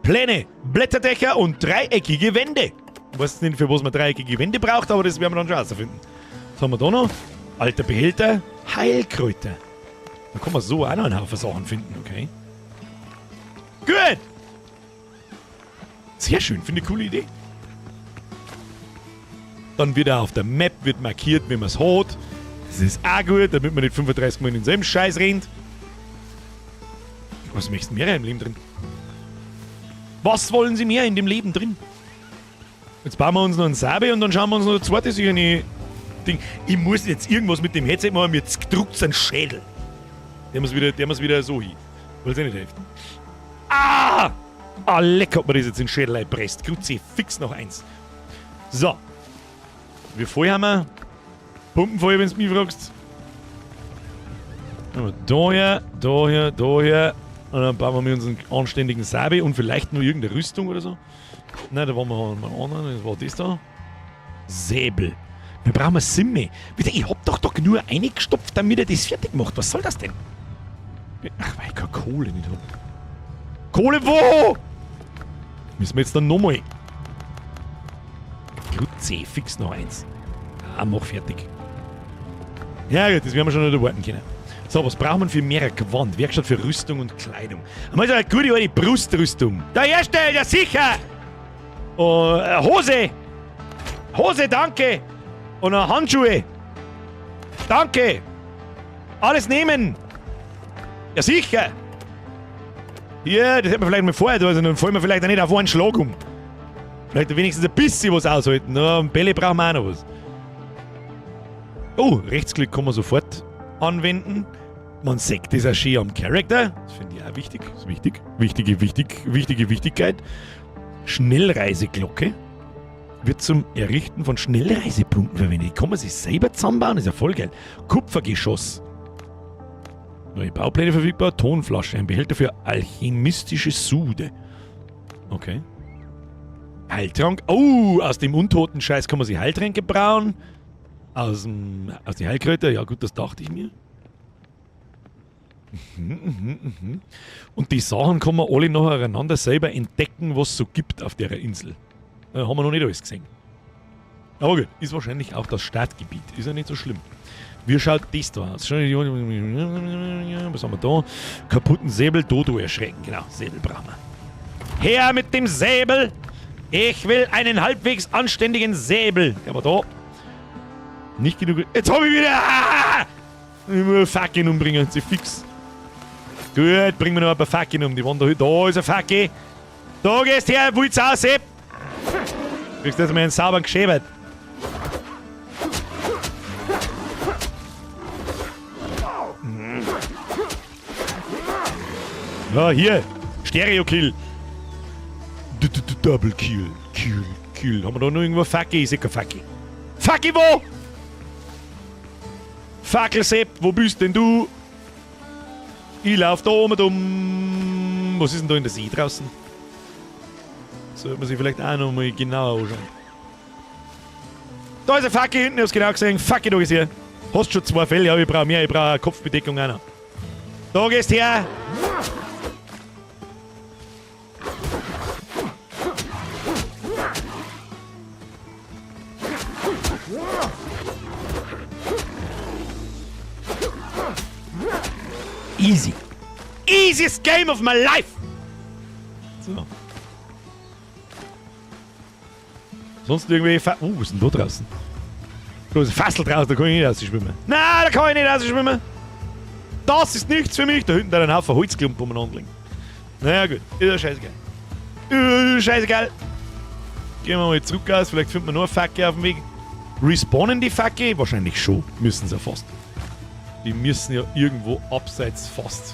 Pläne, Blätterdächer und dreieckige Wände. Ich weiß nicht, für was man dreieckige Wände braucht, aber das werden wir dann schon herausfinden. Was haben wir da noch? Alter Behälter, Heilkräuter. Da kann man so auch noch einen Haufen Sachen finden, okay? Gut! Sehr schön, finde ich eine coole Idee. Dann wird auch auf der Map markiert, wenn man es hat. Das ist auch gut, damit man nicht 35 Mal in denselben Scheiß rennt. Was möchtest du mehr im Leben drin? Was wollen Sie mehr in dem Leben drin? Jetzt bauen wir uns noch einen Sabe und dann schauen wir uns noch ein zweites Ding. Ich muss jetzt irgendwas mit dem Headset machen, mir druckt es einen Schädel. Der muss wieder so hin. Will es nicht helfen. Ah! Ah, lecker, hat mir das jetzt in den Schädel einpresst. Grüezi, fix noch eins. So. Wie voll haben wir? Pumpenvoll, wenn du mich fragst. Da hier. Und dann bauen wir mit unseren anständigen Sabe und vielleicht nur irgendeine Rüstung oder so. Nein, da waren wir mal anderen. Das war das da. Säbel. Wir brauchen eine Simme. Ich hab doch nur eingestopft, damit er das fertig macht. Was soll das denn? Ach, weil ich keine Kohle nicht hab. Kohle wo? Müssen wir jetzt dann nochmal. Gut C, fix noch eins. Ah, mach fertig. Ja gut, das werden wir schon noch erwarten können. So, was braucht man für mehr Gewand? Werkstatt für Rüstung und Kleidung. Einmal so eine gute alte Brustrüstung. Da herstellt, ja sicher! Und Hose! Hose, danke! Und Handschuhe! Danke! Alles nehmen! Ja sicher! Ja, das hätten wir vielleicht mal vorher, also dann fallen wir vielleicht auch nicht auf einen Schlag um. Vielleicht wenigstens ein bisschen was aushalten. Na, am Bälle brauchen wir auch noch was. Oh, Rechtsklick kann man sofort anwenden. Man sieht das auch schön am Charakter. Das finde ich auch wichtig. Das ist wichtig. Wichtige Wichtigkeit. Schnellreiseglocke wird zum Errichten von Schnellreisepunkten verwendet. Kann man sich selber zusammenbauen? Das ist ja voll geil. Kupfergeschoss. Neue Baupläne verfügbar. Tonflasche. Ein Behälter für alchemistische Sude. Okay. Heiltrank. Oh, aus dem untoten Scheiß kann man sich Heiltränke brauen. Aus den Heilkräutern. Ja gut, das dachte ich mir. Und die Sachen kann man alle nacheinander selber entdecken, was es so gibt auf der Insel. Haben wir noch nicht alles gesehen. Aber gut, ist wahrscheinlich auch das Startgebiet. Ist ja nicht so schlimm. Wie schaut das da aus? Was haben wir da? Kaputten Säbel, Dodo erschrecken. Genau, Säbel brauchen wir. Her mit dem Säbel! Ich will einen halbwegs anständigen Säbel. Der war da. Nicht genug. Jetzt habe ich wieder. Ich muss Fackeln umbringen, sie fix. Gut, bringen wir noch ein paar Fackeln um. Die Wand da ist ein Fackel. Da gehst her, willst du aus, Sepp? Kriegst du jetzt mal einen sauberen Geschäbert. Ja, hier. Stereo-Kill. Double Kill. Kill. Haben wir da noch irgendwo Fackel? Ich sehe kein Fackel. Fackel wo? Fackelsepp, wo bist denn du? Ich lauf da oben um. Was ist denn da in der See draußen? Sollte man sich vielleicht auch noch mal genauer anschauen. Da ist ein Fackel hinten, ich hab's genau gesehen. Fackel, da ist hier. Hast schon 2 Fälle, ja, ich brauche mehr, ich brauche eine Kopfbedeckung auch noch. Da gehst her! Easy. Easiest game of my life! So. Sonst irgendwelche was ist denn da draußen? Da ist ein Fassel draußen, da kann ich nicht rausschwimmen. Nein, da kann ich nicht rausschwimmen. Das ist nichts für mich. Da hinten ein Haufen Holzklumpen, wo man anlegen. Naja gut, ist ja scheißegal. Scheißegal. Gehen wir mal zurück aus, vielleicht finden wir noch eine Fackel auf dem Weg. Respawnen die Fackel? Wahrscheinlich schon. Müssen sie ja fast. Die müssen ja irgendwo abseits fast.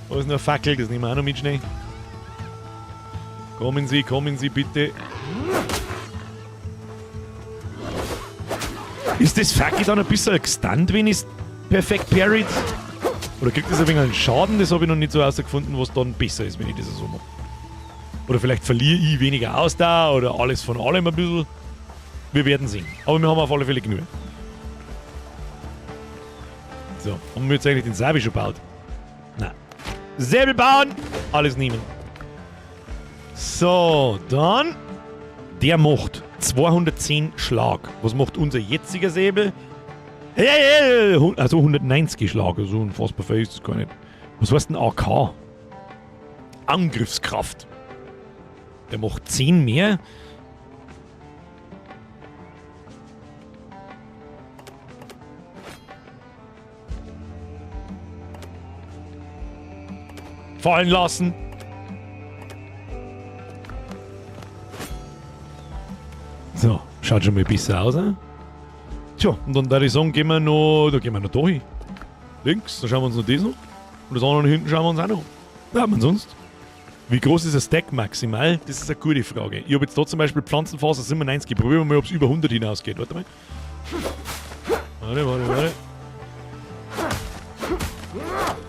Da ist noch eine Fackel, das nehmen wir auch noch mit schnell. Kommen Sie bitte. Ist das Fackel dann ein bisschen gestunt, wenn ich es perfekt parried? Oder kriegt das ein wenig einen Schaden? Das habe ich noch nicht so herausgefunden, was dann besser ist, wenn ich das so mache. Oder vielleicht verliere ich weniger Ausdauer oder alles von allem ein bisschen. Wir werden sehen. Aber wir haben auf alle Fälle genug. So, haben wir jetzt eigentlich den Säbel schon gebaut? Nein. Säbel bauen! Alles nehmen. So, dann. Der macht 210 Schlag. Was macht unser jetziger Säbel? Also 190 Schlag. So unfassbar viel ist das gar nicht. Was heißt denn AK? Angriffskraft. Der macht 10 mehr. Fallen lassen. So, schaut schon mal besser aus. Tja, und dann würde ich sagen, gehen wir noch da hin. Links, dann schauen wir uns noch das noch. Und das andere hinten schauen wir uns auch noch. Ja, aber sonst Wie groß ist ein Stack maximal? Das ist eine gute Frage. Ich habe jetzt da zum Beispiel Pflanzenfaser 97. Probieren wir mal, ob es über 100 hinausgeht. Warte mal. Warte.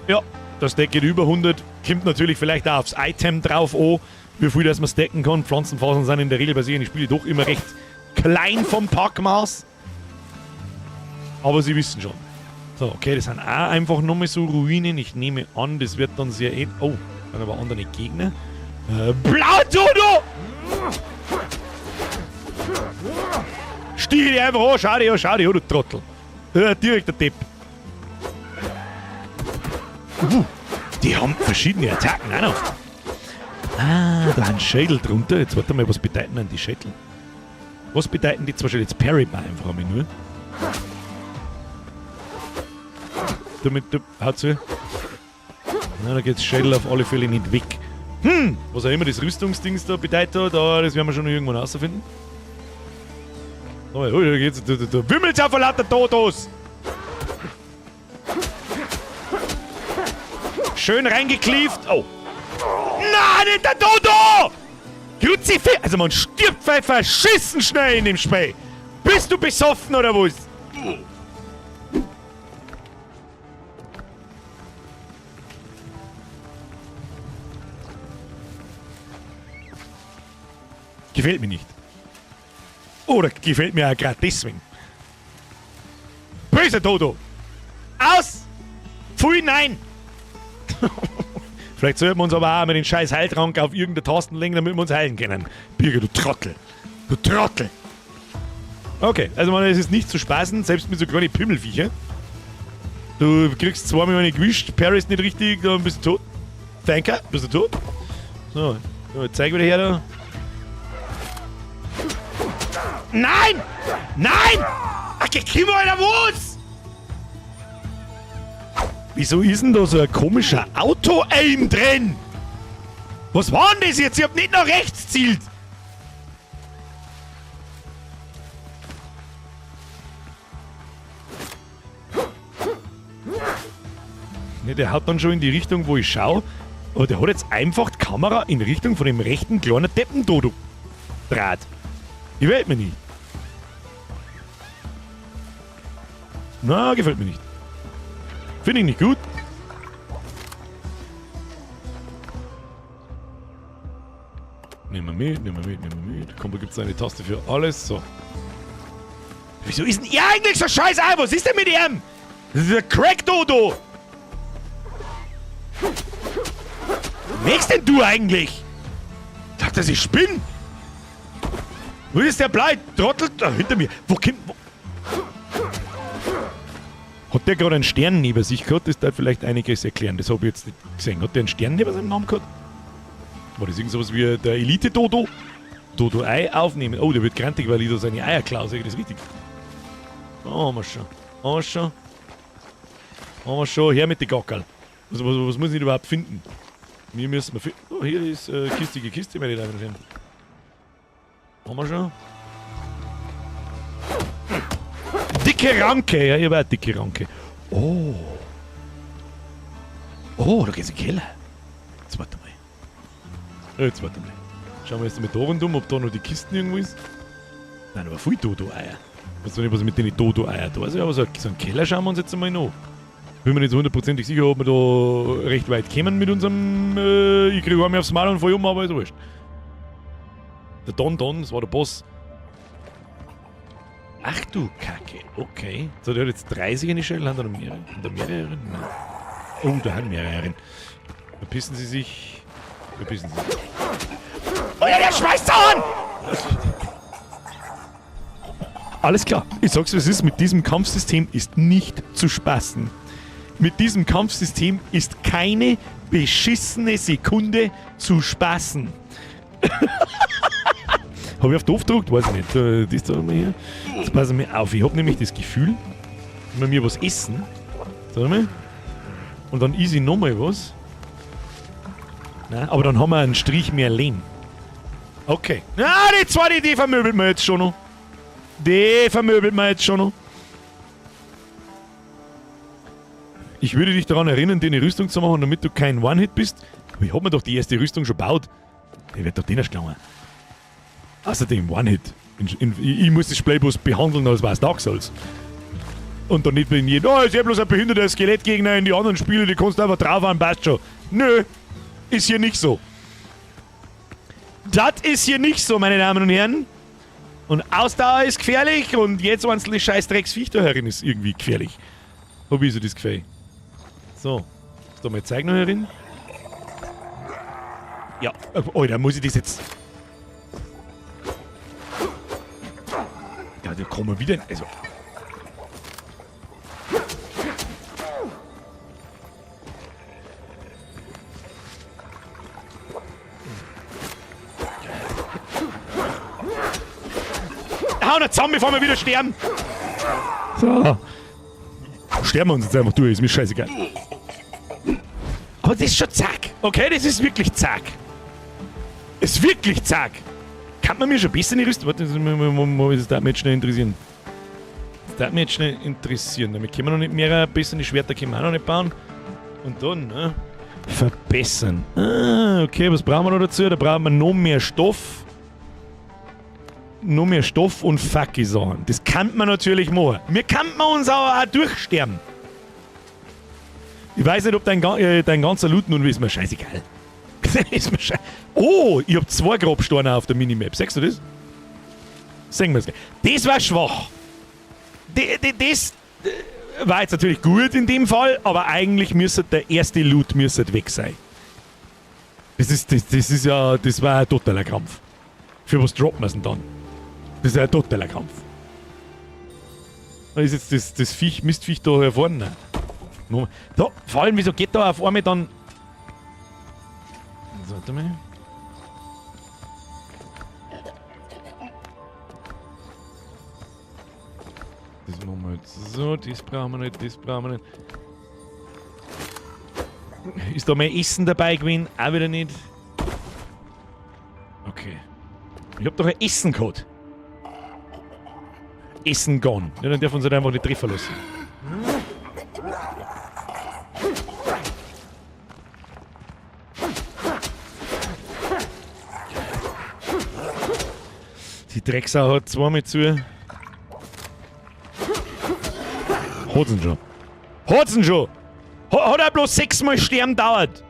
Ja, der Stack geht über 100. Kommt natürlich vielleicht auch aufs Item drauf an, wie viel das man stacken kann. Pflanzenfasern sind in der Regel bei sich in den Spielen doch immer recht klein vom Packmaß. Aber sie wissen schon. So, okay, das sind auch einfach nochmal so Ruinen. Ich nehme an, das wird dann sehr oh, dann aber andere Gegner. Blau-Dodo! Stiel dich einfach an, schau dich an, du Trottel. Direkt der Tipp. Die haben verschiedene Attacken auch noch. Ah, da ein Schädel drunter. Jetzt warte mal, was bedeuten denn die Schädel? Was bedeuten die? Zum Beispiel jetzt Parry mal einfach einmal nur. Damit haut sie. Na, da geht das Schädel auf alle Fälle nicht weg. Was auch immer das Rüstungsdings da bedeutet hat, das werden wir schon noch irgendwann rausfinden. Oh, da geht's. Da wimmelt's auf lauter Totos! Schön reingeklieft. Oh. Nein, nicht der Dodo! Kruzifix! Also man stirbt verschissen schnell in dem Spiel. Bist du besoffen oder was? Gefällt mir nicht. Oder gefällt mir auch gerade deswegen. Böser Dodo! Aus! Pfui, nein! Vielleicht sollten wir uns aber auch mit den scheiß Heiltrank auf irgendeine Tasten legen, damit wir uns heilen können. Birger, du Trottel! Du Trottel! Okay, also man, es ist nicht zu spaßen, selbst mit so kleinen Pimmelviecher. Du kriegst zweimal eine gewischt, Parry ist nicht richtig, dann bist du tot. Danke, bist du tot? So, zeig wieder her da. Nein! Nein! Ach, geh mal, Alter, was? Wieso ist denn da so ein komischer Auto-Aim drin? Was war denn das jetzt? Ich hab nicht nach rechts zielt. Ne, der haut dann schon in die Richtung, wo ich schaue. Aber der hat jetzt einfach die Kamera in Richtung von dem rechten kleinen Deppendodo draht. Gefällt mir nicht. Na, gefällt mir nicht. Finde ich nicht gut. Nehmen wir mit. Komm, da gibt es eine Taste für alles. So. Wieso ist denn ihr eigentlich so scheiße? Was ist denn mit ihm? Das ist der Crack-Dodo. Wächst denn du eigentlich? Sagt er, ich spinne? Wo ist der Blei? Trottel da hinter mir. Wo kommt... Hat der gerade einen Stern neben sich gehabt? Das darf vielleicht einiges erklären. Das habe ich jetzt nicht gesehen. Hat der einen Stern neben seinem Namen gehabt? War das irgend sowas wie der Elite-Dodo? Dodo-Ei aufnehmen. Oh, der wird grantig, weil ich da seine Eier klaue. Sag ich das richtig? Oh, haben wir schon. Her mit den Gackerl. Was muss ich denn überhaupt finden? Wir müssen finden. Oh, hier ist kistige Kiste, meine Damen und Herren. Haben wir schon? Dicke Ranke, ja, ich habe eine dicke Ranke. Oh, da geht's in den Keller. Jetzt warte mal. Schauen wir jetzt mit da rundum, ob da noch die Kisten irgendwo ist. Nein, aber viel Dodo-Eier. Ich weiß nicht, was mit den Dodo-Eier da ist, aber so einen Keller schauen wir uns jetzt einmal noch. Bin mir nicht so hundertprozentig sicher, ob wir da recht weit kommen mit unserem ich kriege einmal aufs Mal und fall um, aber ist wurscht. Der Don, das war der Boss. Ach du Kacke, okay. So, der hat jetzt 30 in die Schelle, haben da noch mehrere? Haben da mehrere? Nein. Oh, da haben mehrere. Verpissen Sie sich. Oh ja, der schmeißt an! Alles klar, ich sag's wie es ist, mit diesem Kampfsystem ist nicht zu spaßen. Mit diesem Kampfsystem ist keine beschissene Sekunde zu spaßen. Habe ich auf doof gedruckt? Weiß ich nicht. Das ist da mal hier. Jetzt passen wir auf. Ich habe nämlich das Gefühl, wenn wir mir was essen, sag mal, und dann easy nochmal was. Nein, aber dann haben wir einen Strich mehr Lehm. Okay. Na, die zweite Idee vermöbelt man jetzt schon noch. Ich würde dich daran erinnern, dir eine Rüstung zu machen, damit du kein One-Hit bist. Aber ich hab mir doch die erste Rüstung schon gebaut. Der wird doch den erst gelangen. Außerdem, One-Hit. Ich muss das Spiel bloß behandeln, als wäre es Dark Souls. Und dann nicht in jedem, oh, ist ja bloß ein behinderter Skelettgegner in die anderen Spiele, die kannst du einfach draufhauen, passt schon. Nö, ist hier nicht so. Das ist hier nicht so, meine Damen und Herren. Und Ausdauer ist gefährlich und jetzt einzelne Scheißdrecksviech da herin ist irgendwie gefährlich. Hab ich so das Gefühl. So, ist da mal Zeug noch herin? Ja, Alter, muss ich das jetzt... Ja, da kommen wir wieder... Also... Hau nicht zusammen, bevor wir wieder sterben! So. Sterben wir uns jetzt einfach durch, ist mir scheißegal. Aber das ist schon zack. Okay, das ist wirklich zack. Ist wirklich zack. Kann man mir schon besser nicht rüsten? Warte, das darf mich jetzt schnell interessieren. Das darf mich jetzt schnell interessieren. Damit können wir noch nicht mehr bessere Schwerter können wir auch noch nicht bauen. Und dann, ne? Verbessern. Ah, okay, was brauchen wir noch dazu? Da brauchen wir noch mehr Stoff. Noch mehr Stoff und Facki Sachen. Das kann man natürlich machen. Wir kann man uns aber auch durchsterben. Ich weiß nicht, ob dein ganzer Loot nun ist mir scheißegal. Ist mir oh, ich hab 2 Grabsteine auf der Minimap. Siehst du das? Sehen wir es gleich. Das war schwach. Das war jetzt natürlich gut in dem Fall, aber eigentlich müsste der erste Loot weg sein. Das war ein totaler Kampf. Für was droppen wir es denn dann? Das ist ein totaler Kampf. Da ist jetzt das Mistviech da hervorne. Da, vor allem, wieso geht da auf einmal dann... So, warte mal. Das machen wir jetzt so, das brauchen wir nicht, das brauchen wir nicht. Ist da mein Essen dabei gewesen? Auch wieder nicht. Okay. Ich hab doch ein Essen gehabt. Essen gone. Ja, dann dürfen wir uns halt einfach nicht treffen lassen. Die Drecksau hat 2 mit zu. Hat's ihn schon. Hat's ihn schon! Hat er bloß 6-mal sterben dauert.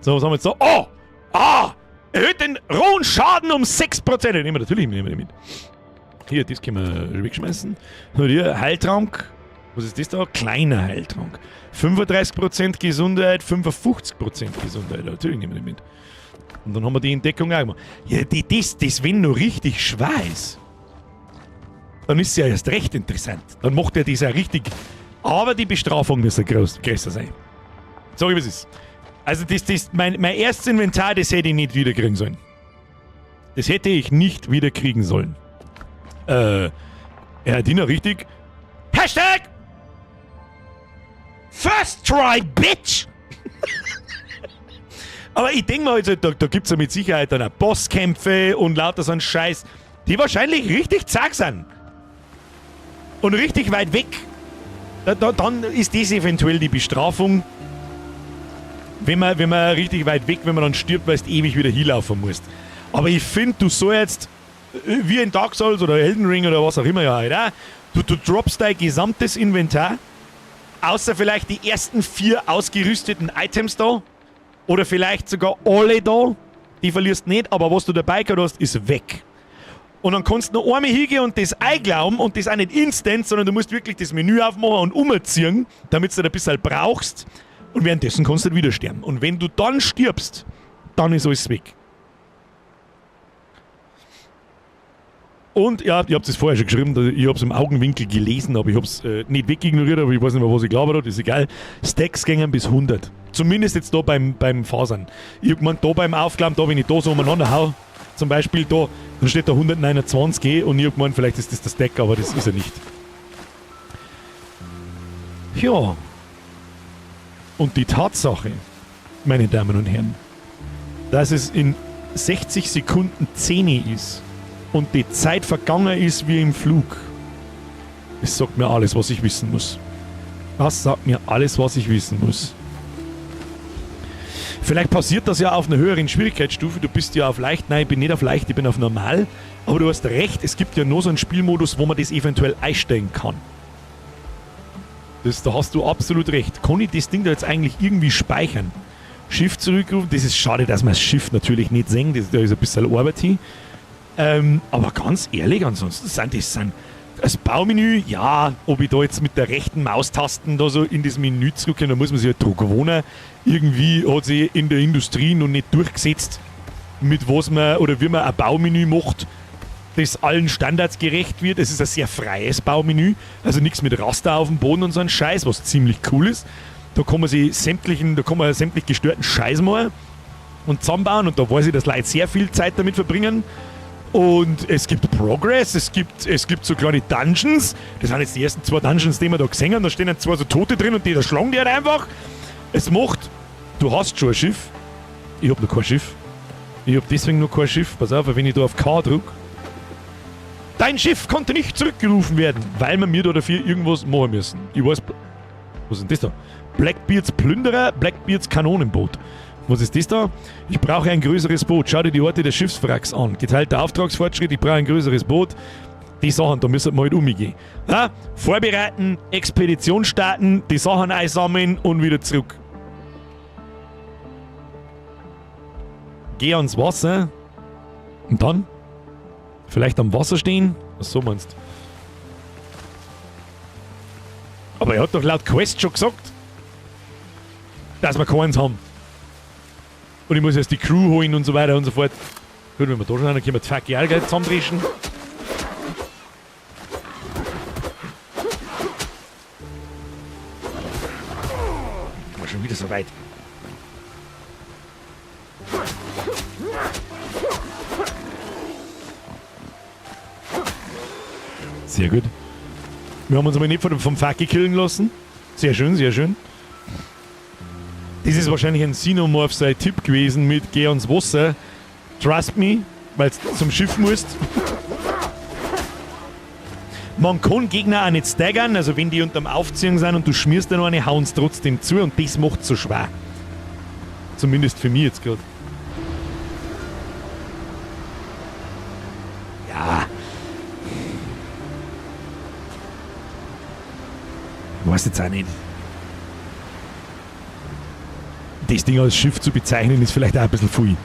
So, was haben wir jetzt da? Oh! Ah! Erhöht den rohen Schaden um 6%. Nehmen wir natürlich mit. Hier, das können wir wegschmeißen. Und hier, Heiltrank. Was ist das da? Kleiner Heiltrank. 35% Gesundheit, 55% Gesundheit. Natürlich nehmen wir mit. Und dann haben wir die Entdeckung auch gemacht. Ja, das wenn noch richtig schwer ist, dann ist es ja erst recht interessant. Dann macht er das ja richtig. Aber die Bestrafung müsste größer sein. Sag ich, was ist. Also mein erstes Inventar, das hätte ich nicht wieder kriegen sollen. Das hätte ich nicht wieder kriegen sollen. Er hat ihn ja richtig. Hashtag! First try, bitch! Aber ich denke mal, also, da gibt es ja mit Sicherheit dann auch Bosskämpfe und lauter so einen Scheiß, die wahrscheinlich richtig zack sind. Und richtig weit weg. Dann ist das eventuell die Bestrafung. Wenn man richtig weit weg, wenn man dann stirbt, weil du ewig wieder hinlaufen musst. Aber ich finde, du sollst, wie in Dark Souls oder Elden Ring oder was auch immer ja halt, du droppst dein gesamtes Inventar, außer vielleicht die ersten 4 ausgerüsteten Items da. Oder vielleicht sogar alle da. Die verlierst nicht, aber was du dabei gehabt hast, ist weg. Und dann kannst du noch einmal hingehen und das einglauben und das auch nicht instant, sondern du musst wirklich das Menü aufmachen und umziehen, damit du das ein bisschen brauchst. Und währenddessen kannst du halt wieder sterben. Und wenn du dann stirbst, dann ist alles weg. Und ja, ihr habt es vorher schon geschrieben, ich habe es im Augenwinkel gelesen, aber ich habe es nicht wegignoriert, aber ich weiß nicht mehr, was ich glaube, das ist egal. Stacks gingen bis 100. Zumindest jetzt da beim Fasern. Ich hab gemeint, da beim Aufklappen, da wenn ich da so umeinander hau, zum Beispiel da, dann steht da 129 und ich hab gemeint, vielleicht ist das der Stack, aber das ist er nicht. Ja. Und die Tatsache, meine Damen und Herren, dass es in 60 Sekunden 10 ist und die Zeit vergangen ist wie im Flug, das sagt mir alles, was ich wissen muss. Das sagt mir alles, was ich wissen muss. Vielleicht passiert das ja auf einer höheren Schwierigkeitsstufe. Du bist ja auf leicht, nein, ich bin nicht auf leicht, ich bin auf normal. Aber du hast recht, es gibt ja noch so einen Spielmodus, wo man das eventuell einstellen kann. Da hast du absolut recht. Kann ich das Ding da jetzt eigentlich irgendwie speichern? Schiff zurückrufen, das ist schade, dass wir das Schiff natürlich nicht sehen, da ist ein bisschen Arbeit hin. Aber ganz ehrlich, ansonsten sind das Baumenü, ja, ob ich da jetzt mit der rechten Maustasten da so in das Menü zurückgehen, da muss man sich halt dran gewöhnen. Irgendwie hat sich in der Industrie noch nicht durchgesetzt, mit was man oder wie man ein Baumenü macht, das allen Standards gerecht wird. Es ist ein sehr freies Baumenü, also nichts mit Raster auf dem Boden und so ein Scheiß, was ziemlich cool ist. Da kann man sämtlich gestörten Scheiß machen und zusammenbauen und da weiß ich, dass Leute sehr viel Zeit damit verbringen. Und es gibt Progress, es gibt so kleine Dungeons. Das sind jetzt die ersten 2 Dungeons, die wir da gesehen haben. Da stehen dann 2 so Tote drin und die erschlagen die halt einfach. Es macht, du hast schon ein Schiff. Ich hab noch kein Schiff. Ich hab deswegen noch kein Schiff. Pass auf, wenn ich da auf K drücke. Dein Schiff konnte nicht zurückgerufen werden, weil wir mir da dafür irgendwas machen müssen. Ich weiß, was ist denn das da? Blackbeards Plünderer, Blackbeards Kanonenboot. Was ist das da? Ich brauche ein größeres Boot. Schau dir die Orte des Schiffswracks an. Geteilter Auftragsfortschritt, ich brauche ein größeres Boot. Die Sachen, da müssen wir halt umgehen. Ja? Vorbereiten, Expedition starten, die Sachen einsammeln und wieder zurück. Geh ans Wasser. Und dann? Vielleicht am Wasser stehen? Was so meinst du? Aber er hat doch laut Quest schon gesagt, dass wir keins haben. Und ich muss jetzt die Crew holen und so weiter und so fort. Gut, wenn wir da schon haben, dann können wir die Fackel auch gleich zusammendreschen. War schon wieder so weit. Sehr gut. Wir haben uns aber nicht vom Fackel killen lassen. Sehr schön, sehr schön. Das ist wahrscheinlich ein Xenomorph sein Tipp gewesen mit geh ans Wasser. Trust me, weil du zum Schiff musst. Man kann Gegner auch nicht staggern, also wenn die unterm Aufziehen sind und du schmierst dann eine, hauen sie trotzdem zu und das macht es so schwer. Zumindest für mich jetzt gerade. Ja. Ich weiß jetzt auch nicht. Das Ding als Schiff zu bezeichnen, ist vielleicht auch ein bisschen viel.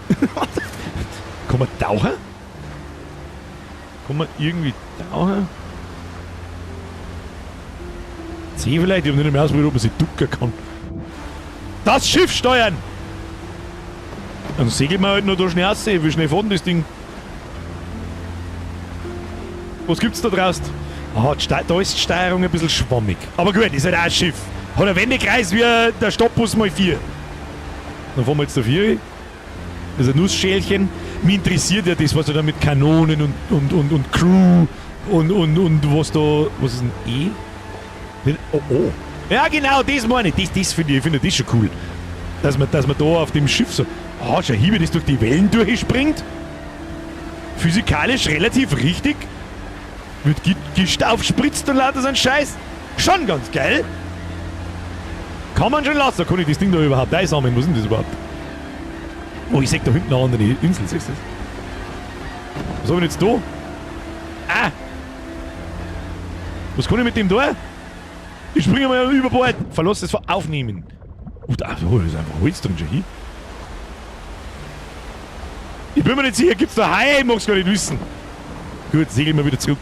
Kann man tauchen? Kann man irgendwie tauchen? C vielleicht? Ich habe nicht mehr ausprobiert, ob man sich ducken kann. Das Schiff steuern! Dann segeln wir halt noch da schnell raus. Wie schnell fährt denn das Ding? Was gibt's da draußen? Ah, da ist die Steuerung ein bisschen schwammig. Aber gut, ist halt auch ein Schiff. Hat einen Wendekreis wie der Stopbus mal 4. Dann fahren wir jetzt da 4. Das ist ein Nussschälchen. Mich interessiert ja das, was da mit Kanonen und Crew und was da. Was ist ein E? Oh, oh. Ja, genau, das meine ich. Das finde ich das schon cool. Dass man da auf dem Schiff so. Ah, schau hier, wie das durch die Wellen durchspringt. Physikalisch relativ richtig. Wird Gischt aufspritzt und lauter so ein Scheiß. Schon ganz geil. Kann man schon lassen. Kann ich das Ding da überhaupt einsammeln? Was ist denn das überhaupt? Oh, ich sehe da hinten eine andere Insel. Siehst du das? Was habe ich jetzt da? Ah! Was kann ich mit dem da? Ich springe mal über Bord. Verlass das Aufnehmen. Oh, da ist einfach Holz drin schon hier. Ich bin mir nicht sicher, gibt's da Haie? Ich mag's gar nicht wissen. Gut, segeln wir wieder zurück.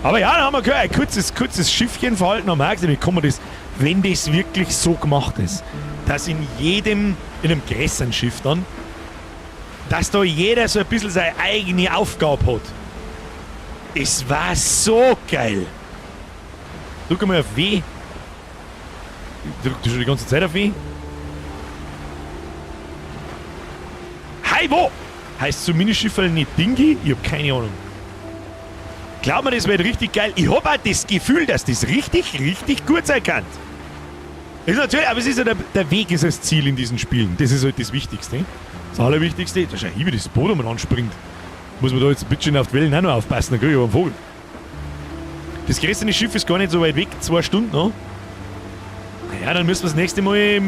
Aber ja, dann haben wir gehört, ein kurzes Schiffchen verhalten am Markt. Wie kann man das, wenn das wirklich so gemacht ist, dass in einem größeren Schiff dann, dass da jeder so ein bisschen seine eigene Aufgabe hat. Es war so geil. Drück mal auf W. Drückt du schon die ganze Zeit auf W? Hi, wo? Heißt so Minischifferl nicht Dingi? Ich hab keine Ahnung. Glaub mir, das wird richtig geil. Ich hab auch das Gefühl, dass das richtig, richtig gut sein kann. Ist natürlich, aber es ist ja der Weg ist das Ziel in diesen Spielen. Das ist halt das Wichtigste. Das Allerwichtigste. Da schau hier, wie das Boot um anspringt. Muss man da jetzt ein bisschen auf die Wellen auch noch aufpassen, dann krieg ich aber einen Vogel. Das größte Schiff ist gar nicht so weit weg, 2 Stunden noch. Ja, dann müssen wir das nächste Mal,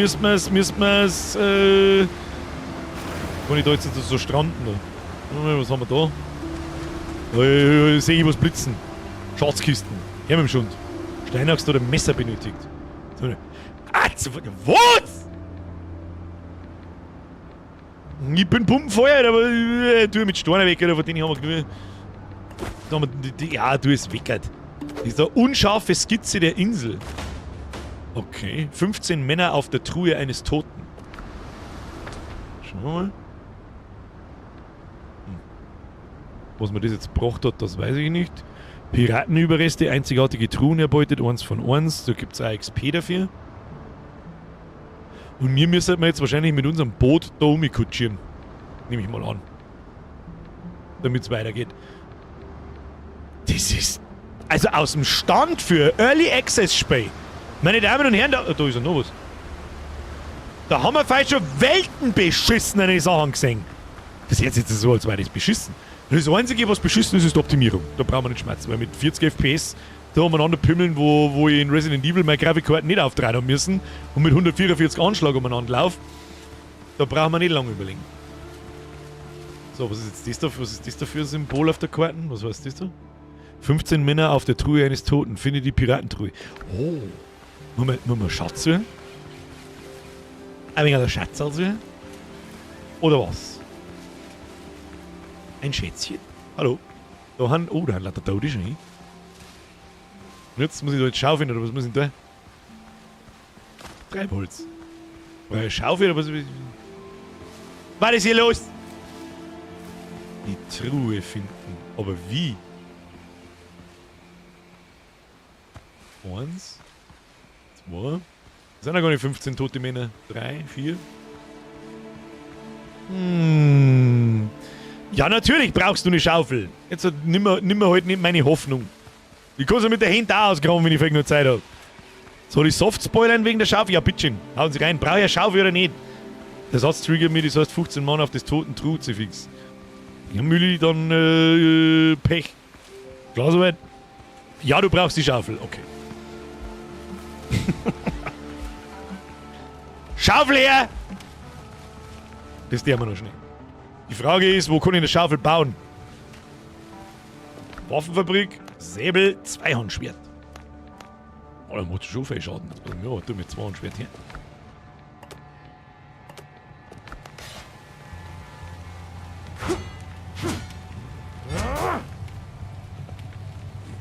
kann ich da jetzt so stranden? Da? Was haben wir da? Sehe ich was blitzen. Schatzkisten. Her mit dem Schund. Steinachs oder Messer benötigt. So, was? Ich bin Pumpenfeuer, aber tu mit Steinen weg, oder von denen haben wir genug. Ja, du es weckert. Das ist eine unscharfe Skizze der Insel. Okay. 15 Männer auf der Truhe eines Toten. Schauen wir mal. Was mir das jetzt gebracht hat, das weiß ich nicht. Piratenüberreste, einzigartige Truhen erbeutet, 1 von 1. Da gibt es auch XP dafür. Und wir müssen jetzt wahrscheinlich mit unserem Boot da umkutschieren. Nehme ich mal an. Damit es weitergeht. Das ist... Also aus dem Stand für Early Access Spiel. Meine Damen und Herren, da ist ja noch was. Da haben wir vielleicht schon weltenbeschissene Sachen gesehen. Das ist jetzt so, als wäre das beschissen. Das Einzige, was beschissen ist, ist die Optimierung. Da brauchen wir nicht schmerzen, weil mit 40 FPS da umeinander pimmeln, wo ich in Resident Evil meine Grafikkarten nicht auftragen haben müssen und mit 144 Anschlag umeinander laufe, da brauchen wir nicht lange überlegen. So, was ist jetzt das da? Was ist das da für ein Symbol auf der Karte? Was heißt das da? 15 Männer auf der Truhe eines Toten. Finde die Piratentruhe. Oh. Muss man Schatz suchen? Ein wenig der Schatz suchen? Oder was? Ein Schätzchen? Hallo? Da haben lauter Tote schon hin. Und jetzt muss ich da jetzt schaufeln, oder was muss ich da? Treibholz. War eine Schaufel, oder was? Was ist hier los? Die Truhe finden. Aber wie? 1, 2. Das sind ja gar nicht 15 tote Männer. 3, 4. Ja, natürlich brauchst du eine Schaufel. Jetzt nimm mir halt nicht meine Hoffnung. Ich kann sie mit der Hand auch ausgraben, wenn ich vielleicht noch Zeit habe. Soll ich soft spoilern wegen der Schaufel? Ja, bitteschön. Hauen Sie rein. Brauche ich eine Schaufel oder nicht? Der Satz triggert mir, das heißt 15 Mann auf des toten Kruzifix. Ja, Mülli, dann Pech. Klar soweit? Ja, du brauchst die Schaufel. Okay. Schaufel her! Das tun wir noch schnell. Die Frage ist, wo kann ich eine Schaufel bauen? Waffenfabrik, Säbel, Zweihandschwert. Oh, da macht schon viel Schaden. Ja, du mit Zweihandschwert her.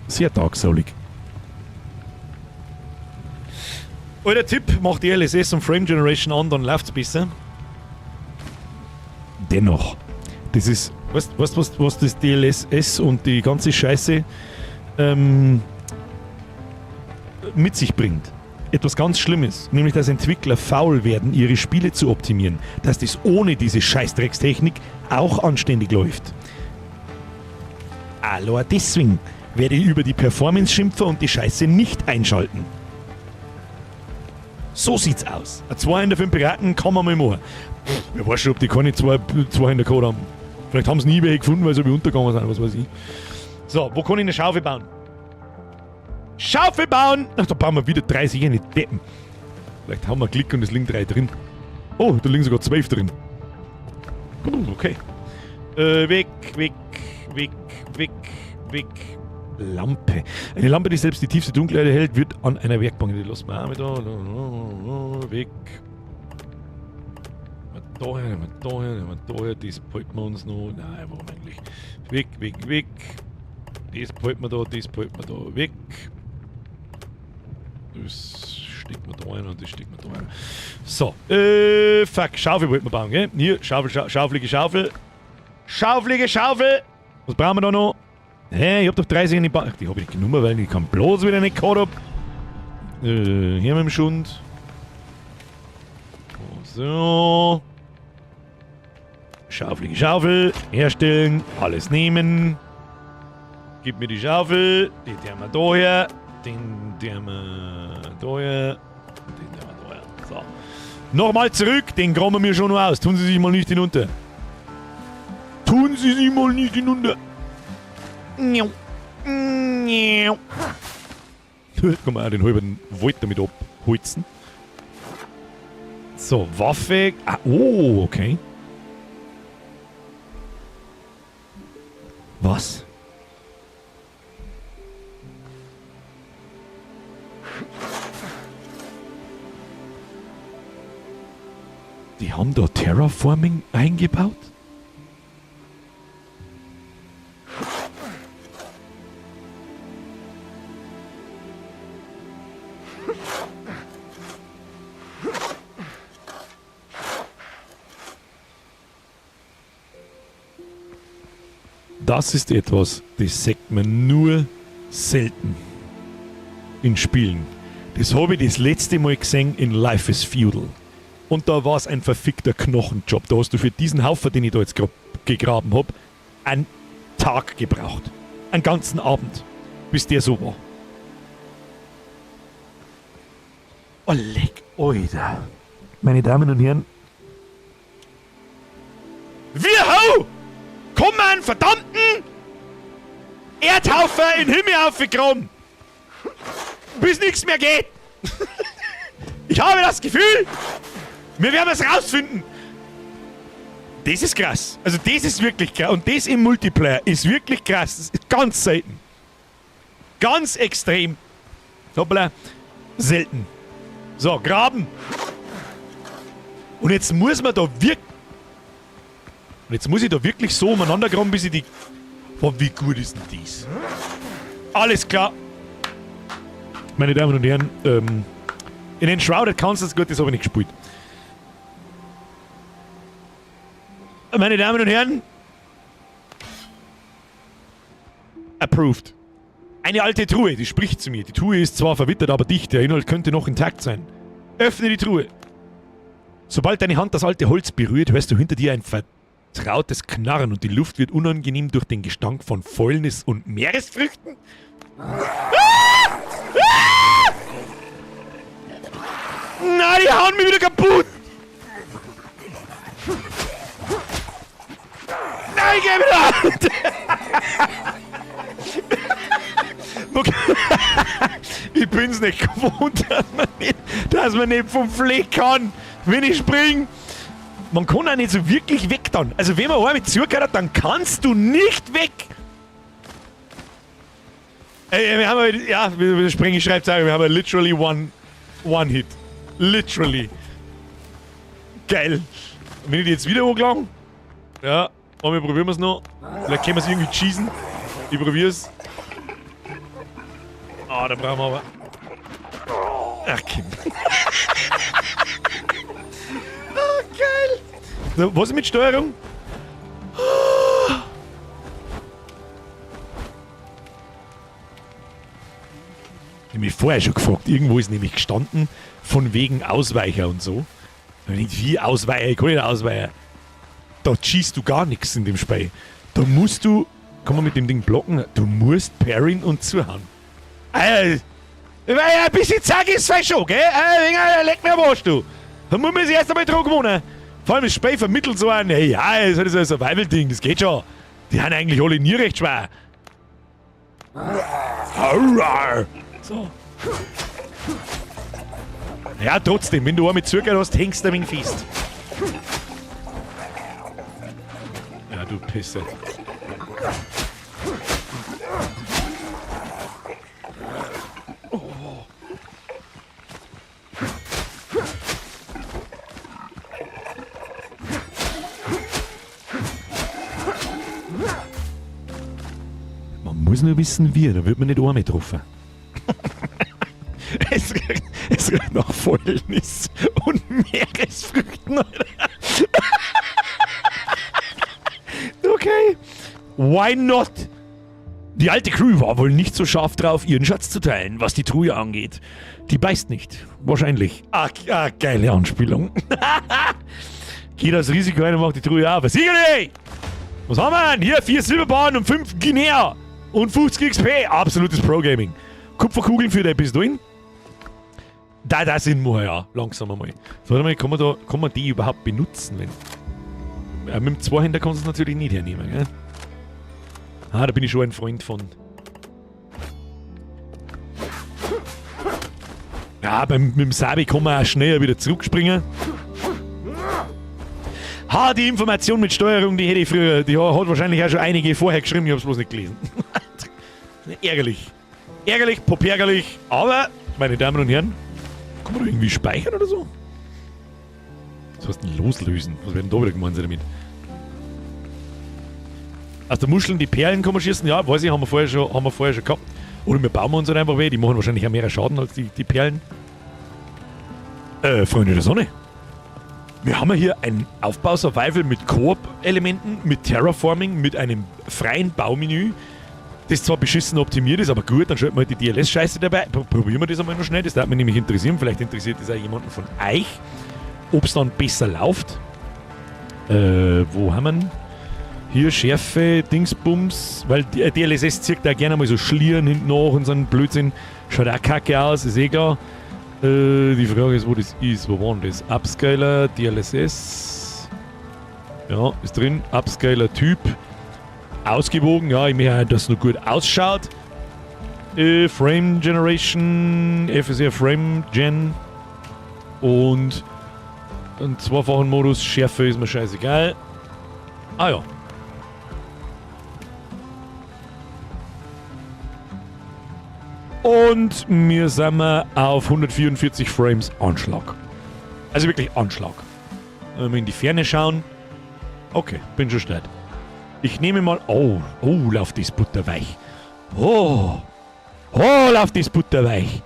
Sehr darksaulig. Alter Tipp, macht die LSS und Frame Generation an, dann läuft's besser. Dennoch, das ist, was das DLSS und die ganze Scheiße mit sich bringt. Etwas ganz Schlimmes, nämlich dass Entwickler faul werden, ihre Spiele zu optimieren, dass das ohne diese Scheißdreckstechnik auch anständig läuft. Allein deswegen werde ich über die Performance schimpfen und die Scheiße nicht einschalten. So sieht's aus. Ein Zweihänder für den Piraten kann man mal machen. Wer weiß schon, ob die keine Zweihänder gehabt haben. Vielleicht haben sie nie welche gefunden, weil sie untergegangen sind, was weiß ich. So, wo kann ich eine Schaufel bauen? Schaufel bauen! Ach, da bauen wir wieder 30 eine Deppen. Vielleicht haben wir Glück und es liegen 3 drin. Oh, da liegen sogar 12 drin. Okay. Weg. Lampe. Eine Lampe, die selbst die tiefste Dunkelheit erhält, wird an einer Werkbank. Die lassen wir auch mit da. Weg. Daher. Das behalten wir uns noch. Nein, warum eigentlich? Weg. Das behalten wir da, weg. Das steckt man da rein und das steckt man da rein. So, fuck, Schaufel wollten wir bauen, gell? Hier, schaufelige Schaufel. Schaufelige Schaufel! Was brauchen wir da noch? Hä, ich hab doch 30 in die Bank. Die hab ich nicht genommen, weil ich kann bloß wieder nicht gehabt hab. Hier mit dem Schund. So. Schaufelige Schaufel. Herstellen. Alles nehmen. Gib mir die Schaufel. Die tun wir da her. Den tun wir da her. Den tun wir da her. So. Nochmal zurück. Den graben wir schon noch aus. Tun Sie sich mal nicht hinunter. Tun Sie sich mal nicht hinunter. Kann man auch den halben Wald damit abholzen. So, Waffe. Ah, oh, okay. Was? Die haben da Terraforming eingebaut? Das ist etwas, das sagt man nur selten in Spielen. Das habe ich das letzte Mal gesehen in Life is Feudal. Und da war es ein verfickter Knochenjob. Da hast du für diesen Haufen, den ich da jetzt gegraben habe, einen Tag gebraucht. Einen ganzen Abend, bis der so war. Oh, leck, Alter. Meine Damen und Herren. Wir hau! Komm einen verdammten Erdhaufen in den Himmel aufgegraben! Bis nichts mehr geht! Ich habe das Gefühl, wir werden es rausfinden! Das ist krass. Also das ist wirklich krass. Und das im Multiplayer ist wirklich krass. Das ist ganz selten. Ganz extrem. Hoppla. Selten. So, graben. Und jetzt muss man da wirklich... Und jetzt muss ich da wirklich so umeinander graben, bis ich die... Oh, wie gut ist denn dies? Alles klar. Meine Damen und Herren, in den Shrouded Councils, gut, das habe ich nicht gespielt. Meine Damen und Herren, approved. Eine alte Truhe, die spricht zu mir. Die Truhe ist zwar verwittert, aber dicht. Der Inhalt könnte noch intakt sein. Öffne die Truhe. Sobald deine Hand das alte Holz berührt, hörst du hinter dir ein vertrautes Knarren und die Luft wird unangenehm durch den Gestank von Fäulnis und Meeresfrüchten. Na, die hauen mich wieder kaputt! Nein, geh wieder! Okay. Ich bin's nicht gewohnt, dass man nicht vom Fleck kann, wenn ich spring. Man kann auch nicht so wirklich weg dann. Also wenn man einmal zugehört hat, dann kannst du nicht weg. Wir haben halt, ja, wir springen, ich schreib's auch, wir haben literally one hit. Literally. Geil. Wenn ich die jetzt wieder hochgelangen? Ja, einmal probieren wir es noch. Vielleicht können wir es irgendwie cheesen. Ich probier's. Ah, da brauchen wir aber... Ach, Kind. Oh, geil. So, was ist mit Steuerung? Ich habe mich vorher schon gefragt. Irgendwo ist nämlich gestanden, von wegen Ausweicher und so. Wie Ausweicher? Ich kann nicht ausweichen. Da schießt du gar nichts in dem Spiel. Da musst du... Kann man mit dem Ding blocken? Du musst parryen und zuhauen. Ein bisschen zack ist es schon, gell? Leck mir am Arsch, du. Da muss man sich erst einmal dran gewohnen. Vor allem das Spiel vermittelt so ein, hey, ja, das ist ein Survival-Ding, das geht schon. Die haben eigentlich alle nie recht schwer. So. Ja, trotzdem, wenn du einmal zugehört hast, hängst du ein wenig fest. Ja, du Pisse. Man muss nur wissen, wie, da wird man nicht einmal getroffen. Es riecht nach Fäulnis und Meeresfrüchten, Alter. Okay. Why not? Die alte Crew war wohl nicht so scharf drauf, ihren Schatz zu teilen, was die Truhe angeht. Die beißt nicht. Wahrscheinlich. Geile Anspielung. Geht das Risiko ein und macht die Truhe auf. Sicherlich! Was haben wir denn? Hier 4 Silberbahnen und 5 Guinea. Und 50 XP. Absolutes Pro-Gaming. Kupferkugeln für den Pistolen. Da sind wir ja. Langsam einmal. So, warte mal, kann man die überhaupt benutzen? Mit dem Zweihänder kannst du es natürlich nicht hernehmen, gell? Ah, da bin ich schon ein Freund von. Ja, mit dem Sabi kann man auch schneller wieder zurückspringen. Die Information mit Steuerung, die hätte ich früher, die hat wahrscheinlich auch schon einige vorher geschrieben, ich hab's bloß nicht gelesen. Ärgerlich. Ärgerlich, popärgerlich, aber, meine Damen und Herren, kann man da irgendwie speichern oder so? Was heißt denn loslösen? Was werden da wieder gemeint sein damit? Aus der Muscheln die Perlen kann man schießen, ja, weiß ich, haben wir vorher schon gehabt. Oder wir bauen uns halt einfach weh, die machen wahrscheinlich auch mehr Schaden als die Perlen. Freunde der Sonne. Wir haben ja hier ein Aufbau-Survival mit Koop-Elementen, mit Terraforming, mit einem freien Baumenü, das zwar beschissen optimiert ist, aber gut, dann schalten wir halt die DLS-Scheiße dabei. Probieren wir das einmal noch schnell, das darf mich nämlich interessieren. Vielleicht interessiert das auch jemanden von euch, ob es dann besser läuft. Wo haben wir ihn? Hier Schärfe, Dingsbums, weil die DLSS zieht da gerne mal so Schlieren hinten nach und so einen Blödsinn. Schaut auch kacke aus, ist eh klar. Die Frage ist, wo das ist. Wo war denn das? Upscaler, DLSS. Ja, ist drin. Upscaler Typ. Ausgewogen, ja, ich möchte, dass es noch gut ausschaut. Frame Generation, FSR Frame Gen. Und einen zweifachen Modus. Schärfe ist mir scheißegal. Ah ja. Und wir sind auf 144 Frames Anschlag. Also wirklich Anschlag. Wenn wir in die Ferne schauen. Okay, bin schon steil. Ich nehme mal... Oh, läuft das butterweich. Oh, läuft das butterweich.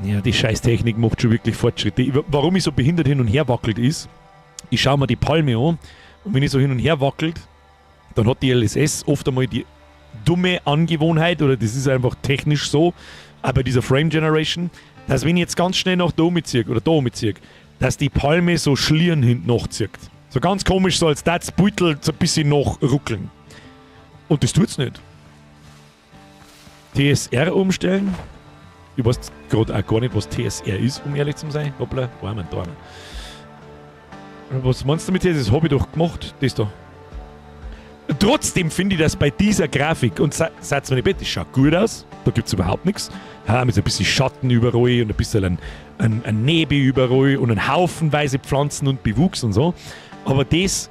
Ja, die Scheißtechnik macht schon wirklich Fortschritte. Warum ich so behindert hin und her wackelt ist, ich schaue mir die Palme an und wenn ich so hin und her wackelt, dann hat die LSS oft einmal die dumme Angewohnheit, oder das ist einfach technisch so, aber bei dieser Frame Generation, dass wenn ich jetzt ganz schnell nach da umziehe, oder da umziehe, dass die Palme so Schlieren hinten nachzieht. So ganz komisch, so als das Beutel so ein bisschen nachruckeln. Und das tut's nicht. TSR umstellen. Ich weiß gerade auch gar nicht, was TSR ist, um ehrlich zu sein. Hoppla, wo haben wir da? Was meinst du mit das? Das habe ich doch gemacht, das da. Trotzdem finde ich das bei dieser Grafik, und seid mir nicht bitte, das schaut gut aus, da gibt es überhaupt nichts. Ja, mit so ein bisschen Schatten überall und ein bisschen ein Nebel überall und ein Haufenweise Pflanzen und Bewuchs und so. Aber das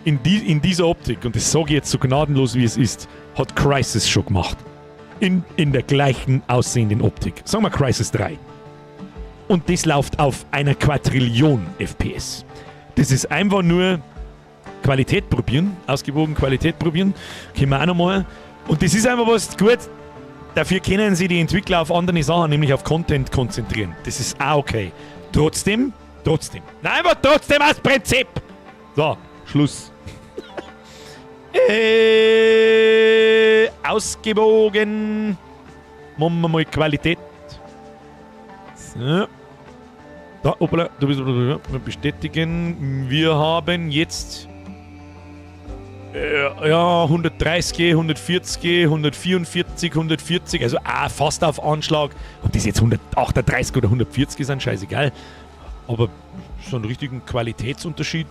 in dieser Optik, und das sage ich jetzt so gnadenlos wie es ist, hat Crysis schon gemacht. In der gleichen aussehenden Optik. Sagen wir Crysis 3. Und das läuft auf einer Quadrillion FPS. Das ist einfach nur Qualität probieren, ausgewogen Qualität probieren, können wir auch nochmal. Und das ist einfach was gut, dafür können sich die Entwickler auf andere Sachen, nämlich auf Content konzentrieren. Das ist auch okay. Trotzdem, nein, aber trotzdem als Prinzip. So, Schluss. Ausgewogen. Machen wir mal Qualität. So. Da, hoppla, du bist bestätigen. Wir haben jetzt 130, 140, 144, 140, also fast auf Anschlag. Ob das jetzt 138 oder 140 sind, scheißegal. Aber so einen richtigen Qualitätsunterschied.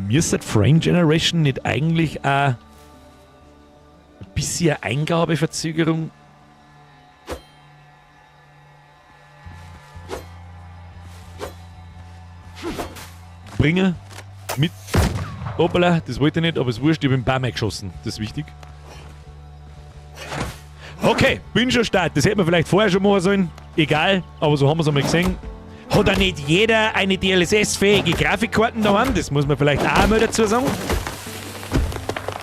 Müsste Frame Generation nicht eigentlich ein bisschen Eingabeverzögerung bringen? Mit. Hoppala, das wollte ich nicht, aber es wurscht, ich habe den Baum geschossen. Das ist wichtig. Okay, bin schon stark. Das hätte man vielleicht vorher schon machen sollen. Egal, aber so haben wir es einmal gesehen. Hat auch nicht jeder eine DLSS-fähige Grafikkarten daheim? Das muss man vielleicht auch einmal dazu sagen.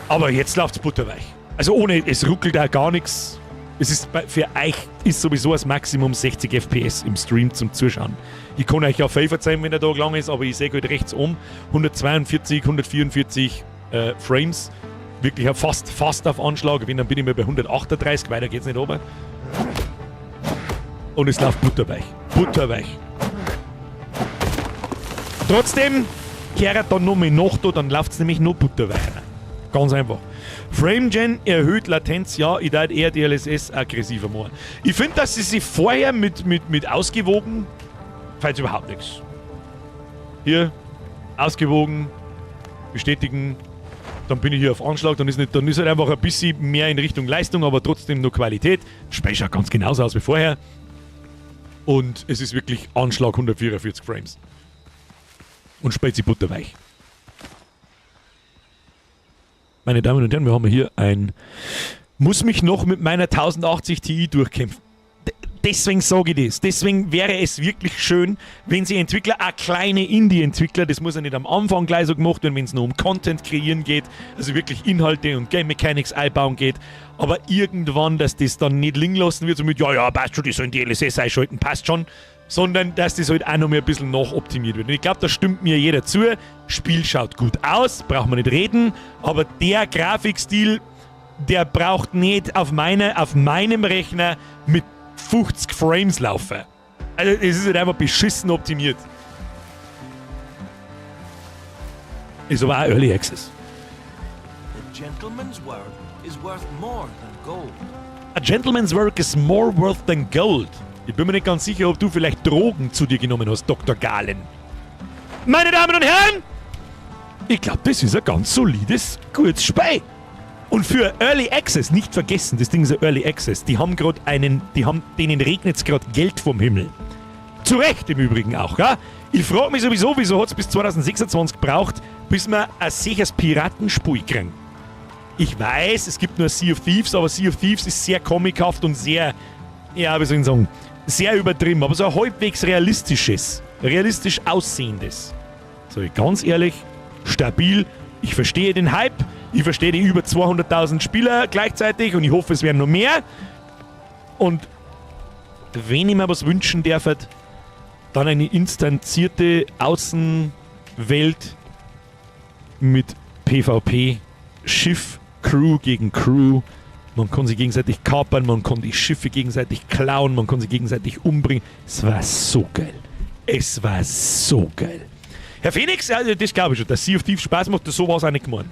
Aber jetzt läuft es butterweich. Also ohne, es ruckelt auch gar nichts. Es ist für euch ist sowieso das Maximum 60 FPS im Stream zum Zuschauen. Ich kann euch ja viel verzeihen, wenn er da lang ist, aber ich sehe halt rechts um 142, 144 Frames. Wirklich fast auf Anschlag. Wenn, dann bin ich mal bei 138, weiter geht's nicht runter. Und es läuft butterweich. Butterweich. Trotzdem kehrt dann noch mal nach da, dann läuft es nämlich noch butterweicher. Ganz einfach. Frame Gen erhöht Latenz, ja, ich darf eher DLSS aggressiver machen. Ich finde, dass sie sich vorher mit ausgewogen, falls überhaupt nichts. Hier, ausgewogen, bestätigen, dann bin ich hier auf Anschlag, dann ist halt einfach ein bisschen mehr in Richtung Leistung, aber trotzdem nur Qualität. Speichert ganz genauso aus wie vorher. Und es ist wirklich Anschlag 144 Frames. Und Spezi butterweich. Meine Damen und Herren, wir haben hier muss mich noch mit meiner 1080 Ti durchkämpfen. Deswegen sage ich das. Deswegen wäre es wirklich schön, wenn sie Entwickler, auch kleine Indie-Entwickler, das muss ja nicht am Anfang gleich so gemacht werden, wenn es nur um Content kreieren geht, also wirklich Inhalte und Game Mechanics einbauen geht, aber irgendwann, dass das dann nicht liegen lassen wird, so mit, ja, passt schon, die sollen die LSS einschalten, passt schon, sondern dass das halt auch noch mal ein bisschen nachoptimiert wird. Und ich glaube, da stimmt mir jeder zu. Spiel schaut gut aus, braucht man nicht reden, aber der Grafikstil, der braucht nicht auf meinem Rechner mit 50 Frames laufen. Also es ist halt einfach beschissen optimiert. Ist aber auch Early Access. The gentleman's word is worth more than gold. A gentleman's work is more worth than gold. Ich bin mir nicht ganz sicher, ob du vielleicht Drogen zu dir genommen hast, Dr. Galen. Meine Damen und Herren, ich glaube, das ist ein ganz solides, gutes Spiel. Und für Early Access, nicht vergessen, das Ding ist ein Early Access, denen regnet es gerade Geld vom Himmel. Zu Recht im Übrigen auch, ja? Ich frage mich sowieso, wieso hat es bis 2026 gebraucht, bis wir ein sicheres Piratenspiel kriegen. Ich weiß, es gibt nur Sea of Thieves, aber Sea of Thieves ist sehr comichaft und sehr, ja, wie soll ich sagen, sehr übertrieben, aber so ein halbwegs realistisch aussehendes. So, ganz ehrlich, stabil, ich verstehe den Hype, ich verstehe die über 200.000 Spieler gleichzeitig und ich hoffe, es werden noch mehr. Und wenn ich mir was wünschen darf, dann eine instanzierte Außenwelt mit PvP, Schiff, Crew gegen Crew. Man kann sich gegenseitig kapern, man kann die Schiffe gegenseitig klauen, man kann sie gegenseitig umbringen. Es war so geil. Es war so geil. Herr Phoenix, ja, das glaube ich schon, dass Sea of Thieves Spaß macht, so war es auch nicht gemeint.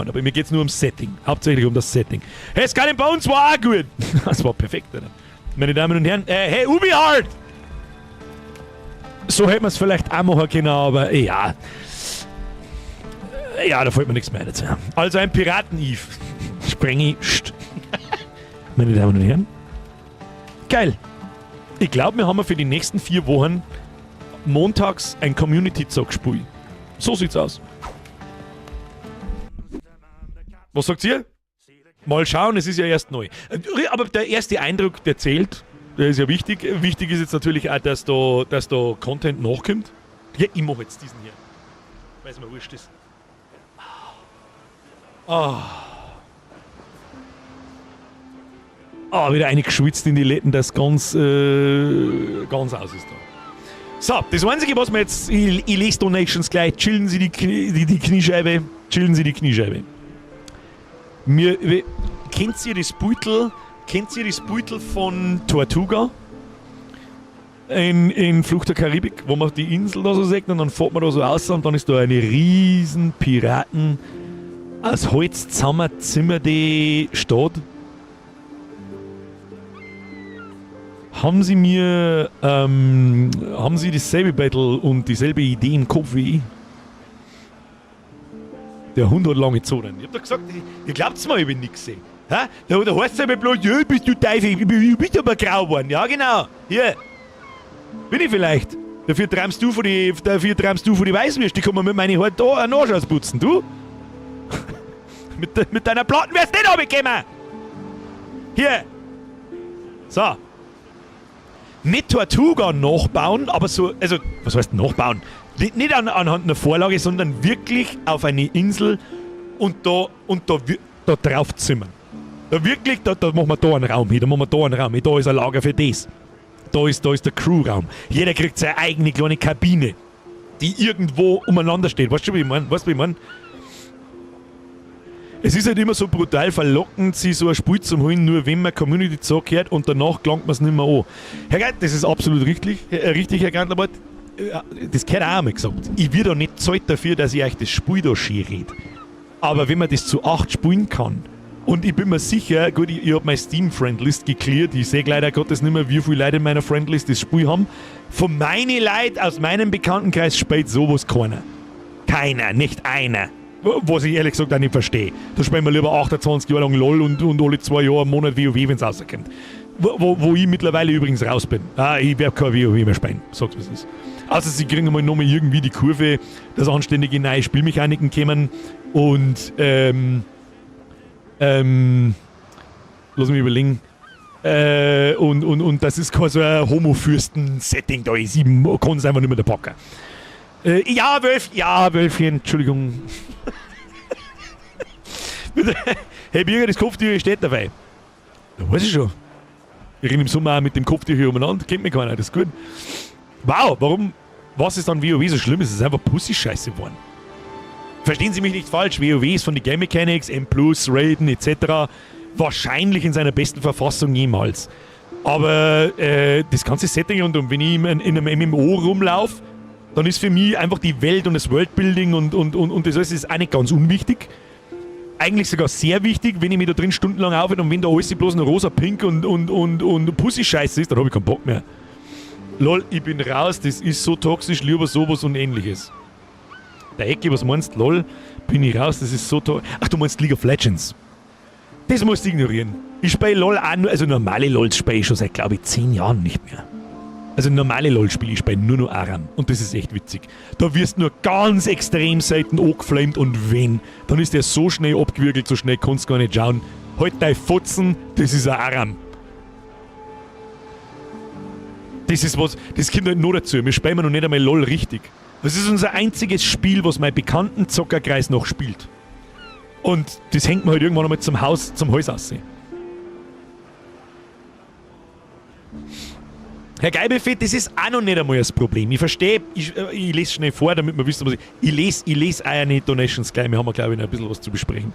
Aber mir geht es nur ums Setting. Hauptsächlich um das Setting. Hey, Skull and Bones war auch gut. Das war perfekt, Alter. Meine Damen und Herren, hey, UbiHard! So hätte man es vielleicht auch machen können, aber ja. Ja, da fällt mir nichts mehr dazu. Also ein Piraten-Eve. Sprengi. Meine Damen und Herren. Geil. Ich glaube, wir haben für die nächsten 4 Wochen montags ein Community-Zog-Spiel. So sieht's aus. Was sagt ihr? Mal schauen, es ist ja erst neu. Aber der erste Eindruck, der zählt. Der ist ja wichtig. Wichtig ist jetzt natürlich auch, dass da Content nachkommt. Ja, ich mache jetzt diesen hier. Weil es mir wurscht ist. Wieder eine geschwitzt in die Letten, das ganz aus ist da. So, das Einzige, was wir jetzt, ich lese Donations gleich, chillen Sie die Kniescheibe. Kennt ihr das Beutel von Tortuga? In Flucht der Karibik, wo man die Insel da so sieht und dann fährt man da so raus und dann ist da eine riesen Piraten aus Holz zusammenzimmerte Stadt. Haben Sie dasselbe Battle und dieselbe Idee im Kopf wie ich? Der Hund hat lange Zonen. Ich hab doch gesagt, ihr glaubt's mal, ich bin nichts gesehen. Da heißt es aber bloß, ja, bist du Teufel, ich bin aber grau geworden. Ja, genau. Hier. Bin ich vielleicht. Dafür träumst du von die Weißwürste. Die kann man mit meinen Haaren da einen Arsch ausputzen, du? mit deiner Platten wirst du nicht runtergekommen. Hier. So. Nicht Tortuga nachbauen, aber so, also, was heißt nachbauen? Nicht anhand einer Vorlage, sondern wirklich auf eine Insel und da drauf zimmern. Da wirklich, da machen wir da einen Raum hin, da ist ein Lager für das. Da ist der Crewraum. Jeder kriegt seine eigene kleine Kabine, die irgendwo umeinander steht. Weißt du, wie ich meine? Es ist halt immer so brutal verlockend, sich so ein Spiel zu holen, nur wenn man Community zugehört und danach gelangt man es nicht mehr an. Herr Geit, das ist absolut richtig, Herr Gantlerbart. Das gehört auch einmal gesagt. Ich werde da nicht zahlt dafür, dass ich euch das Spiel da schön rede. Aber wenn man das zu 8 spielen kann, und ich bin mir sicher, gut, ich habe meine Steam-Friendlist geklärt, ich sehe leider Gottes nicht mehr, wie viele Leute in meiner Friendlist das Spiel haben. Von meinen Leuten aus meinem Bekanntenkreis spielt sowas keiner. Keiner, nicht einer. Was ich ehrlich gesagt auch nicht verstehe. Da spielen wir lieber 28 Jahre lang LOL und alle 2 Jahre einen Monat WoW, wenn es rauskommt. wo ich mittlerweile übrigens raus bin. Ich werde kein WoW mehr spielen, sag's was ist. Außer sie kriegen mal nochmal irgendwie die Kurve, dass anständige neue Spielmechaniken kommen und lass mich überlegen. Und das ist kein so ein Homo-Fürsten-Setting da ist. Ich kann es einfach nicht mehr da packen. Wölfchen, Entschuldigung. Hey Birger, das Kopftuch steht dabei. Ja, weiß ich schon. Ich renne im Sommer auch mit dem Kopftuch hier umeinander, kennt mich keiner, das ist gut. Wow, warum, was ist dann WoW so schlimm? Es ist einfach Pussy-Scheiße geworden. Verstehen Sie mich nicht falsch, WoW ist von den Game Mechanics, M+, Raiden etc. wahrscheinlich in seiner besten Verfassung jemals. Aber das ganze Setting rundum, wenn ich in einem MMO rumlaufe, dann ist für mich einfach die Welt und das Worldbuilding und das alles ist auch nicht ganz unwichtig. Eigentlich sogar sehr wichtig, wenn ich mich da drin stundenlang aufhöre und wenn da alles bloß noch rosa, pink und Pussy-Scheiße ist, dann habe ich keinen Bock mehr. Lol, ich bin raus, das ist so toxisch, lieber sowas und ähnliches. Der Ecke, was meinst du? Lol, bin ich raus, das ist so toxisch. Ach, du meinst League of Legends. Das musst du ignorieren. Ich spiele LOL auch nur, also normale LOLs spiele ich schon seit, glaube ich, 10 Jahren nicht mehr. Also normale LOL-Spiele, ich spiele nur noch Aram. Und das ist echt witzig. Da wirst du nur ganz extrem selten angeflamed und wenn, dann ist der so schnell abgewürgelt, so schnell kannst du gar nicht schauen. Halt dein Fotzen, das ist ein Aram. Das ist was, das kommt halt noch dazu. Wir spielen noch nicht einmal LOL richtig. Das ist unser einziges Spiel, was mein bekannten Zockerkreis noch spielt. Und das hängt mir halt irgendwann einmal zum Hals aussehen. Herr Geibelfett, das ist auch noch nicht einmal das Problem. Ich verstehe, ich lese schnell vor, damit wir wissen, was ich lese eine Donations gleich, wir haben, glaube ich, noch ein bisschen was zu besprechen.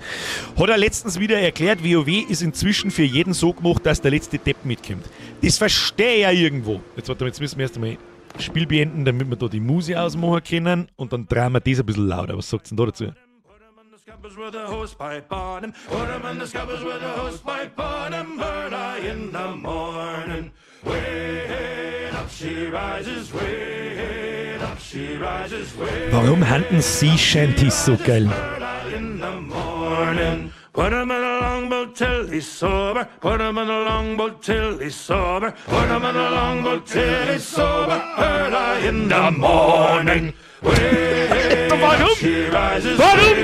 Hat er letztens wieder erklärt, WoW ist inzwischen für jeden so gemacht, dass der letzte Depp mitkommt. Das verstehe ich ja irgendwo. Jetzt müssen wir erst einmal das Spiel beenden, damit wir da die Musik ausmachen können und dann drehen wir das ein bisschen lauter. Was sagt ihr denn da dazu? Scuppers with a hosepipe on him. Put him in the scuppers with a hosepipe on him. Heard I in the morning. Way up she rises, way up she rises, way. Warum handeln Sea Shanties so geil? Heard I in the morning. Put him in a longboat till he's sober. Put him in a longboat till he's sober. Put him in a longboat till he's sober. Heard I in the morning. Way up she rises, Warum?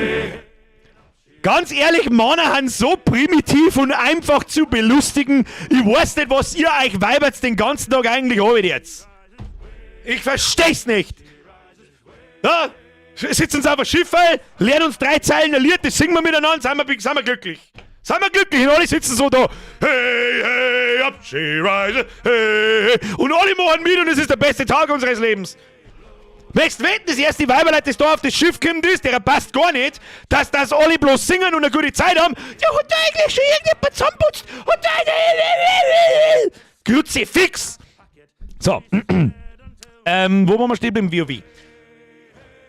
Ganz ehrlich, Männer haben so primitiv und einfach zu belustigen. Ich weiß nicht, was ihr euch weibert den ganzen Tag eigentlich arbeitet jetzt. Ich versteh's nicht. Ja, sitzen uns auf ein Schiff, lernen uns 3 Zeilen ein Lied, das singen wir miteinander, sind wir glücklich. Sind wir glücklich und alle sitzen so da. Hey, hey, up she rises, hey, hey. Und alle machen mit und es ist der beste Tag unseres Lebens. Möchtest wetten, das erste Weiberleut, das da auf das Schiff kommt ist, der passt gar nicht, dass das alle bloß singen und eine gute Zeit haben. Ja, hat da eigentlich schon irgendjemand zusammenputzt? Hat da Kruzifix! So, wo waren wir stehen beim WoW?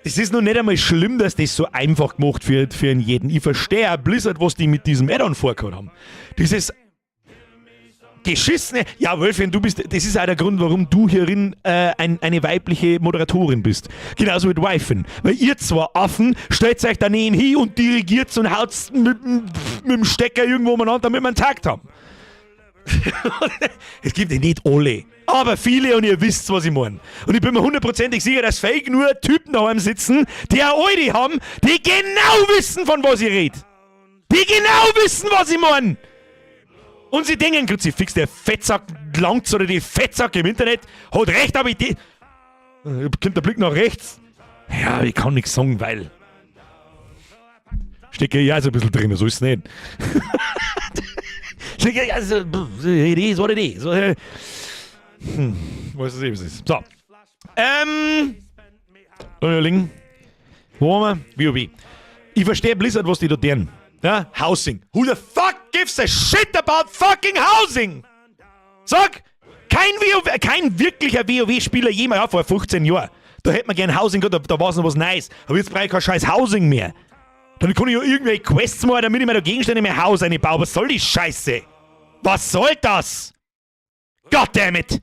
Das ist noch nicht einmal schlimm, dass das so einfach gemacht wird für jeden. Ich verstehe auch Blizzard, was die mit diesem Add-on vorgehabt haben. Dieses geschissene... Ja, Wölfchen, du bist... Das ist auch der Grund, warum du hierin eine weibliche Moderatorin bist. Genauso mit Weifen. Weil ihr zwei Affen stellt euch daneben hin und dirigiert und haut mit dem Stecker irgendwo umeinander, damit wir einen Takt haben. Es gibt ja nicht alle, aber viele und ihr wisst, was ich meine. Und ich bin mir 100% sicher, dass fake nur Typen daheim sitzen, die eine Audi haben, die genau wissen, von was ich rede. Die genau wissen, was ich meine. Und sie denken, Kruzifix, der Fettsack langt's oder die Fettsack im Internet hat recht, aber die... Kommt der Blick nach rechts? Ja, ich kann nichts sagen, weil... Stecke ja so ein bisschen drin, so ist es nicht. Stecke ja so... It is what it is. Was ist es ist. So. Wo haben wir? WoW. Ich verstehe Blizzard, was die da tun. Ja? Housing. Who the fuck gives a shit about fucking Housing? Sag! Kein wirklicher WoW-Spieler jemals, ja, vor 15 Jahren. Da hätte man gern Housing gehabt, da war es noch was nice. Aber jetzt brauche ich kein scheiß Housing mehr. Dann kann ich ja irgendwelche Quests machen, damit ich mir da Gegenstände in mein Haus einbaue. Was soll die Scheiße? Was soll das? Goddammit!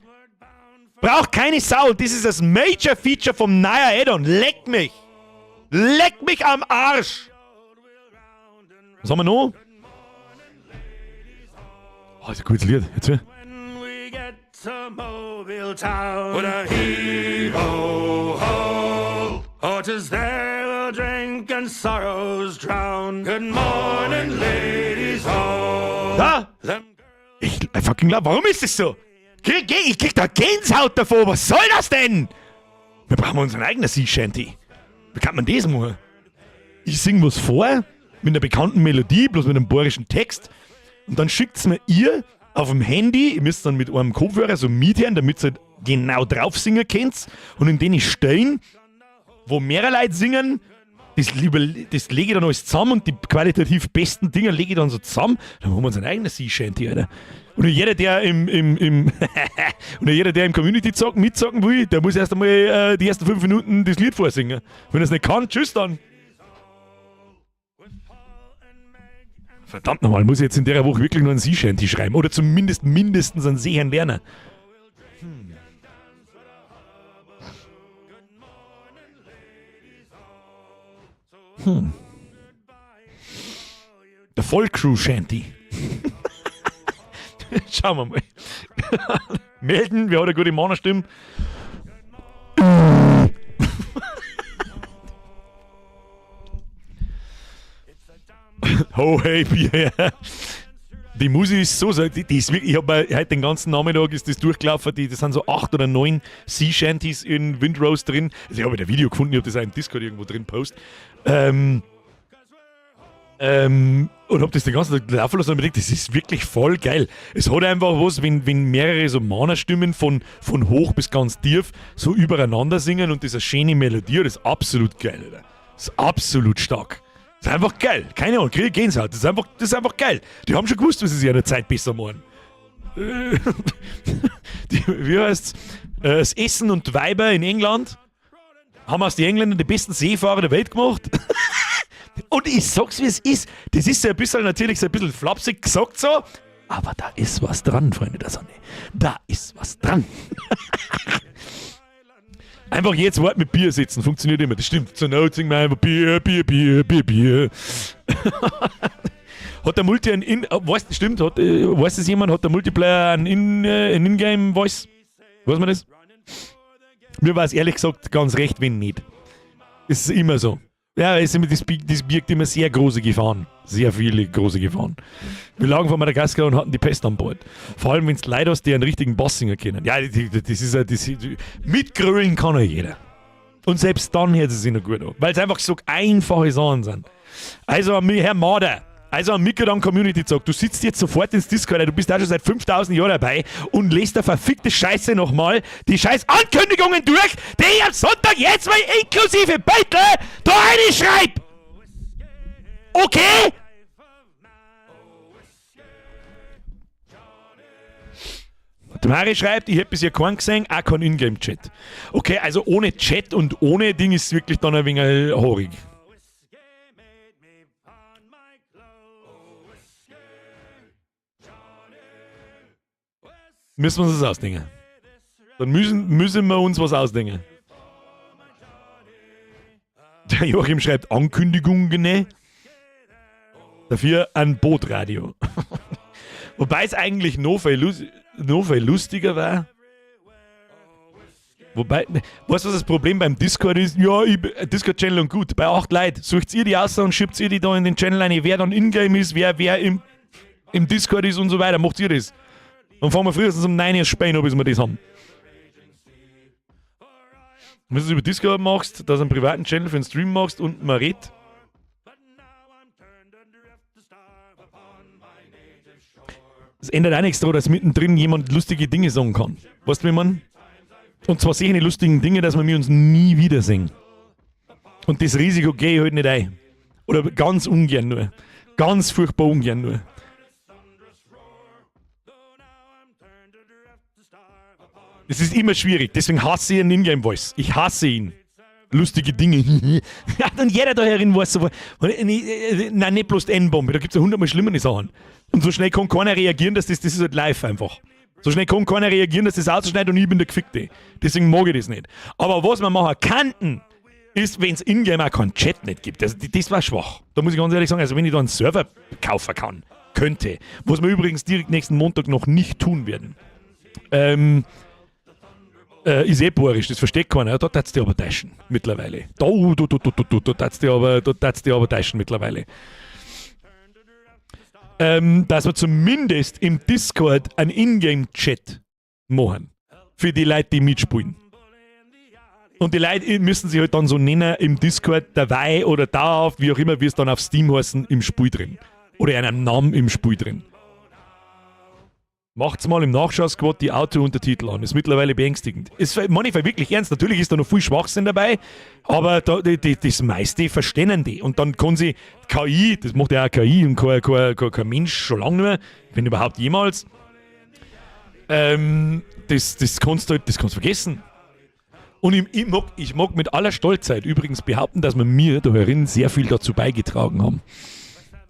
Braucht keine Sau. Das ist das Major Feature vom neuen Add-on. Leck mich! Leck mich am Arsch! Was haben wir noch? Oh, das ist ein gutes Lied. Jetzt to Mobile town with a hee-ho-ho. Oh, 'tis there we'll drink and sorrows drown. Good morning, ladies, ho. Da! Ich fucking glaub, warum ist das so? Ich krieg da Gänsehaut davor, was soll das denn? Wir brauchen unseren eigenen Sea Shanty. Wie kann man das machen? Ich sing was vor, mit einer bekannten Melodie, bloß mit einem bayerischen Text. Und dann schickt's mir ihr auf dem Handy, ihr müsst dann mit einem Kopfhörer so mithören, damit ihr halt genau drauf singen könnt. Und in den Stellen, wo mehrere Leute singen, das lege ich dann alles zusammen und die qualitativ besten Dinger lege ich dann so zusammen. Dann haben wir uns ein eigenes Sea Shanty, Alter. Und jeder, der im Community mitzocken will, der muss erst einmal die ersten 5 Minuten das Lied vorsingen. Wenn er es nicht kann, tschüss dann. Verdammt nochmal, muss ich jetzt in der Woche wirklich noch einen Sea Shanty schreiben. Oder zumindest mindestens einen Seeherrn Werner. Der Vollcrew Shanty. Schauen wir mal. Melden, wer hat eine gute Männerstimme? Oh hey, Bier. Die Musik ist so, die ist wirklich, ich habe heute den ganzen Nachmittag ist das durchgelaufen, das sind so 8 oder 9 Sea Shanties in Windrose drin. Also ich habe ein Video gefunden, ich habe das auch im Discord irgendwo drin post. Und habe das den ganzen Tag laufen lassen und mir gedacht, das ist wirklich voll geil. Es hat einfach was, wenn mehrere so Mana-Stimmen von hoch bis ganz tief so übereinander singen und das ist eine schöne Melodie, das ist absolut geil, Alter. Das ist absolut stark. Das ist einfach geil. Keine Ahnung, kriege ich Gänsehaut. Das ist einfach geil. Die haben schon gewusst, was sie sich in der Zeit besser machen. Wie heißt's? Das Essen und Weiber in England haben aus den Engländern die besten Seefahrer der Welt gemacht. Und ich sag's, wie es ist. Das ist so ein bisschen, natürlich so ein bisschen flapsig gesagt so. Aber da ist was dran, Freunde der Sonne. Da ist was dran. Einfach jetzt Wort mit Bier sitzen, funktioniert immer. Das stimmt. Zur Not singen wir einfach Bier, Bier, Bier, Bier, Bier. Hat der Multi weiß das jemand? Hat der Multiplayer einen In-Game-Voice? Weiß man das? Mir war es ehrlich gesagt ganz recht, wenn nicht. Es ist immer so. Ja, das birgt immer sehr große Gefahren. Sehr viele große Gefahren. Wir lagen vor Madagaskar und hatten die Pest an Bord. Vor allem, wenn es Leute hast, die einen richtigen Bass singen können. Ja, mitgrölen kann ja jeder. Und selbst dann hört es sich noch gut an. Weil es einfach so einfache Sachen sind. Also, Herr Marder, also an Mikadan Community sagt, du sitzt jetzt sofort ins Discord, du bist da schon seit 5000 Jahren dabei und lest der verfickte Scheiße nochmal, die scheiß Ankündigungen durch, die ich am Sonntag jetzt mal inklusive Beitel da reinschreib! Okay? Der Mari schreibt, ich hätte bisher keinen gesehen, auch kein Ingame-Chat. Okay, also ohne Chat und ohne Ding ist es wirklich dann ein wenig haarig. Müssen wir uns das ausdenken. Dann müssen wir uns was ausdenken. Der Joachim schreibt Ankündigungen. Dafür ein Bootradio. Wobei es eigentlich noch viel lustiger war. Wobei, weißt du, was das Problem beim Discord ist? Ja, Discord-Channel und gut. Bei 8 Leuten sucht ihr die aus und schiebt ihr die da in den Channel rein, wer dann in-game ist, wer im Discord ist und so weiter. Macht ihr das? Und fahren wir frühestens um 9 Uhr Spähen, bis wir das haben. Wenn du es über Discord machst, dass du einen privaten Channel für einen Stream machst und man redet. Es ändert auch nichts daran, dass mittendrin jemand lustige Dinge sagen kann. Weißt du, wie man? Und zwar solche lustigen Dinge, dass wir uns nie wiedersehen. Und das Risiko gehe ich halt nicht ein. Oder ganz ungern nur. Ganz furchtbar ungern nur. Es ist immer schwierig, deswegen hasse ich einen Ingame-Voice. Ich hasse ihn. Lustige Dinge. Ja, und jeder da herin weiß so. Nein, nicht bloß die N-Bombe, da gibt es ja 100-mal schlimmere Sachen. Und so schnell kann keiner reagieren, dass das ist halt live einfach. So schnell kann keiner reagieren, dass das ausschneidet und ich bin der Gefickte. Deswegen mag ich das nicht. Aber was man machen kann, ist, wenn es in-game auch keinen Chat nicht gibt. Also, das war schwach. Da muss ich ganz ehrlich sagen, also wenn ich da einen Server kaufen könnte, was wir übrigens direkt nächsten Montag noch nicht tun werden. ist eh bohrisch, das versteht keiner. Ja, da tat's die aber täuschen mittlerweile. Da tat's die aber täuschen mittlerweile. Dass wir zumindest im Discord einen Ingame-Chat machen. Für die Leute, die mitspielen. Und die Leute müssen sich halt dann so nennen im Discord dabei oder dauerhaft, wie auch immer, wie es dann auf Steam heißen, im Spiel drin. Oder einen Namen im Spiel drin. Macht's mal im Nachschau-Squad die Auto-Untertitel an. Ist mittlerweile beängstigend. Ist manchmal wirklich ernst. Natürlich ist da noch viel Schwachsinn dabei, aber das meiste verstehen die. Und dann kann sie KI, das macht ja auch KI und kein Mensch schon lange nicht mehr, wenn überhaupt jemals, das kannst du vergessen. Und ich mag mit aller Stolzheit übrigens behaupten, dass wir mir da herin sehr viel dazu beigetragen haben.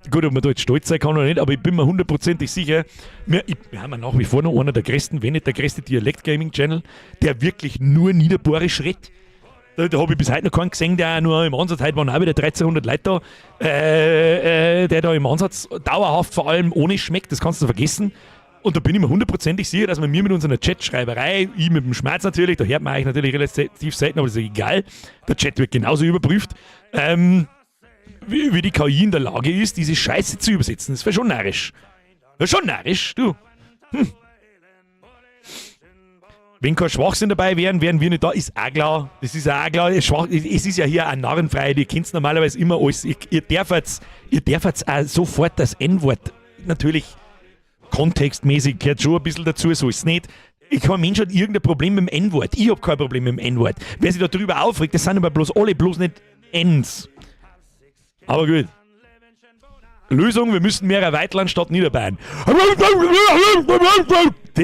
Gut, ob man da jetzt stolz sein kann oder nicht, aber ich bin mir hundertprozentig sicher, wir haben nach wie vor noch einer der größten, wenn nicht der größte Dialekt-Gaming-Channel, der wirklich nur Niederbohrisch redet. Da habe ich bis heute noch keinen gesehen, der auch nur im Ansatz, heute waren auch wieder 1300 Leute da, der da im Ansatz dauerhaft vor allem ohne schmeckt, das kannst du vergessen. Und da bin ich mir hundertprozentig sicher, dass wir mir mit unserer Chatschreiberei, ich mit dem Schmerz natürlich, da hört man eigentlich natürlich relativ selten, aber das ist egal, der Chat wird genauso überprüft, wie die KI in der Lage ist, diese Scheiße zu übersetzen. Das wäre schon narrisch. Wäre schon narrisch, du. Wenn kein Schwachsinn dabei wären wir nicht da, ist auch klar. Das ist auch klar. Es ist ja hier eine Narrenfreiheit. Ihr kennt normalerweise immer alles. Ihr dürft auch sofort das N-Wort, natürlich kontextmäßig gehört schon ein bisschen dazu, so ist es nicht. Kein Mensch hat irgendein Problem mit dem N-Wort. Ich habe kein Problem mit dem N-Wort. Wer sich darüber aufregt, das sind aber bloß alle, bloß nicht Ns. Aber gut. Lösung, wir müssen mehr erweitern statt Niederbayern.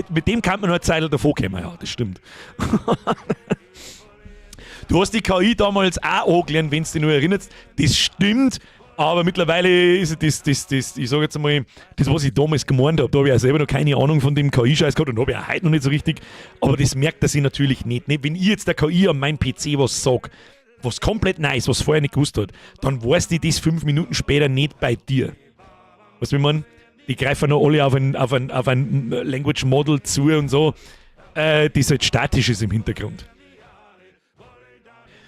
Mit dem kann man noch eine Zeit davor kommen, ja, das stimmt. Du hast die KI damals auch angelernt, wenn du dich noch erinnerst. Das stimmt, aber mittlerweile ist das, ich sage jetzt einmal, das, was ich damals gemeint habe, da habe ich auch selber noch keine Ahnung von dem KI-Scheiß gehabt und habe ich auch heute noch nicht so richtig, aber das merkt er sich natürlich nicht. Wenn ich jetzt der KI an meinem PC was sage, was komplett nice, was vorher nicht gewusst hat, dann weiß die das 5 Minuten später nicht bei dir. Weißt du, wie man? Die greifen noch alle auf ein Language Model zu und so, das halt statisch ist im Hintergrund.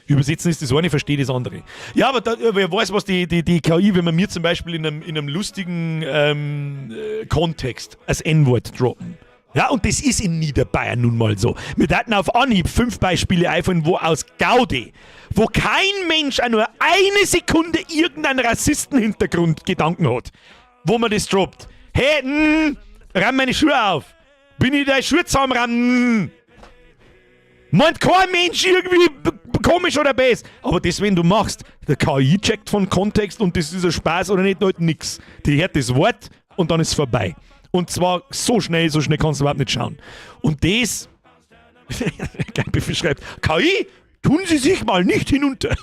Übersetzen ist das eine, verstehe das andere. Ja, aber wer weiß, was die KI, wenn man mir zum Beispiel in einem lustigen Kontext als N-Wort droppen. Ja, und das ist in Niederbayern nun mal so. Wir hatten auf Anhieb 5 Beispiele einfallen, wo aus Gaudi, wo kein Mensch auch nur eine Sekunde irgendeinen Rassistenhintergrund Gedanken hat, wo man das droppt. Hey, ramm meine Schuhe auf. Bin ich deine Schuhe zusammenramm? Meint kein Mensch irgendwie komisch oder besser. Aber das, wenn du machst, der KI checkt von Kontext und das ist ein Spaß oder nicht, halt nix. Die hört das Wort und dann ist es vorbei. Und zwar so schnell kannst du überhaupt nicht schauen. Und das, Geibe schreibt, KI, tun Sie sich mal nicht hinunter.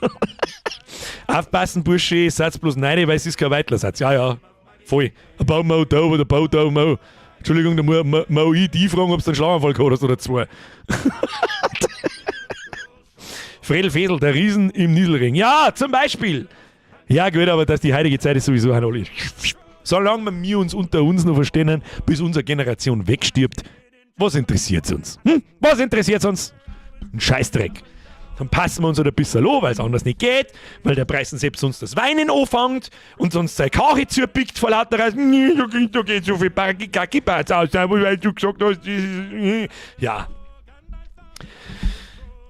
Aufpassen, Bursche, Satz bloß nein, weil es ist kein Weitlersatz. Ja, voll. Ein Baumau da oder Bau da, Mau. Entschuldigung, da muss ich die fragen, ob du einen Schlaganfall gehabt hast oder 2. Fredel Fedel, der Riesen im Nieselring. Ja, zum Beispiel. Ja, gut, aber dass die heutige Zeit ist sowieso ein alle. Solange wir uns unter uns noch verstehen, bis unsere Generation wegstirbt, was interessiert uns? Was interessiert uns? Ein Scheißdreck. Dann passen wir uns halt ein bisschen an, weil es anders nicht geht, weil der Preis selbst uns das Weinen anfängt und sonst seine Kache zupickt vor lauter Reis. Da geht so viel Kackiparts aus, weil du gesagt hast, ja.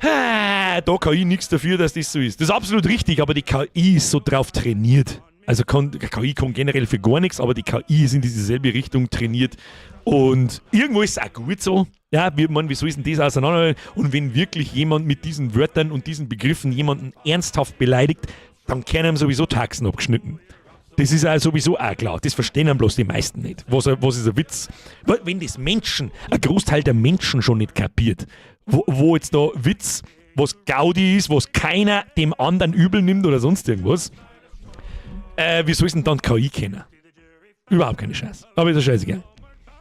Da kann ich nichts dafür, dass das so ist. Das ist absolut richtig, aber die KI ist so drauf trainiert. Also die KI kann generell für gar nichts, aber die KI ist in dieselbe Richtung trainiert. Und irgendwo ist es auch gut so. Ja, wie soll ist denn das auseinander? Und wenn wirklich jemand mit diesen Wörtern und diesen Begriffen jemanden ernsthaft beleidigt, dann können ihm sowieso Taxen abgeschnitten. Das ist auch sowieso auch klar. Das verstehen dann bloß die meisten nicht. Was ist ein Witz? Wenn das Menschen, ein Großteil der Menschen schon nicht kapiert, wo jetzt da Witz, was Gaudi ist, was keiner dem anderen übel nimmt oder sonst irgendwas, wie soll es denn dann KI kennen? Überhaupt keine Scheiß. Aber ist ja scheißegal.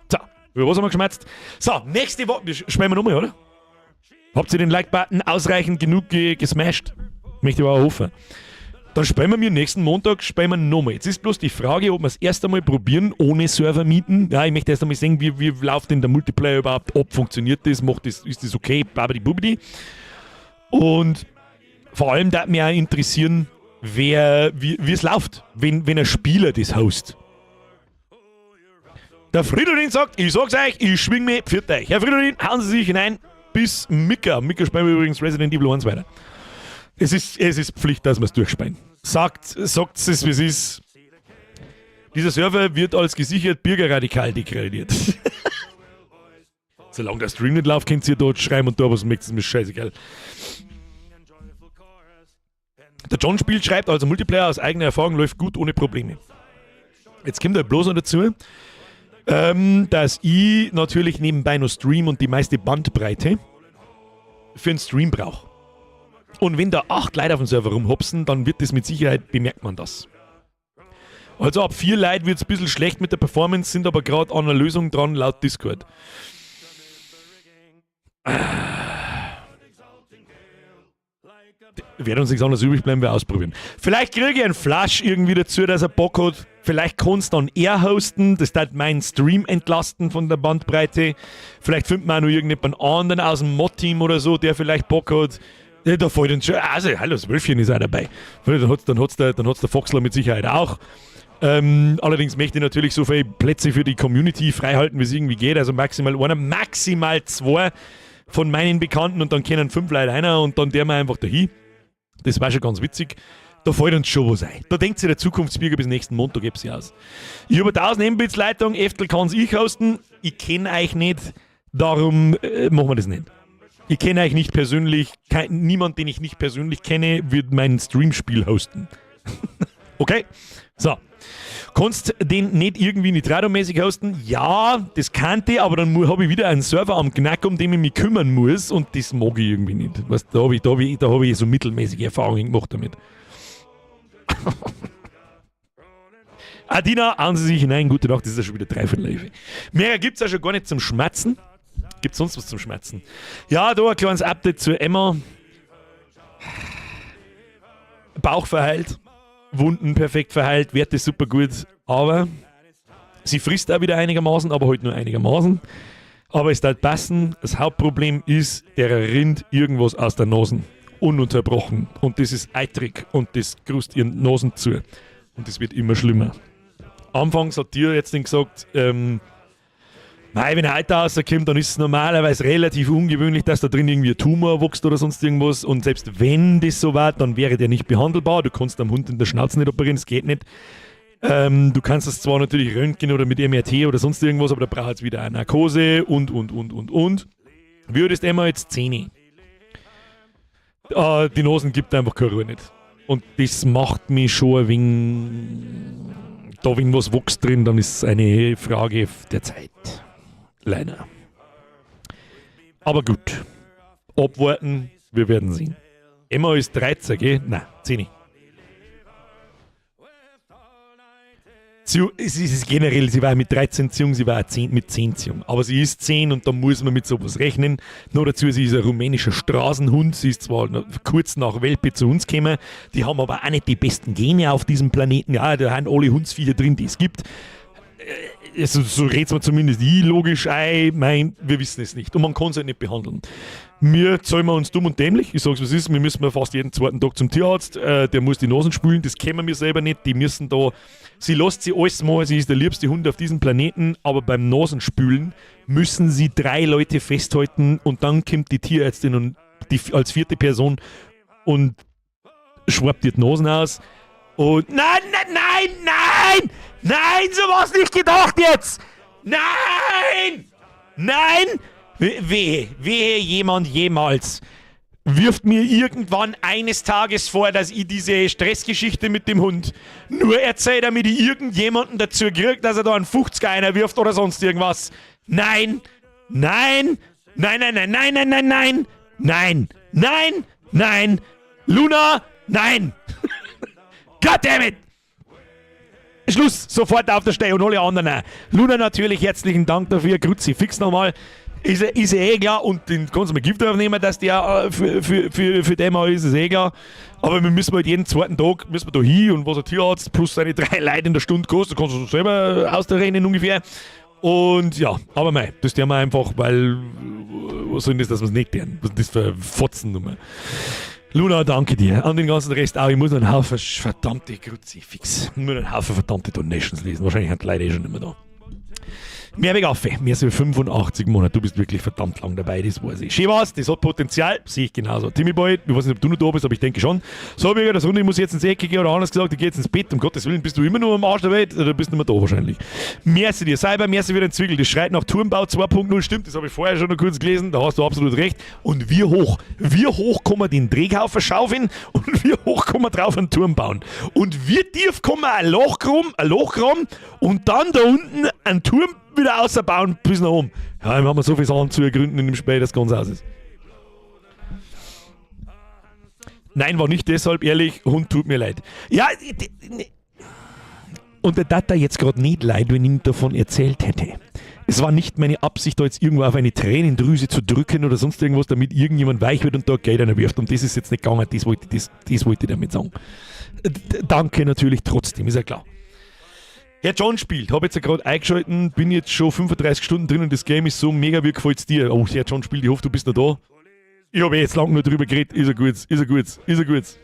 So, über was haben wir geschmerzt? So, nächste Woche. Spielen wir nochmal, oder? Habt ihr den Like-Button ausreichend genug gesmashed? Möchte ich aber auch hoffen. Dann spielen wir nächsten Montag nochmal. Jetzt ist bloß die Frage, ob wir es erst einmal probieren, ohne Server mieten. Ja, ich möchte erst einmal sehen, wie läuft denn der Multiplayer überhaupt ab, funktioniert das, ist das okay, babidi-bubidi. Und vor allem darf mich auch interessieren, wie es läuft, wenn ein Spieler das host. Der Fridolin sagt, ich sag's euch, ich schwing mich, pfiat euch. Herr Fridolin, hauen Sie sich hinein bis Mika. Mika spielen wir übrigens Resident Evil 1 weiter. Es ist Pflicht, dass wir es durchspielen. Sagt es, wie es ist. Dieser Server wird als gesichert bürgerradikal deklariert. Solange der Stream nicht läuft, könnt ihr dort schreiben und da was möchtet, ist mir scheißegal. Der John Spiel schreibt, also Multiplayer aus eigener Erfahrung läuft gut ohne Probleme. Jetzt kommt er bloß noch dazu, dass ich natürlich nebenbei noch Stream und die meiste Bandbreite für einen Stream brauche. Und wenn da 8 Leute auf dem Server rumhopsen, dann wird das mit Sicherheit, bemerkt man das. Also ab 4 Leute wird es ein bisschen schlecht mit der Performance, sind aber gerade an einer Lösung dran, laut Discord. Wird uns nichts anderes übrig bleiben, wir ausprobieren. Vielleicht kriege ich einen Flash irgendwie dazu, dass er Bock hat. Vielleicht kannst dann er hosten, das wird meinen Stream entlasten von der Bandbreite. Vielleicht findet man auch noch irgendjemanden anderen aus dem Mod-Team oder so, der vielleicht Bock hat. Ja, da fällt uns schon, also hallo, das Wölfchen ist auch dabei. Dann hat's der Foxler mit Sicherheit auch. Allerdings möchte ich natürlich so viele Plätze für die Community freihalten, wie es irgendwie geht. Also maximal 2 von meinen Bekannten und dann können 5 Leute einer und dann der wir einfach dahin. Das war schon ganz witzig. Da fällt uns schon was ein. Da denkt sich der Zukunftsbürger bis nächsten Montag gebe sie aus. Ich habe 1000 Mbits-Leitung, Eftel kann es ich hosten. Ich kenne euch nicht, darum machen wir das nicht. Ich kenne euch nicht persönlich, niemand, den ich nicht persönlich kenne, wird mein Streamspiel hosten. Okay? So. Kannst den nicht irgendwie nitrado-mäßig hosten? Ja, das kannte ich, aber dann habe ich wieder einen Server am Knack, um den ich mich kümmern muss und das mag ich irgendwie nicht. Weißt, da habe ich so mittelmäßige Erfahrungen gemacht damit. Adina, hauen Sie sich hinein, gute Nacht, das ist ja schon wieder 3/4. Mehr gibt es ja schon gar nicht zum Schmatzen. Gibt es sonst was zum Schmatzen? Ja, da ein kleines Update zu Emma. Bauch verheilt. Wunden perfekt verheilt, Werte super gut, aber sie frisst auch wieder einigermaßen, aber halt nur einigermaßen. Aber es darf passen, das Hauptproblem ist, der rinnt irgendwas aus der Nase, ununterbrochen. Und das ist eitrig und das grust ihren Nasen zu. Und das wird immer schlimmer. Anfangs hat dir jetzt gesagt, wenn er heute rauskommt, dann ist es normalerweise relativ ungewöhnlich, dass da drin irgendwie ein Tumor wächst oder sonst irgendwas. Und selbst wenn das so war, dann wäre der nicht behandelbar. Du kannst am Hund in der Schnauze nicht operieren, das geht nicht. Du kannst das zwar natürlich röntgen oder mit MRT oder sonst irgendwas, aber da braucht es wieder eine Narkose und. Würdest Emma jetzt 10. Die Nasen gibt einfach keine Ruhe nicht. Und das macht mich schon ein wenig... Da wenn was wächst drin, dann ist es eine Frage der Zeit. Leider. Aber gut. Abwarten, wir werden sehen. Emma ist 13, gell? Nein, 10. Es ist generell, sie war mit 13 jung, sie war auch 10, mit 10 jung. Aber sie ist 10 und da muss man mit sowas rechnen. Noch dazu, sie ist ein rumänischer Straßenhund. Sie ist zwar kurz nach Welpe zu uns gekommen, die haben aber auch nicht die besten Gene auf diesem Planeten. Ja, da haben alle Hundsviecher drin, die es gibt. So redet man zumindest logisch ein, wir wissen es nicht. Und man kann es halt nicht behandeln. Wir zahlen uns dumm und dämlich. Ich sag's, was ist, wir müssen fast jeden zweiten Tag zum Tierarzt. Der muss die Nasen spülen, das kennen wir selber nicht. Die müssen da, sie lässt sie alles machen, sie ist der liebste Hund auf diesem Planeten, aber beim Nasenspülen müssen sie 3 Leute festhalten und dann kommt die Tierärztin und als 4. Person und schwappt ihr die Nasen aus. Und nein, sowas nicht gedacht jetzt! Nein! Wehe jemand jemals wirft mir irgendwann eines Tages vor, dass ich diese Stressgeschichte mit dem Hund nur erzähle, damit ich irgendjemanden dazu kriege, dass er da einen 50er einer wirft oder sonst irgendwas. Nein! Luna, nein! Goddammit! Schluss, sofort auf der Stelle und alle anderen auch. Luna natürlich herzlichen Dank dafür. Kruzifix nochmal. Ist ja eh klar. Und den kannst du mal Gift aufnehmen, dass der für den mal ist eh klar. Aber wir müssen halt jeden zweiten Tag müssen wir da hin und was ein Tierarzt plus seine 3 Leute in der Stunde kostet, kannst du selber ausrechnen ungefähr. Und ja, aber mei, das tun wir einfach, weil was soll denn das, dass wir es nicht tun? Was ist das für Fotzen Nummer? Luna, danke dir. An den ganzen Rest auch. Ich muss noch einen Haufen verdammte Kruzifix. Ich muss noch einen Haufen verdammte Donations lesen. Wahrscheinlich haben die Leute eh schon nicht mehr da. Mehrweg auf, mehr als 85 Monate. Du bist wirklich verdammt lang dabei, das weiß ich. Schön war's, das hat Potenzial, sehe ich genauso. Timmy Boy, ich weiß nicht, ob du noch da bist, aber ich denke schon. So, wie das Runde, ich muss jetzt ins Ecke gehen oder anders gesagt, ich gehe jetzt ins Bett. Um Gottes Willen, bist du immer noch am Arsch der Welt oder bist du nicht mehr da wahrscheinlich? Merci dir, Cyber, merci für den Zwickel. Das schreit nach Turmbau 2.0, stimmt, das habe ich vorher schon noch kurz gelesen, da hast du absolut recht. Und wie hoch kann man den Drehhaufen schaufeln und wie hoch kann man drauf einen Turm bauen. Und wie tief kann man ein Loch graben und dann da unten einen Turm wieder ausbauen bis nach oben. Ja, wir haben so viele Sachen zu ergründen in dem Spiel, das ganz aus ist. Nein, war nicht deshalb, ehrlich, Hund tut mir leid. Ja, und der tat da jetzt gerade nicht leid, wenn ich ihm davon erzählt hätte. Es war nicht meine Absicht, da jetzt irgendwo auf eine Tränendrüse zu drücken oder sonst irgendwas, damit irgendjemand weich wird und da Geld reinwirft. Und das ist jetzt nicht gegangen, das wollte ich damit sagen. Danke natürlich trotzdem, ist ja klar. Herr John spielt, habe jetzt ja gerade eingeschalten, bin jetzt schon 35 Stunden drin und das Game ist so mega, wie gefällt es dir? Oh, Herr John spielt, ich hoffe, du bist noch da. Ich habe jetzt lange nur drüber geredet, ist er gut.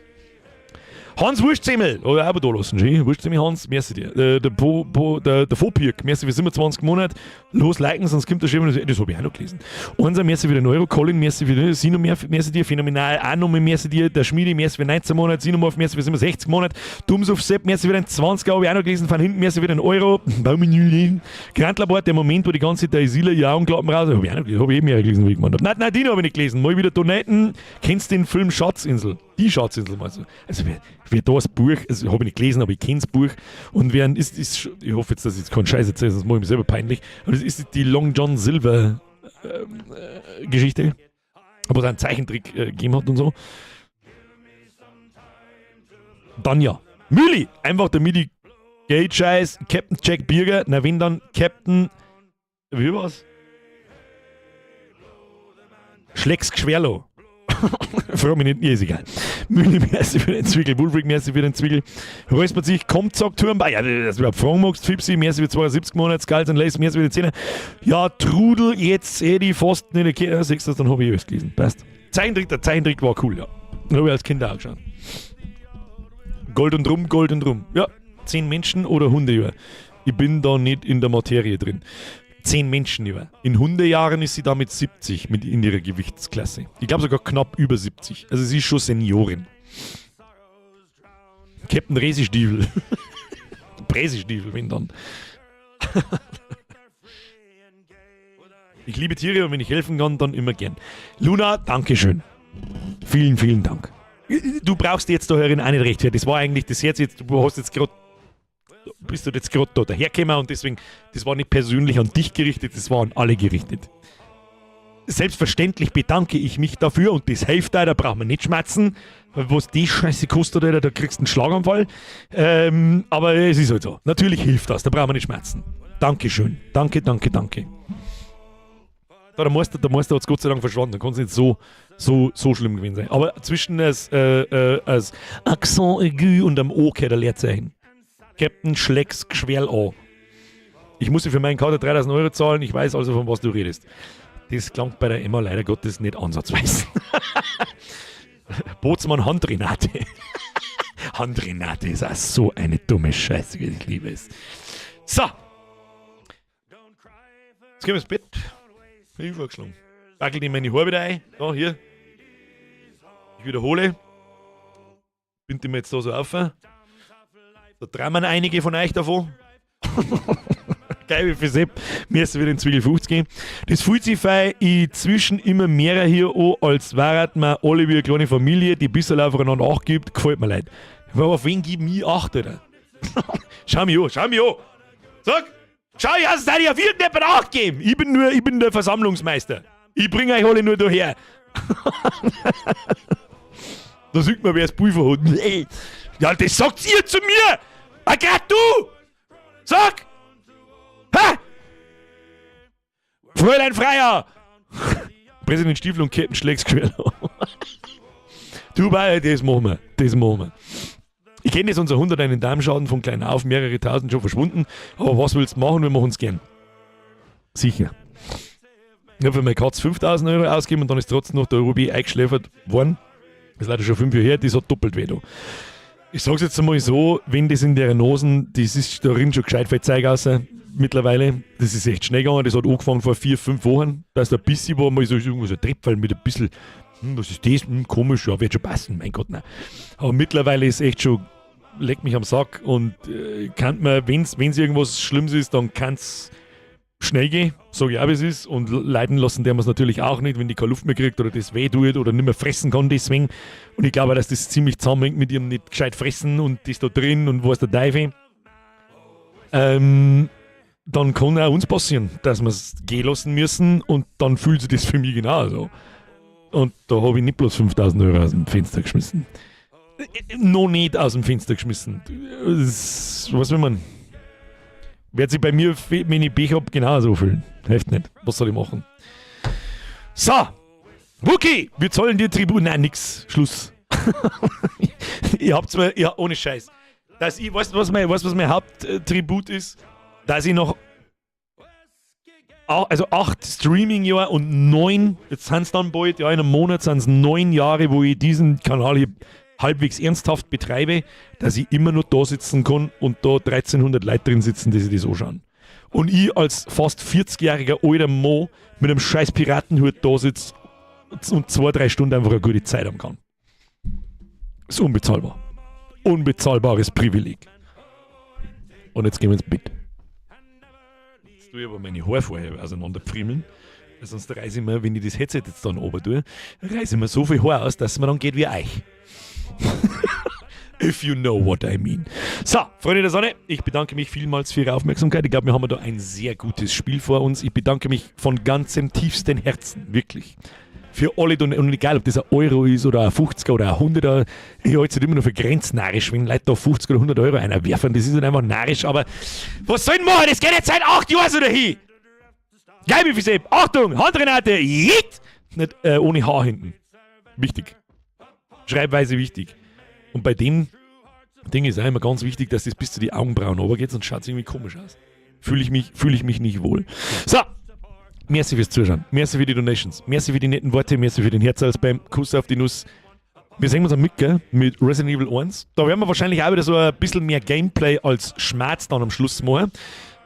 Hans Wurstzemmel, habe ich auch da lassen, schön. Wurstzemmel Hans, merci dir. Der Fopirk, merci für 27 Monate. Los, liken, sonst kommt der Schirm. Das habe ich auch noch gelesen. Unser, merci für den Euro. Colin, merci für den Sino, merci dir. Phänomenal, Annome, merci dir. Der Schmiede, merci für 19 Monate. Sinomorph, merci für 67 Monate. Dumsuf Sepp, merci für den 20er, habe ich auch noch gelesen. Von hinten, merci für den Euro. Grandlabor, der Moment, wo die ganze Zeit der Isila die Augenklappen raus. Habe ich auch noch gelesen. Habe ich mehr gelesen, wie ich gemeint habe. Nein, den habe ich nicht gelesen. Mal wieder donaten. Kennst du den Film Schatzinsel? Die Schatzinsel, meinst du? Also, wer da das Buch, also habe ich nicht gelesen, aber ich kenne das Buch. Und ich hoffe jetzt, dass ich jetzt keinen Scheiß erzähle, sonst mache ich mir selber peinlich. Aber das ist die Long John Silver Geschichte. Aber es einen Zeichentrick gegeben hat und so. Dann ja. Müli! Einfach der Midi Gate-Scheiß, Captain Jack Birger, na wenn dann Captain. Wie war's? Schlecks Gschwerlo. Frag mich nicht, ist egal. Mühle, merci für den Zwickel. Wulfric, merci für den Zwickel. Räuspert sich, kommt, sagt Turm. Ja, dass du überhaupt fragen magst. Fipsi, merci für 72 Monate. Skulls und Lace, merci für den 10er. Ja, Trudel, jetzt die fast nicht erkennen. Ja, siehst du, dann habe ich alles gelesen. Passt. Der Zeichentrick war cool, ja. Den habe ich als Kind auch geschaut. Gold und Rum. Ja, 10 Menschen oder Hunde, ja. Ich bin da nicht in der Materie drin. 10 Menschen über. In Hundejahren ist sie damit 70 in ihrer Gewichtsklasse. Ich glaube sogar knapp über 70. Also sie ist schon Seniorin. Captain Resestiefel. Präsestiefel, wenn dann. Ich liebe Tiere und wenn ich helfen kann, dann immer gern. Luna, Dankeschön. Vielen, vielen Dank. Du brauchst jetzt da herin auch nicht rechtfertigen. Das war eigentlich das Herz jetzt, du hast jetzt gerade bist du jetzt gerade da dahergekommen und deswegen, das war nicht persönlich an dich gerichtet, das war an alle gerichtet. Selbstverständlich bedanke ich mich dafür und das hilft da braucht man nicht schmerzen, was die Scheiße kostet, da kriegst du einen Schlaganfall. Aber es ist halt so. Natürlich hilft das, da braucht man nicht schmerzen. Dankeschön. Danke. Da, der Meister hat es Gott sei Dank verschwunden, da kann es nicht so schlimm gewesen sein. Aber zwischen das Accent aigu und dem O gehört ein Leerzeichen. Captain Schlecks Gschwerl an. Ich muss für meinen Kater 3.000 Euro zahlen, ich weiß also, von was du redest. Das klang bei der Emma leider Gottes nicht ansatzweise. Bootsmann Handrenate. Handrenate ist auch so eine dumme Scheiße, ich liebe es. So. Jetzt gehen wir ins Bett. Ich vorgeschlagen. Wackel in meine Haare wieder ein. Da, hier. Ich wiederhole. Binde mir jetzt da so auf. Da träumen einige von euch davon. Geil, wie viel Sepp. Mir ist wieder den Zwiegel 50 gehen. Das fühlt sich fei inzwischen immer mehr hier an, als wären wir alle wie eine kleine Familie, die ein bisschen aufeinander Acht gibt. Gefällt mir leid. Aber auf wen gib ich Acht, oder? Schau mich an. Sag! Schau, ich hast dir auf irgendjemand Acht geben. Ich bin der Versammlungsmeister. Ich bringe euch alle nur daher. Da sieht man, wer das Pulver hat. Ja, das sagt ihr zu mir! Gerade du! Sag! Ha! Fräulein Freier! Präsident Stiefel und Captain Schlägsquer. Du, das machen wir. Das machen wir. Ich kenne jetzt unser 100 einen Darmschaden von klein auf, mehrere tausend schon verschwunden. Aber was willst du machen, wir machen es gern. Sicher. Ich habe für meine Katze 5.000 Euro ausgegeben und dann ist trotzdem noch der Ruby eingeschläfert worden. Das ist leider schon 5 Jahre her, das hat doppelt weh da. Ich sag's jetzt einmal so, wenn das in der Nosen, das ist da drin schon gescheit viel Zeug raus mittlerweile. Das ist echt schnell gegangen, das hat angefangen vor 4-5 Wochen, dass da ein bisschen war, mal so irgendwo so ein Treppfall mit ein bisschen, was ist das, komisch, ja, wird schon passen, mein Gott, nein. Aber mittlerweile ist echt schon, leckt mich am Sack und kann man, wenn's irgendwas Schlimmes ist, dann kann's schnell gehen, sage ich auch, wie es ist. Und leiden lassen der man es natürlich auch nicht, wenn die keine Luft mehr kriegt oder das weh tut oder nicht mehr fressen kann deswegen. Und ich glaube, dass das ziemlich zusammenhängt mit ihrem nicht gescheit fressen und das da drin und wo ist der Teufel. Dann kann auch uns passieren, dass wir es gehen lassen müssen und dann fühlt sich das für mich genauso. Und da habe ich nicht bloß 5.000 Euro aus dem Fenster geschmissen. Noch nicht aus dem Fenster geschmissen. Das, was will man? Wird sich bei mir, wenn ich Pech habe, genauso fühlen. Hilft nicht. Was soll ich machen? So! Wookie! Wir zahlen dir Tribut. Nein, nix. Schluss. Ihr habt's mir, ja, ohne Scheiß. Dass ich, weißt du, was mein Haupttribut ist? Dass ich noch 8 Streaming-Jahre und 9, jetzt sind es dann bald, ja, in einem Monat sind es 9 Jahre, wo ich diesen Kanal hier halbwegs ernsthaft betreibe, dass ich immer noch da sitzen kann und da 1300 Leute drin sitzen, die sich das anschauen. Und ich als fast 40-jähriger alter Mo mit einem scheiß Piratenhut da sitze und 2-3 Stunden einfach eine gute Zeit haben kann. Das ist unbezahlbar. Unbezahlbares Privileg. Und jetzt gehen wir ins Bett. Jetzt tue ich aber meine Haare vorher auseinanderpfriemeln. Sonst reiße ich mir, wenn ich das Headset jetzt dann oben tue, reiße ich mir so viel Haar aus, dass es mir dann geht wie euch. If you know what I mean. So, Freunde der Sonne, ich bedanke mich vielmals für Ihre Aufmerksamkeit. Ich glaube, wir haben da ein sehr gutes Spiel vor uns. Ich bedanke mich von ganzem tiefstem Herzen, wirklich. Für alle, und egal ob das ein Euro ist oder ein 50er oder ein 100er, ich halte es halt immer noch für grenznarrisch, wenn Leute da 50 oder 100 Euro einwerfen. Das ist halt einfach narrisch, aber was soll denn machen? Das geht jetzt seit 8 Jahren so dahin. Geil, wie viel Sepp. Achtung, Handgranate, Jit! Nicht ohne Haar hinten. Wichtig. Schreibweise wichtig. Und bei dem Ding ist auch immer ganz wichtig, dass das bis zu die Augenbrauen runtergeht, sonst schaut es irgendwie komisch aus. Fühle ich mich nicht wohl. So, merci fürs Zuschauen. Merci für die Donations. Merci für die netten Worte. Merci für den Herzalsbeim. Kuss auf die Nuss. Wir sehen uns am Mittwoch mit Resident Evil 1. Da werden wir wahrscheinlich auch wieder so ein bisschen mehr Gameplay als Schmerz dann am Schluss machen.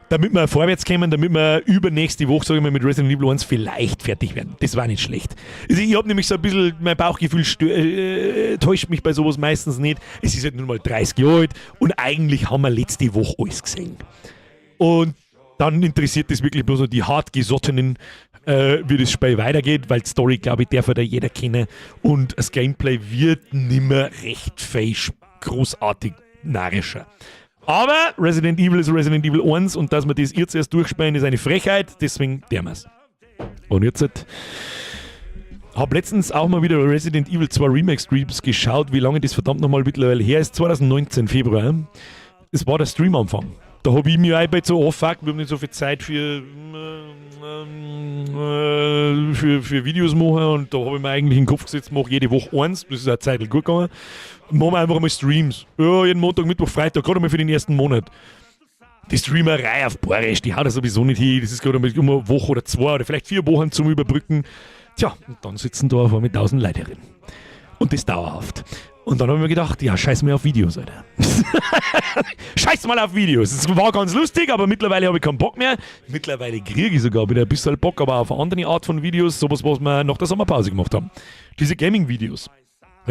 Damit wir vorwärts kommen, damit wir übernächste Woche, sage ich mal, mit Resident Evil 1 vielleicht fertig werden. Das war nicht schlecht. Also ich habe nämlich so ein bisschen, mein Bauchgefühl täuscht mich bei sowas meistens nicht. Es ist halt nur mal 30 Jahre alt und eigentlich haben wir letzte Woche alles gesehen. Und dann interessiert das wirklich bloß noch die Hartgesottenen, wie das Spiel weitergeht, weil die Story, glaube ich, darf ja jeder kennen und das Gameplay wird nimmer recht fähig, großartig narrischer. Aber Resident Evil ist Resident Evil 1 und dass wir das jetzt erst durchspielen, ist eine Frechheit, deswegen der wir's. Und jetzt habe letztens auch mal wieder Resident Evil 2 Remake Streams geschaut, wie lange das verdammt nochmal mittlerweile her ist, 2019 Februar. Es war der Streamanfang. Da habe ich mir auch bald so wir haben nicht so viel Zeit für Videos machen und da habe ich mir eigentlich in den Kopf gesetzt, mache jede Woche eins, das ist eine Zeit gut gegangen. Machen wir einfach mal Streams. Ja, jeden Montag, Mittwoch, Freitag, gerade mal für den ersten Monat. Die Streamerei auf Borisch, die haut er sowieso nicht hin. Das ist gerade mal um eine Woche oder 2 oder vielleicht 4 Wochen zum Überbrücken. Tja, und dann sitzen da auf einmal 1000 Leute drin. Und das dauerhaft. Und dann habe ich mir gedacht, ja, scheiß mal auf Videos, Alter. Scheiß mal auf Videos. Es war ganz lustig, aber mittlerweile habe ich keinen Bock mehr. Mittlerweile kriege ich sogar wieder ein bisschen Bock, aber auf eine andere Art von Videos, sowas, was wir nach der Sommerpause gemacht haben. Diese Gaming-Videos.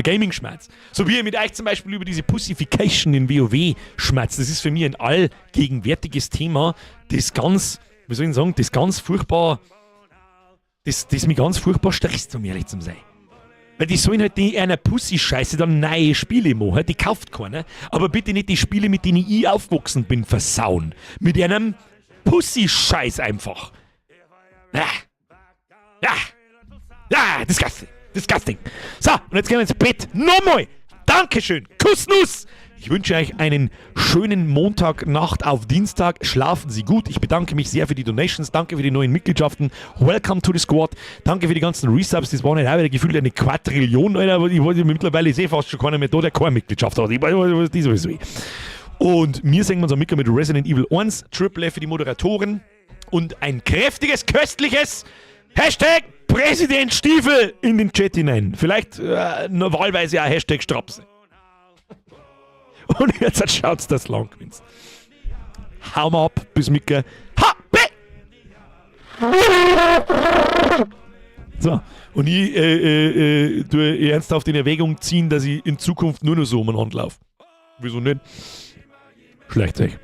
Gaming-Schmerz. So wie ihr mit euch zum Beispiel über diese Pussification in WoW schmerzt. Das ist für mich ein allgegenwärtiges Thema, das ganz, wie soll ich sagen, das ganz furchtbar, das mich ganz furchtbar stresst, um ehrlich zu sein. Weil die sollen halt die einer Pussy-Scheiße dann neue Spiele machen. Die kauft keiner. Aber bitte nicht die Spiele, mit denen ich aufgewachsen bin, versauen. Mit einem Pussy-Scheiß einfach. Disgusting. So, und jetzt gehen wir ins Bett. Nochmal. Dankeschön. Kussnuss. Ich wünsche euch einen schönen Montagnacht auf Dienstag. Schlafen Sie gut. Ich bedanke mich sehr für die Donations. Danke für die neuen Mitgliedschaften. Welcome to the Squad. Danke für die ganzen Resubs. Das waren nicht auch wieder gefühlt eine Quadrillion, Alter. Aber ich wollte mittlerweile fast schon keiner mehr da, der keine Mitgliedschaft hat. Ich weiß, was die sowieso. Und wir singen uns am Mittwoch mit Resident Evil 1. Triple F für die Moderatoren. Und ein kräftiges, köstliches Hashtag Präsident Stiefel in den Chat hinein. Vielleicht nur wahlweise auch Hashtag Strapse. Und jetzt schaut's das lang gewinnt. Hau mal ab, bis Micke. Ha! Be! So, und ich tue ernsthaft in Erwägung ziehen, dass ich in Zukunft nur noch so um den Hand laufe. Wieso nicht? Schlecht euch.